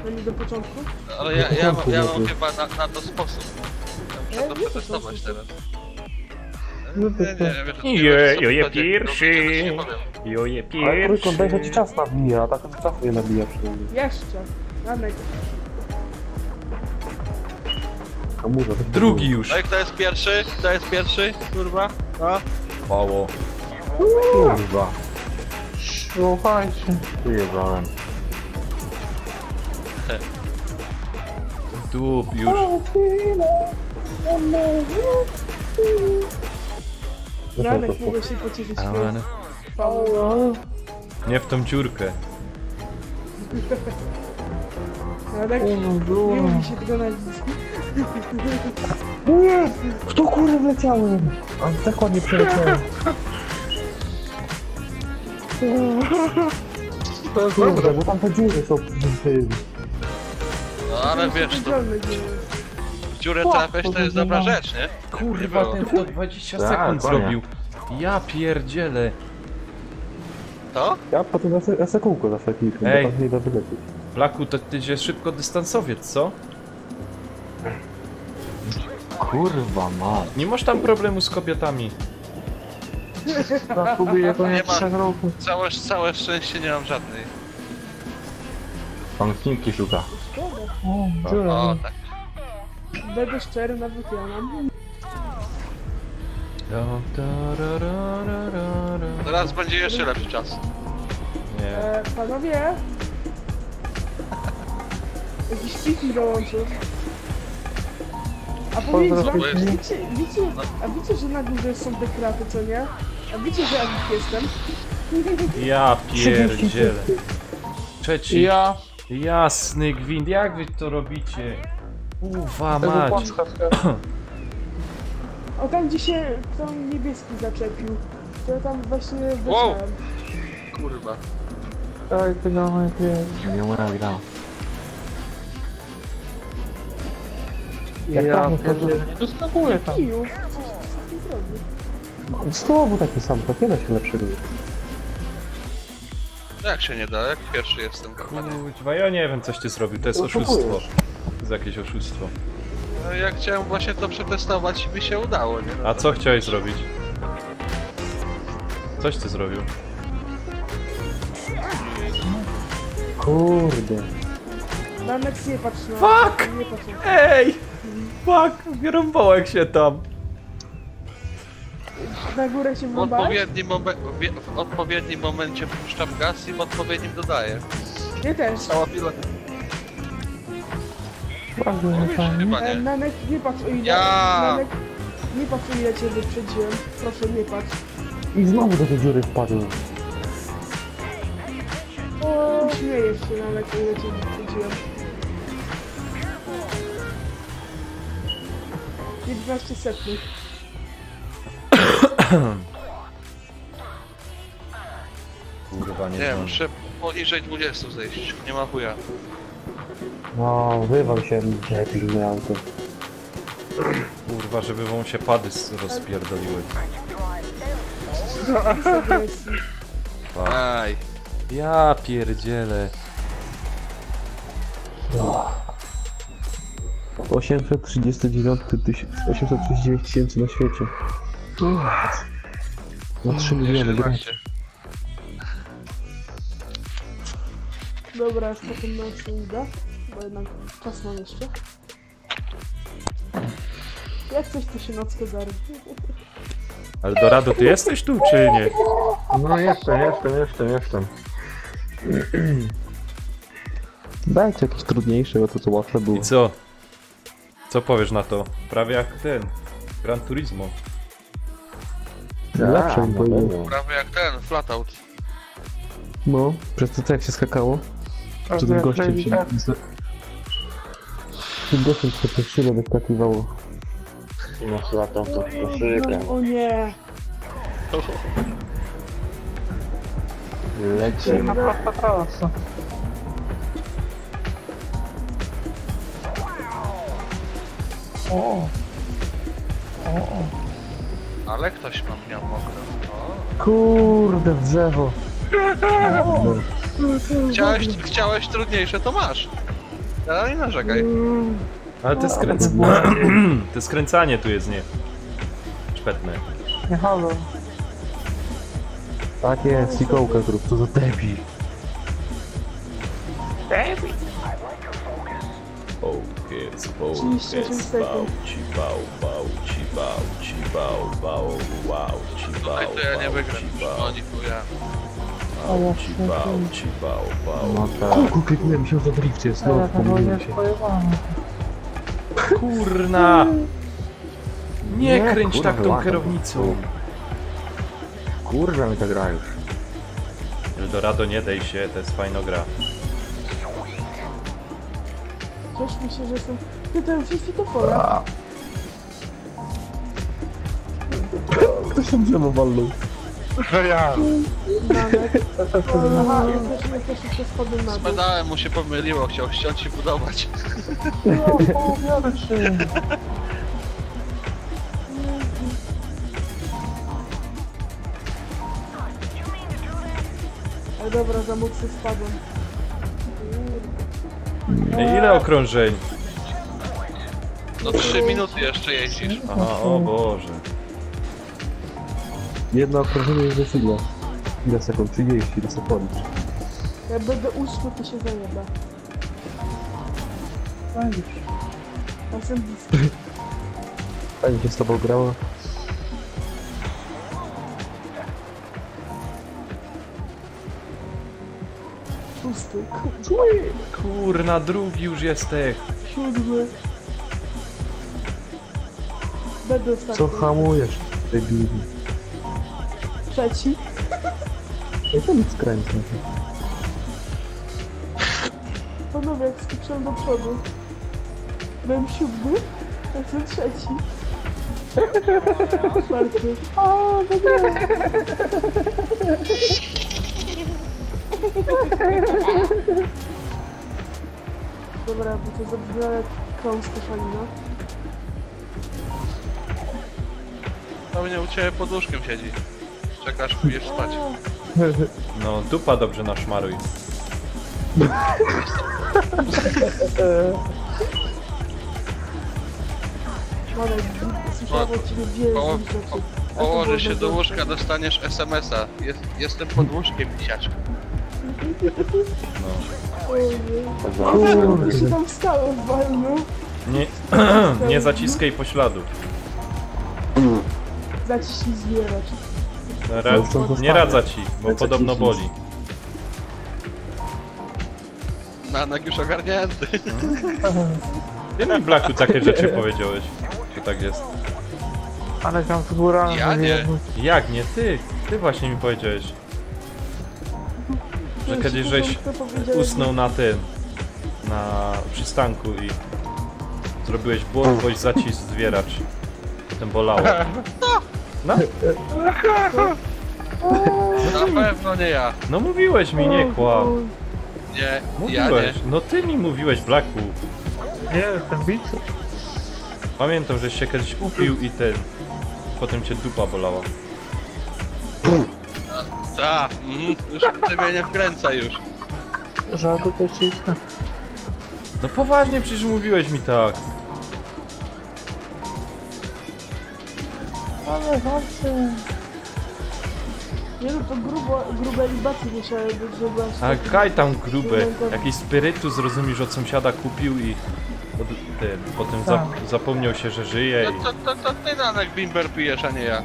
No nie do początku? Ale ja mam chyba na to sposób. Ja muszę to przetestować teraz. Joje pierwszy! Joje Ale trójkąt daj, że ci pierwszy! czas nabija, a tak czasu nie nabija przynajmniej. Jeszcze. Janek. Kamurza. Drugi już. No i kto jest pierwszy? Kto jest pierwszy? Kurwa? A? Mało. Kurwa. Słuchajcie. Wyjebałem. Dup już. Janek, mogę się pocieszyć. Amen. Nie w tą dziurkę. Janek, nie mówi się tego nazwiska. Nie! W tą kurę wleciałem! A tak ładnie przeleciałem. Kurde, bo tam te dziury są przy tym. No ale wiesz, to w dziurę trafiać to jest dobra rzecz, nie? Kurwa, ten to 20 Tak, sekund panie. zrobił. Ja pierdzielę. To? Ja potem na sekundkę za sekundkę, Ej. bo tam nie da wylecieć. Blaku, to ty jest szybko dystansowiec, co? Kurwa ma. Nie masz tam problemu z kobietami. Próbuję to Nie nie ma. 3 roku. Całe szczęście nie mam żadnej. Pan Stinki szuka. O, tak. Będę szczery, nawet ja mam. Teraz będzie jeszcze lepszy czas. Nie. Panowie? Jakiś pik dołączył. A powiedz wam, wiecie, że na górze są te kraty, co nie? A wiecie, że ja ich jestem? Ja pierdzielę. Trzeci. Ja. Jasny gwint, jak wy to robicie? Uwa mać. O tam gdzie się tam niebieski zaczepił. To ja tam właśnie Wow. wyszedłem. Kurwa. Oj, tego nie moja gra. Jak tam nie doskakuję tam. Kiju, coś nie zrobił. Z tobą taki sam, to nie da się lepszego. Jak się nie da? Jak pierwszy jestem? Kurwa, ja nie wiem, coś ty zrobił, to jest No, oszustwo. próbujesz. To jest jakieś oszustwo. No ja chciałem właśnie to przetestować i mi się udało, nie? No A co chciałeś zrobić? Coś ty zrobił. Kurde. Danek, nie patrz na... Fuck! Nie patrz na... Ej! Fuck! Wyrąbałek się tam! Na górę się w wrąbałeś? w odpowiednim momencie puszczam gaz i w odpowiednim dodaję. Ja też. Cała pila. Chyba nie. Nanek, nie patrz o ile... Ja! Nanek, nie patrz o ile cię wyprzedziłem. Proszę, nie patrz. I znowu do tej dziury wpadłem. Śmiejesz się, Nanek, o ile cię wyprzedziłem. 11 setnych. Kurwa, nie Nie, wiem. muszę poniżej 20 zejść. Nie ma chuja. No, wywał się debil na auto. Kurwa, żeby wam się pady rozpierdoliły. Aj. Ja pierdzielę. 839 tysięcy na świecie. Na 3 miliony graczy. Dobra, już potem na się uda, bo jednak czas mam jeszcze. Jak coś tu się nockę zarwi. Eldorado, ty jesteś tu, czy nie? No jestem. Dajcie jakieś trudniejsze, bo to co łatwe było. I co? Co powiesz na to? Prawie jak ten. Gran Turismo. Lepsze mi było. Prawie jak ten, flatout. No, przez to jak się skakało. Z tym gościem się... Z tym gościem się przez szybę wyskakiwało. Masz latą to koszykę. No, o nie! Leci. Ale ktoś miał mokro. O. Kurde, w drzewo. Chciałeś trudniejsze, to masz. Ale nie narzekaj. Ale to to skręcanie tu jest nie. Szpetne. Tak jest, fikołka zrób, co za debil. Pokiec, 38 sekund. Tutaj to ja nie wygram. Oni chuja. No tak. Kuku, kliknąłem się za drifcie, znowu pomyliłem się. Kurna! Nie kręć kurwa, tak tą ładno. kierownicą. Kurwa mi ta gra już. Eldorado, nie daj się, to jest fajna gra. Cieszę mi się, że jestem... Ty, to już jest fitofora. Kto się drzewo walnął? Ja. Nanek. Aha, ja też jeszcze spadłem na Z dół. pedałem mu się pomyliło, chciał ściąć i budować. Ale dobra, za mocno spadłem. Ile okrążeń? No 3 minuty jeszcze jeździsz. Aha, o Boże. Jedno okrążenie jest za chwilę. Ile sekund? 30, ile sekund. Jak będę uśmiał, to się zajeba. Ja jestem blisko. Fajnie się z tobą grało. Szósty, Kurna, drugi już jesteś. siódmy. Będę ostatni. Co hamujesz, debil? Trzeci. Ja to nic skręcę. Panowie, jak skoczyłem do przodu. Byłem siódmy, a jestem trzeci. Czwarty. O, dobra, bo to zabrzmiało jak kląska szalina. To mnie u ciebie pod łóżkiem siedzi. Czekasz, pójdziesz spać. No, dupa dobrze naszmaruj. Marek, słyszałem od ciebie wiele rzeczy. Położysz się do łóżka, dostaniesz SMS-a. Jestem pod łóżkiem, misiaczku. Kurde, się tam stało w walnu. Nie, nie zaciskaj pośladu. Zaciśnij zbierać. Nie radza ci, bo podobno boli. Nanek już ogarnięty. Ty mi Blacku takie rzeczy powiedziałeś, że tak jest. Ale tam z góra... Ja nie. Jak nie? Ty! Ty właśnie mi powiedziałeś. Że kiedyś żeś usnął na tym, na przystanku i zrobiłeś błąd, boś zacisk zwieracz. Potem bolało. No? Na pewno nie ja. No mówiłeś mi, nie kłam. Nie, ja nie. Mówiłeś. No ty mi mówiłeś, Blacku. Nie, jestem bicy. Pamiętam, żeś się kiedyś upił i ten... Potem cię dupa bolała. Tak, już ciebie nie wkręca już. Żadu to cisnę. No poważnie, przecież mówiłeś mi tak. Ale chodźcie. Nie no, to grube libacje musiały być, żeby aż A tak- kaj tam grube. Jakiś spirytus, rozumiesz, od sąsiada kupił i... potem zapomniał się, że żyje No to ty, Nanek, bimber pijesz, a nie ja.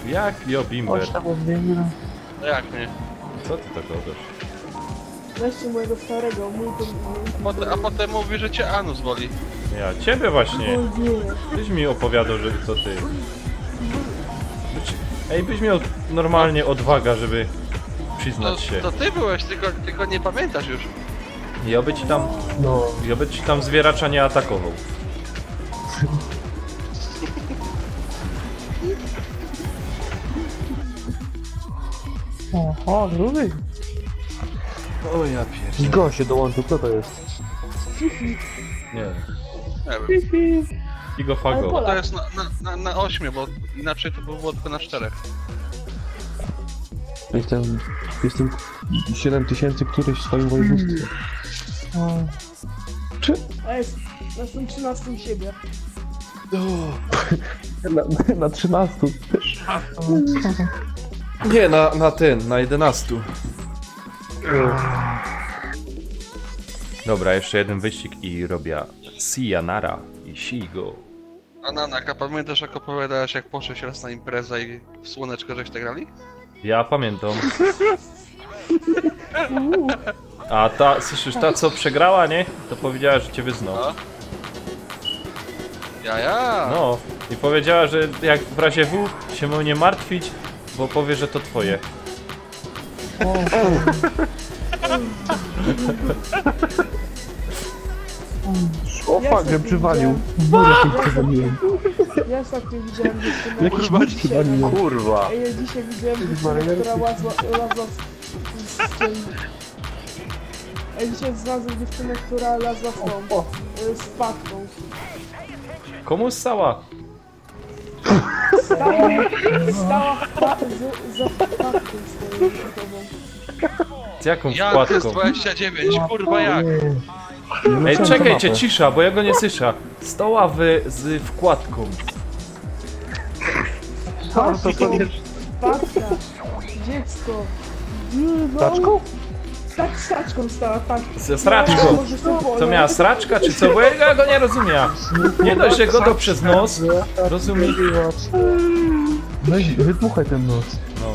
i... Jak jo bimber? Chodź tam odbiegnie. No jak nie? Co ty tak gadasz? Weźcie mojego starego, mój to... A potem mówi, że cię anus boli. Ja, ciebie właśnie. O nie. Byś mi opowiadał, że to ty. Ej, byś miał normalnie odwaga, żeby przyznać się. To ty byłeś, tylko nie pamiętasz już. Ja by ci tam... No. Ja by ci tam zwieracza nie atakował. O, drugi. O ja pierdolę. Gość się dołączył, kto to jest? Nie. Nie wiem. Igo Ale Fago. Polak. To jest na 8, bo inaczej to by było tylko na 4. Jestem 7000 któryś w swoim województwie. A jest na tym 13 siebie. Na 13. Nie, na 11. Dobra, jeszcze jeden wyścig i robię Sayonara i Shigo. A Nanek, a pamiętasz jak opowiadałeś, jak poszłeś raz na imprezę i w słoneczko żeście grali? Ja pamiętam. A ta, słyszysz, ta co przegrała, nie? To powiedziała, że cię wyznał. No. Ja. No. I powiedziała, że jak w razie W się ma nie martwić, bo powie, że to twoje. O fuck, że przywalił. Ja ostatnio widziałem dziewczynę... Jakiś bądź przywalił. Kurwa. Ja dzisiaj widziałem dziewczynę, która łazła z tym... Ja dzisiaj znalazłem dziewczynę, która lazła z tą... z patką. Komu ssała? Stała za patką swoją gotową. Z jaką Jak to jest wkładką? 29, kurwa jak? Ej, czekajcie, cisza, bo ja go nie słyszę. Stała z wkładką. Patka, dziecko. No, Taczką? tak, z taczką stała, tak. Ze sraczką. Co miała sraczka, czy co? Bo ja go nie rozumiem. Nie dość, że go do przez nos. Rozumiem. No i wypuchaj ten nos. No.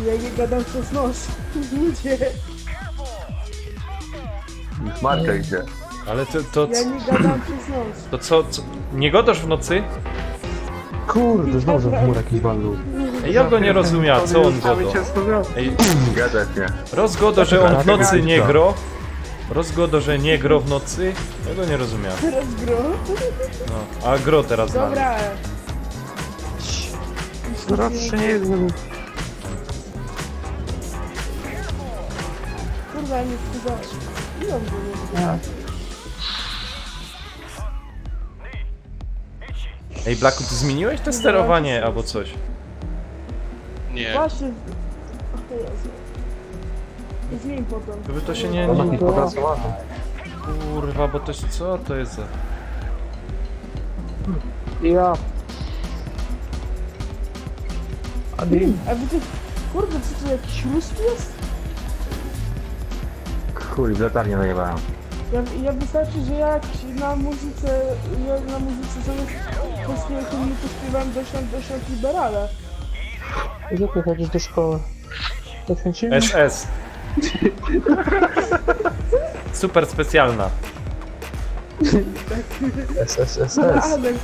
Ja nie gadam przez nos. Ludzie, Już Marka idzie. Ale to ja nie gadam przez nos. to co? Nie godasz w nocy? Kurde, znowu w mur jakiś walnął. Ej, ja go nie rozumiem, co on godo. Ej, Gadać nie. rozgodo, że on w nocy nie gro. Rozgodo, że nie gro w nocy. Ja go nie rozumiem. Teraz gro. No, a gro teraz na mnie. Dobra. Rocznie nie jest. Kurwa, nie wkurzasz. Ile on było? Ej, Blacku, ty zmieniłeś to sterowanie albo coś? Nie. Właśnie. O Jezu. Zmień potem. Żeby to się nie... Taki Podrasowany. Kurwa, bo to jest... Co to jest za... Ja. Adi. A wiecie, kurde, co to jakiś rust jest? Chuj, w latarnię najebałem. Ja wystarczy, że ja jak na muzyce zamiast polskiego hymnu pośpiewałem dosiąd liberale. Gdzie ty chodzisz do szkoły? To kręcimy? SS. Super specjalna. SSSS. Adek.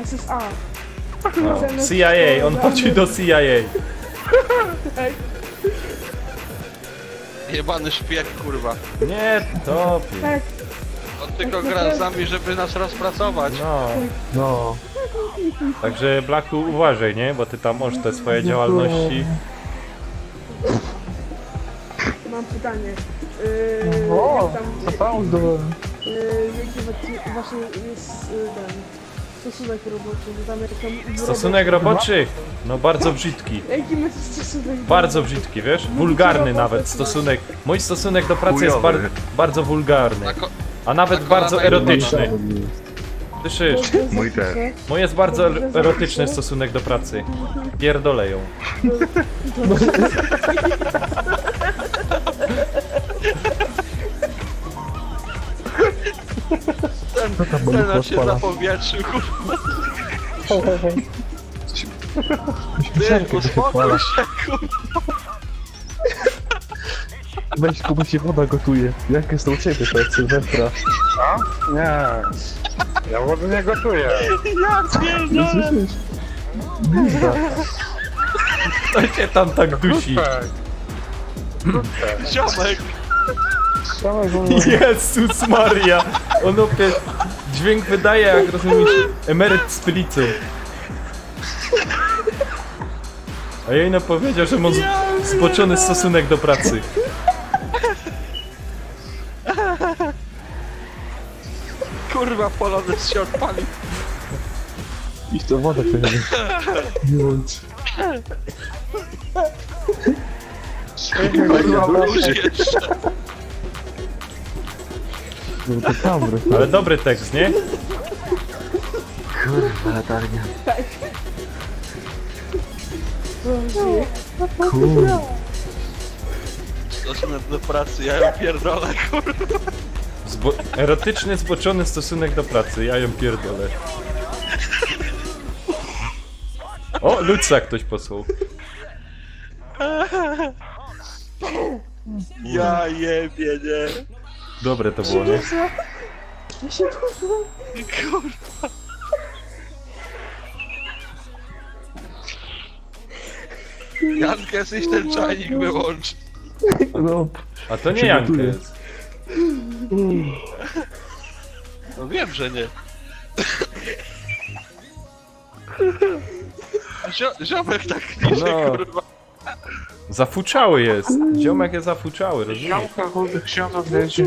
SSA. No. CIA, on chodzi do CIA. Tak. Jebany szpieg, kurwa. Nie, to... Tak. On tylko gra z nami, żeby nas rozpracować. No. No. Także Blacku uważaj, nie? Bo ty tam masz te swoje działalności. Mam pytanie. O, jak tam, zapałem do... jaki właśnie jest ten stosunek roboczy? Że tam jak tam Stosunek roboczy? No bardzo brzydki. Jaki macie stosunek? Bardzo brzydki, wiesz? Wulgarny nawet stosunek. Mój stosunek do pracy jest Chujowy. bardzo wulgarny. A nawet na bardzo kolana erotyczny. Słyszysz? Mój też. Mój jest bardzo erotyczny stosunek do pracy. Pierdolę ją. Ten się zapowietrzył, kurwa. Ty, uspokój się, kurwa. Weź, Kuba się woda gotuje. Jak jest to u ciebie, to jest Sylwestra? Co? Nie. Ja wody nie gotuję. Nie słyszysz? Bizda. Kto cię tam tak dusi? Ziomek. Samego... Jezus Maria! On opie... dźwięk wydaje, jak rozumiesz, emeryt z pylicą. A Jejno powiedział, że ma zboczony stosunek do pracy. Kurwa, polonez się odpalił. Idź to wodę przejdzie. Nie łącz. Ludzie jeszcze. No to kamery. Ale dobry tekst, nie? Kurwa, latarnia. Kurwa. Stosunek do pracy, ja ją pierdolę, kurwa. Erotyczny, zboczony stosunek do pracy, ja ją pierdolę. O, Luca ktoś posłał. Ja jebie, nie. Dobre to było, nie? Ja się kurwa. Kurwa. Jankę, jesteś ten czajnik wyłącz. No. A to nie Jankę jest. No wiem, że nie. Ziomek tak klisze, No. kurwa. Zafuczały jest. Ziomek jest zafuczały, rozumiesz? Książka wody książka wiecie.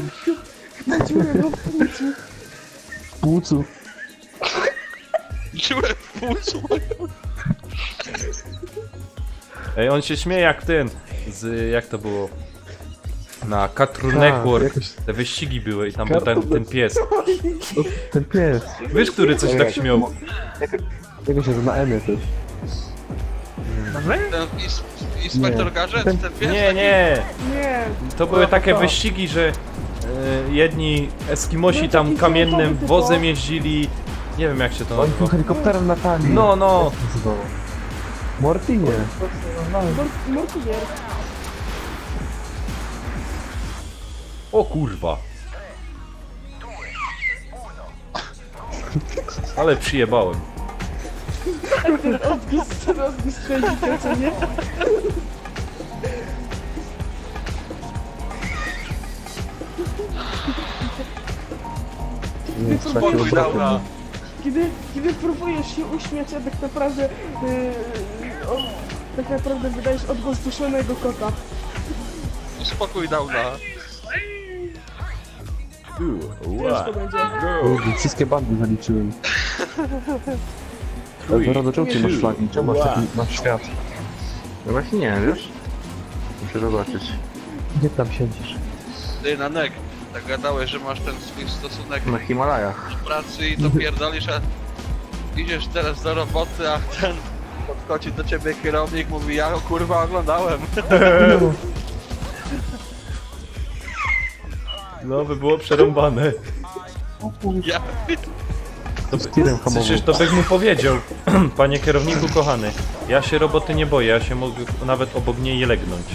Na dziurę, no w płucu. W płucu. Dziurę w płucu. Ej, on się śmieje jak ten, jak to było? Na Cartoon Network jakoś... te wyścigi były i tam był ten pies. Ten pies. Wiesz, który coś tak śmiał? Jego się na Emie też. Ten inspektor Gadżet, ten pies? Nie, nie! Nie. To były takie wyścigi, że jedni Eskimosi tam kamiennym wozem jeździli. Nie wiem jak się to Oni tym nazywa. helikopterem latali. No, no. Jak to nazywało? Mortinie. Mortier. O kurwa. Ale przyjebałem. Ten odgłos kręcika, co nie? Nie, z takiego Spokój, braku. dobra. Kiedy próbujesz się uśmiać, a tak naprawdę tak naprawdę wydajesz odgłos duszonego kota. Uspokój downa. Wiesz, to będzie. Kurde, wszystkie bandy zaliczyłem. Dorado, czemu ty masz flagi? Czemu masz taki masz świat? No właśnie nie, wiesz? Muszę zobaczyć. Gdzie tam siedzisz? Ty, Nanek, Tak gadałeś, że masz ten swój stosunek Na Himalajach. do pracy i to pierdolisz, a idziesz teraz do roboty, a ten podchodzi do ciebie kierownik, mówi ja go kurwa oglądałem. No, by było przerąbane. Ja Przecież to byś mu powiedział, panie kierowniku kochany, ja się roboty nie boję, ja się mogę nawet obok niej legnąć.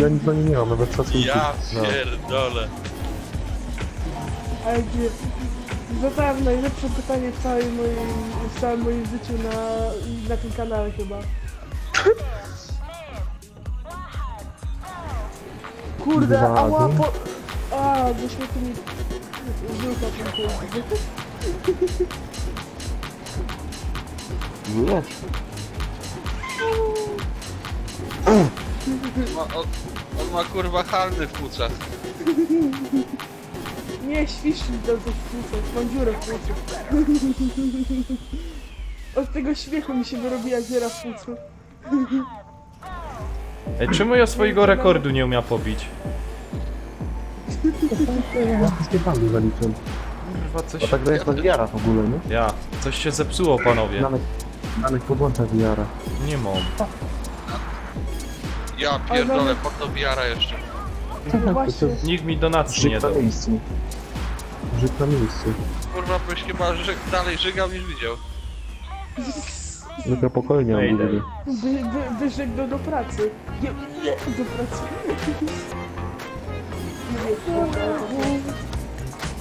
Ja nic do niej nie mam, nawet szacunku. Ja pierdolę. Ale gdzie... Zadałem najlepsze pytanie w całym moim życiu na tym kanale chyba. Kurde, ała po... A, do śmiechu mi... Żółta Jest. On ma kurwa halny w płucach. Nie, świszczy mi tam coś w płucach, mam dziurę w płucu. Od tego śmiechu mi się wyrobiła dziura w płucu. Ej, czemu ja swojego rekordu nie umia pobić? Ja wszystkie bandy zaliczyłem. Kurwa, coś... To tak jest bez wiara w ogóle, nie? Ja, coś się zepsuło, panowie. Danych podłącza wiara. Nie mam. Ja pierdolę, po to wiara jeszcze. No właśnie. Nikt mi donacji nie Żyk na dał. miejscu. Żyk na miejscu. Kurwa, byś chyba dalej żygał niż widział. Tylko pokoju nie mam Wejdę. budowy. Wyżegł do pracy. Nie, do pracy.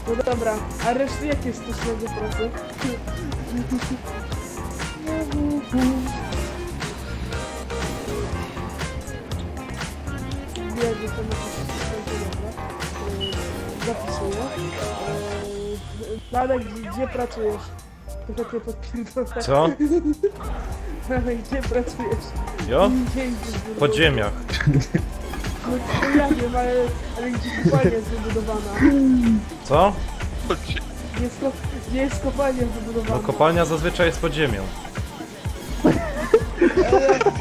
No dobra, a reszty jakie jest stosunek do pracy? Wiem, że to ma zapisuję. Ladek, gdzie pracujesz? To takie podpierdolę. Co? Ladek, gdzie pracujesz? Jo? Gdzie idziesz do W podziemiach. No to ja wiem, ale gdzie kopalnia jest wybudowana? Co? Gdzie jest kopalnia wybudowana? No kopalnia zazwyczaj jest pod ziemią.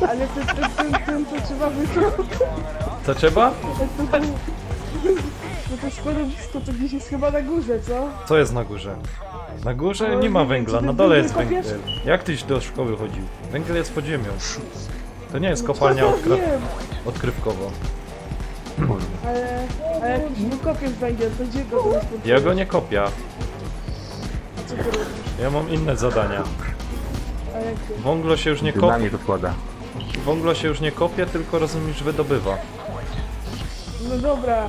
Ale ten to trzeba wykopać. Co trzeba? No to składowisko to gdzieś jest chyba na górze, co? Co jest na górze? Na górze No, nie ma nie wiem, węgla, czy na ten dole jest węgiel węgiel. Jak tyś do szkoły chodził? Węgiel jest pod ziemią. To nie jest No kopalnia to wiem, odkrywkowa. ale jak już wykopiesz węgiel, to gdzie go transportujesz? Ja go nie kopia. Co ty robisz? Ja mam inne zadania. A jakie? Wąglo się już nie Na kopie. mnie to wkłada. Wąglo się już nie kopie, tylko rozumiesz wydobywa. No dobra,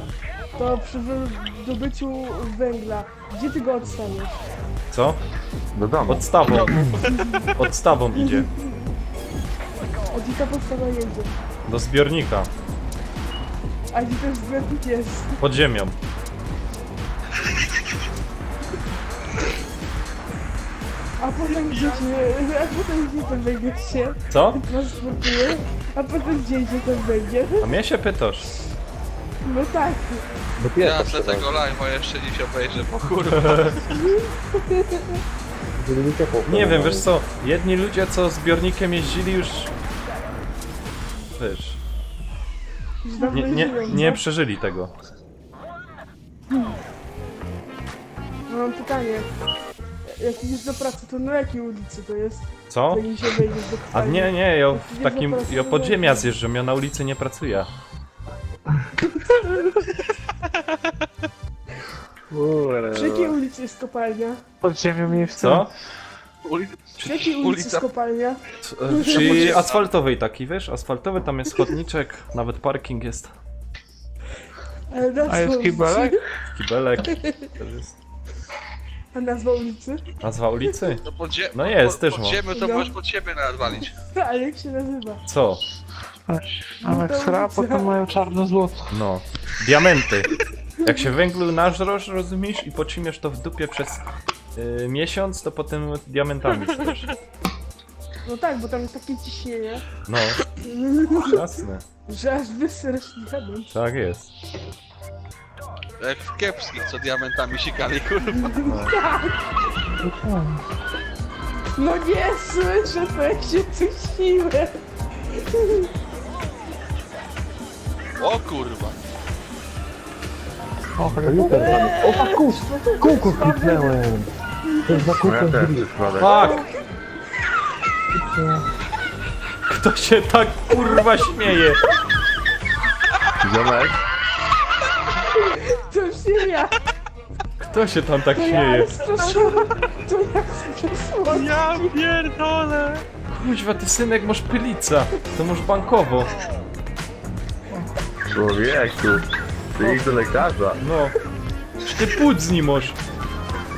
to przy wydobyciu węgla, gdzie ty go odstawisz? Co? Do domu. Podstawą. Podstawą idzie. A gdzie ta podstawa jedzie? Do zbiornika. A gdzie ten zbiornik jest? Pod ziemią. A potem gdzie ten węgiel się Co? transportuje? A potem gdzie idzie ten węgiel? A mnie się pytasz. No tak. Do Ja pieca chcę trzeba. tego live'a jeszcze dziś obejrzę, bo kurwa. Żeby nie ciepło. Nie wiem, wiesz co, jedni ludzie co zbiornikiem jeździli już... Wiesz, Już dawno żyją, nie co? przeżyli tego. No mam pytanie. Jak idziesz do pracy, to na jakiej ulicy to jest? Co? Zanim się wejdziesz do A kopalni. nie, ja Jak w idziesz takim, do pracy, ja to pod na ziemia jakiej? zjeżdżam, ja na ulicy nie pracuję. Przy jakiej ulicy jest kopalnia? Pod ziemią miejsce. Co? Przy jakiej ulicy jest kopalnia? Przy asfaltowej taki, wiesz? Asfaltowy, tam jest chodniczek, nawet parking jest. Ale nazwa A jest ulicy? kibelek? Kibelek. To jest A nazwa ulicy? nazwa ulicy? No, No jest, też pod mam. ziemię to No. możesz pod siebie nawet walić. Ale jak się nazywa? Co? Ale sra, potem mają czarne złoto. No. Diamenty. Jak się węglu nażrosz, rozumiesz, i poczymiesz to w dupie przez miesiąc, to potem diamentami chcesz. No tak, bo tam jest takie ciśnienie, No, jasne. że aż wysrasz diament. Tak jest. Jak w kiepskich, co diamentami sikali, kurwa. No nie słyszę, to jak się coś siłę. O, kółko kliknęłem. To jest za No ja kółko. też przypadek. Fuck! Kto się tak kurwa śmieje? Ziomek? To już nie ja. Kto się tam tak To ja, śmieje? ale straszyłem. To ja przesłał. Ja pierdolę! Kuźwa, ty synek masz pylica. To masz bankowo. Człowieku. Ty idź do lekarza. No. Ty płód z nim masz.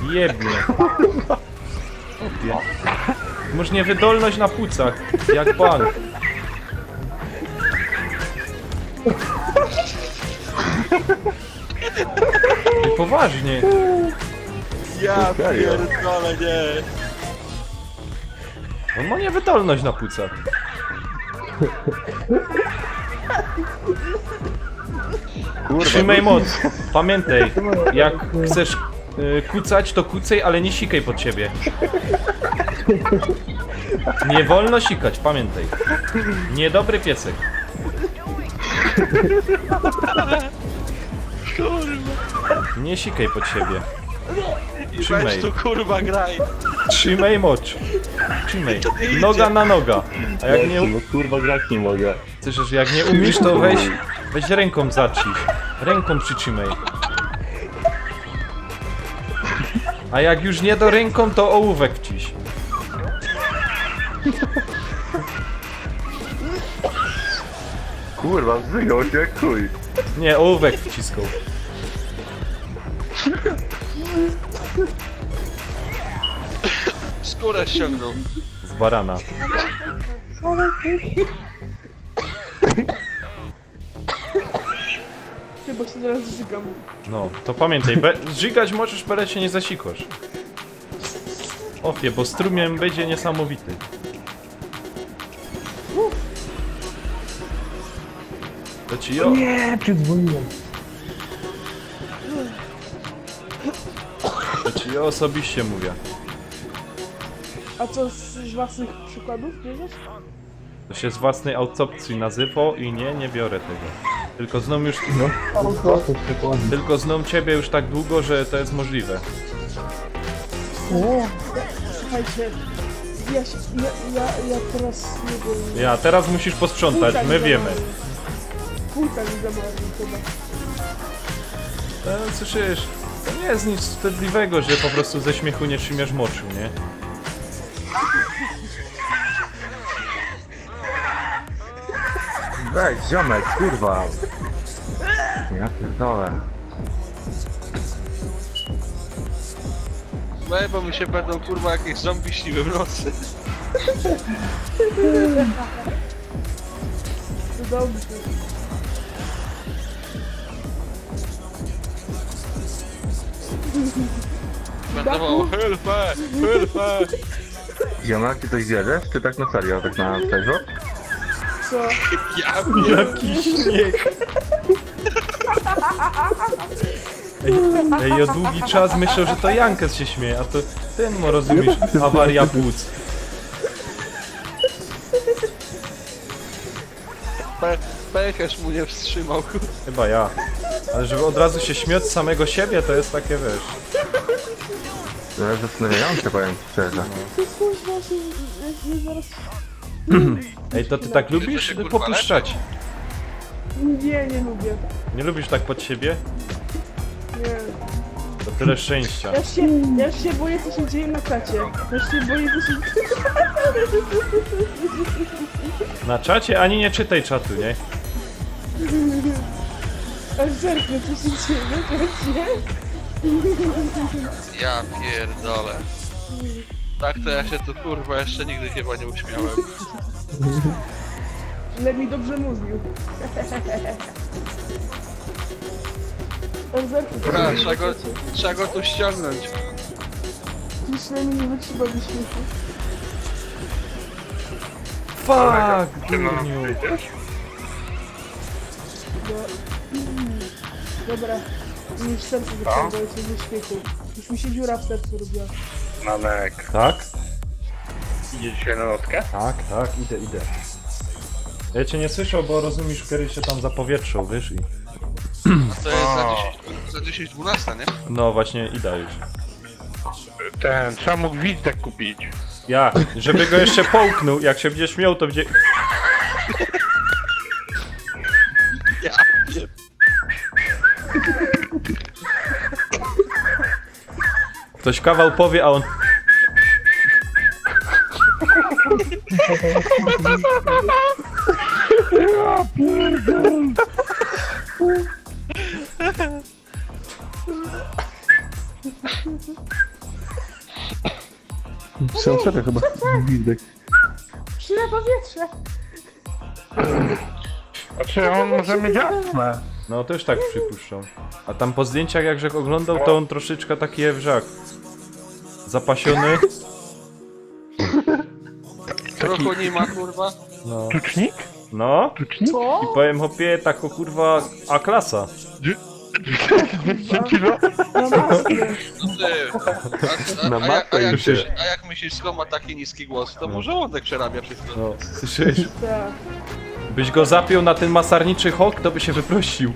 Jebnie. Opie. Masz niewydolność na płucach. Jak bank. I poważnie. Ja pierdolę, nie! On ma niewydolność na płucach. Trzymaj moc. Pamiętaj, jak chcesz kucać, to kucej, ale nie sikaj pod siebie. Nie wolno sikać, pamiętaj. Niedobry piesek. Nie sikaj pod siebie. Trzymaj. Weź tu kurwa graj! Trzymaj mocz. Trzymaj. Noga na noga. A jak nie, No kurwa grać nie mogę. chcesz, jak nie umiesz, to weź ręką zacznij. Ręką przytrzymaj. A jak już nie do ręką, to ołówek wciś. Kurwa, zżygał się jak chuj. Nie, ołówek wciskał. Skórę ściągnął. Z barana. Chyba się zaraz zżygam. No, to pamiętaj, zżygać możesz, byle się nie zasikosz. Ofie, bo strumień będzie niesamowity. To ci jo... Nie, przyzwoliłem. To ci ja osobiście mówię. A co z własnych przykładów bierzesz? To się z własnej autopsji nazywa i nie biorę tego. Tylko znam już... Tylko znam ciebie już tak długo, że to jest możliwe. Słuchajcie, ja teraz nie wiem. Ja, teraz musisz posprzątać, my wiemy. Płyta mi zabrali chyba. Słyszysz, to nie jest nic wstydliwego, że po prostu ze śmiechu nie trzymiesz moczu, nie? Weź, ziomek, kurwa. Ja pierdolę. No bo mi się będą kurwa jakieś zombie śniły w nocy. To dobrze. Będę wołał helfę, helfę. Ziomek, ty coś zjedziesz? Czy tak na serio, tak na serio? Co? Ja pierdolę. Jaki śmiech! Ej, ja długi czas myślał, że to Jankes się śmieje, a to ten, no rozumiesz, awaria płuc. Pęcherz mu nie wstrzymał. Chyba ja. Ale żeby od razu się śmiać z samego siebie, to jest takie, wiesz... To jest zastanawiające, powiem szczerze. To kurwa się... Ja zaraz... Ej, to ty tak lubisz popuszczać? Nie lubię. Nie lubisz tak pod siebie? Nie. To tyle szczęścia. Ja się boję, co się dzieje na czacie. Ja się boję, co się... Na czacie? Ani nie czytaj czatu, nie? Aż zerknę, co się dzieje na czacie. Ja pierdolę. Tak to ja się tu kurwa jeszcze nigdy chyba nie uśmiałem. Ale mi dobrze mówił. Aż zerknę, co Dobra, się dzieje na czacie. trzeba go tu ściągnąć. Przynajmniej nie wytrzyma mi śmiechu. Fuck, durniu. Dobra. Mi już serce wyciągało się ze śmiechu. Już mi się dziura w sercu robiła. Nanek, Tak? idzie dzisiaj na nockę? Tak, idę. Ja cię nie słyszał, bo rozumiesz, kiedy się tam zapowietrzał, wiesz i... To jest za 10-12, nie? No właśnie, ida już. Trzeba mu gwizdek kupić. Ja, żeby go jeszcze połknął, jak się będziesz miał, to będzie... Ja wiem. Ktoś kawał powie, a on... Serio chyba. Gwizdek. Przyda powietrze. Znaczy on może mieć astmę. No też tak przypuszczam. A tam po zdjęciach jak Żak oglądał, to on troszeczkę taki Ewrzak. Zapasiony. Trochę nie ma, kurwa. No. Tucznik? No. Co? I powiem hopie, tak o kurwa A-klasa. 200 kilo? No maskę. A jak myślisz, skąd ma taki niski głos, to mu żołądek przerabia wszystko. No, słyszysz? Tak. Byś go zapiął na ten masarniczy hok, to by się wyprościł.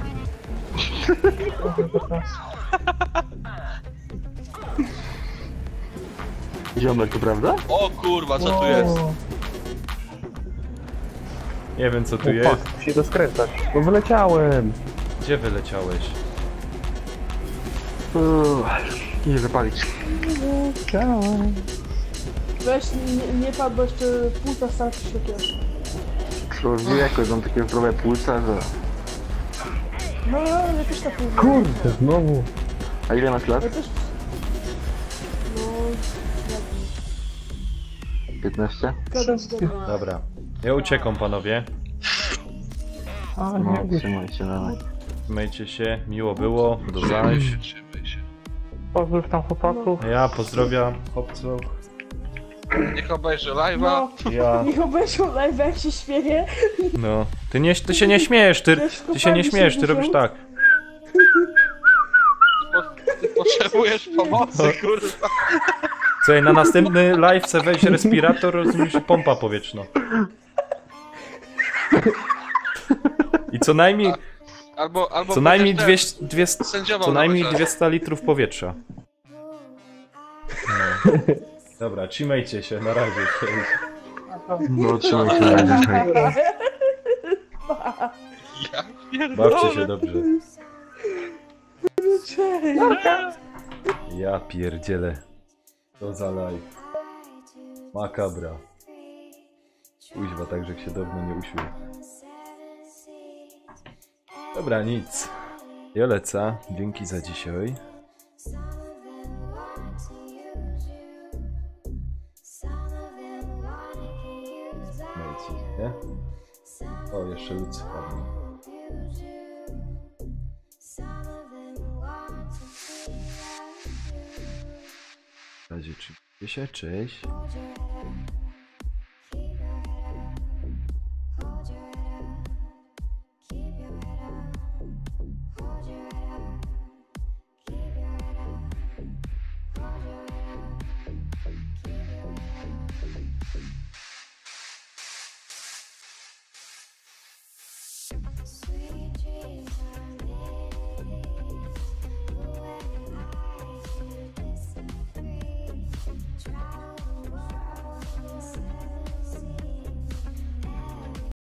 Ziomek, to prawda? O kurwa, co tu jest? Nie wiem co tu jest. Musi się doskręcać. No wyleciałem. Gdzie wyleciałeś? Nie zapalić. Weź, nie padł, bo jeszcze płuca starczy się. Człowiek, jakoś mam takie zdrowe płuca, że... No, ja też tak mówię. Kurde, znowu. A ile masz lat? Ja też... No... 15? Gadam z tobą. Dobra. Ja uciekam, panowie. A, No, nie, trzymaj się dalej. Trzymajcie się, miło było, do zaś. Trzymaj się. pozdrów tam chłopaków. Ja pozdrawiam chłopców. Niech obejrzy live'a. No, Ja. niech obejrzą live, jak się śmieje. No. Ty się nie śmiejesz, ty się nie śmiejesz, ty robisz tak. Ty potrzebujesz pomocy, kurwa. Słuchaj, na następny live chcę wejść respirator, rozumiesz, i pompa powietrzna. I co najmniej... Albo Co najmniej będziesz 200 sędziował co najmniej na meczach. 200 litrów powietrza. No. Dobra, trzymajcie się, na razie. Cześć. No, trzymaj się dalej. Ja pierdolę. Bawcie się dobrze. Ja pierdzielę. To za live. Makabra. Kuźwa, tak, że się dawno nie usił. Dobra, nic. Ja lecę. Dzięki za dzisiaj. Miejcie się. O, jeszcze lud spadł. W razie trzymajcie się, cześć.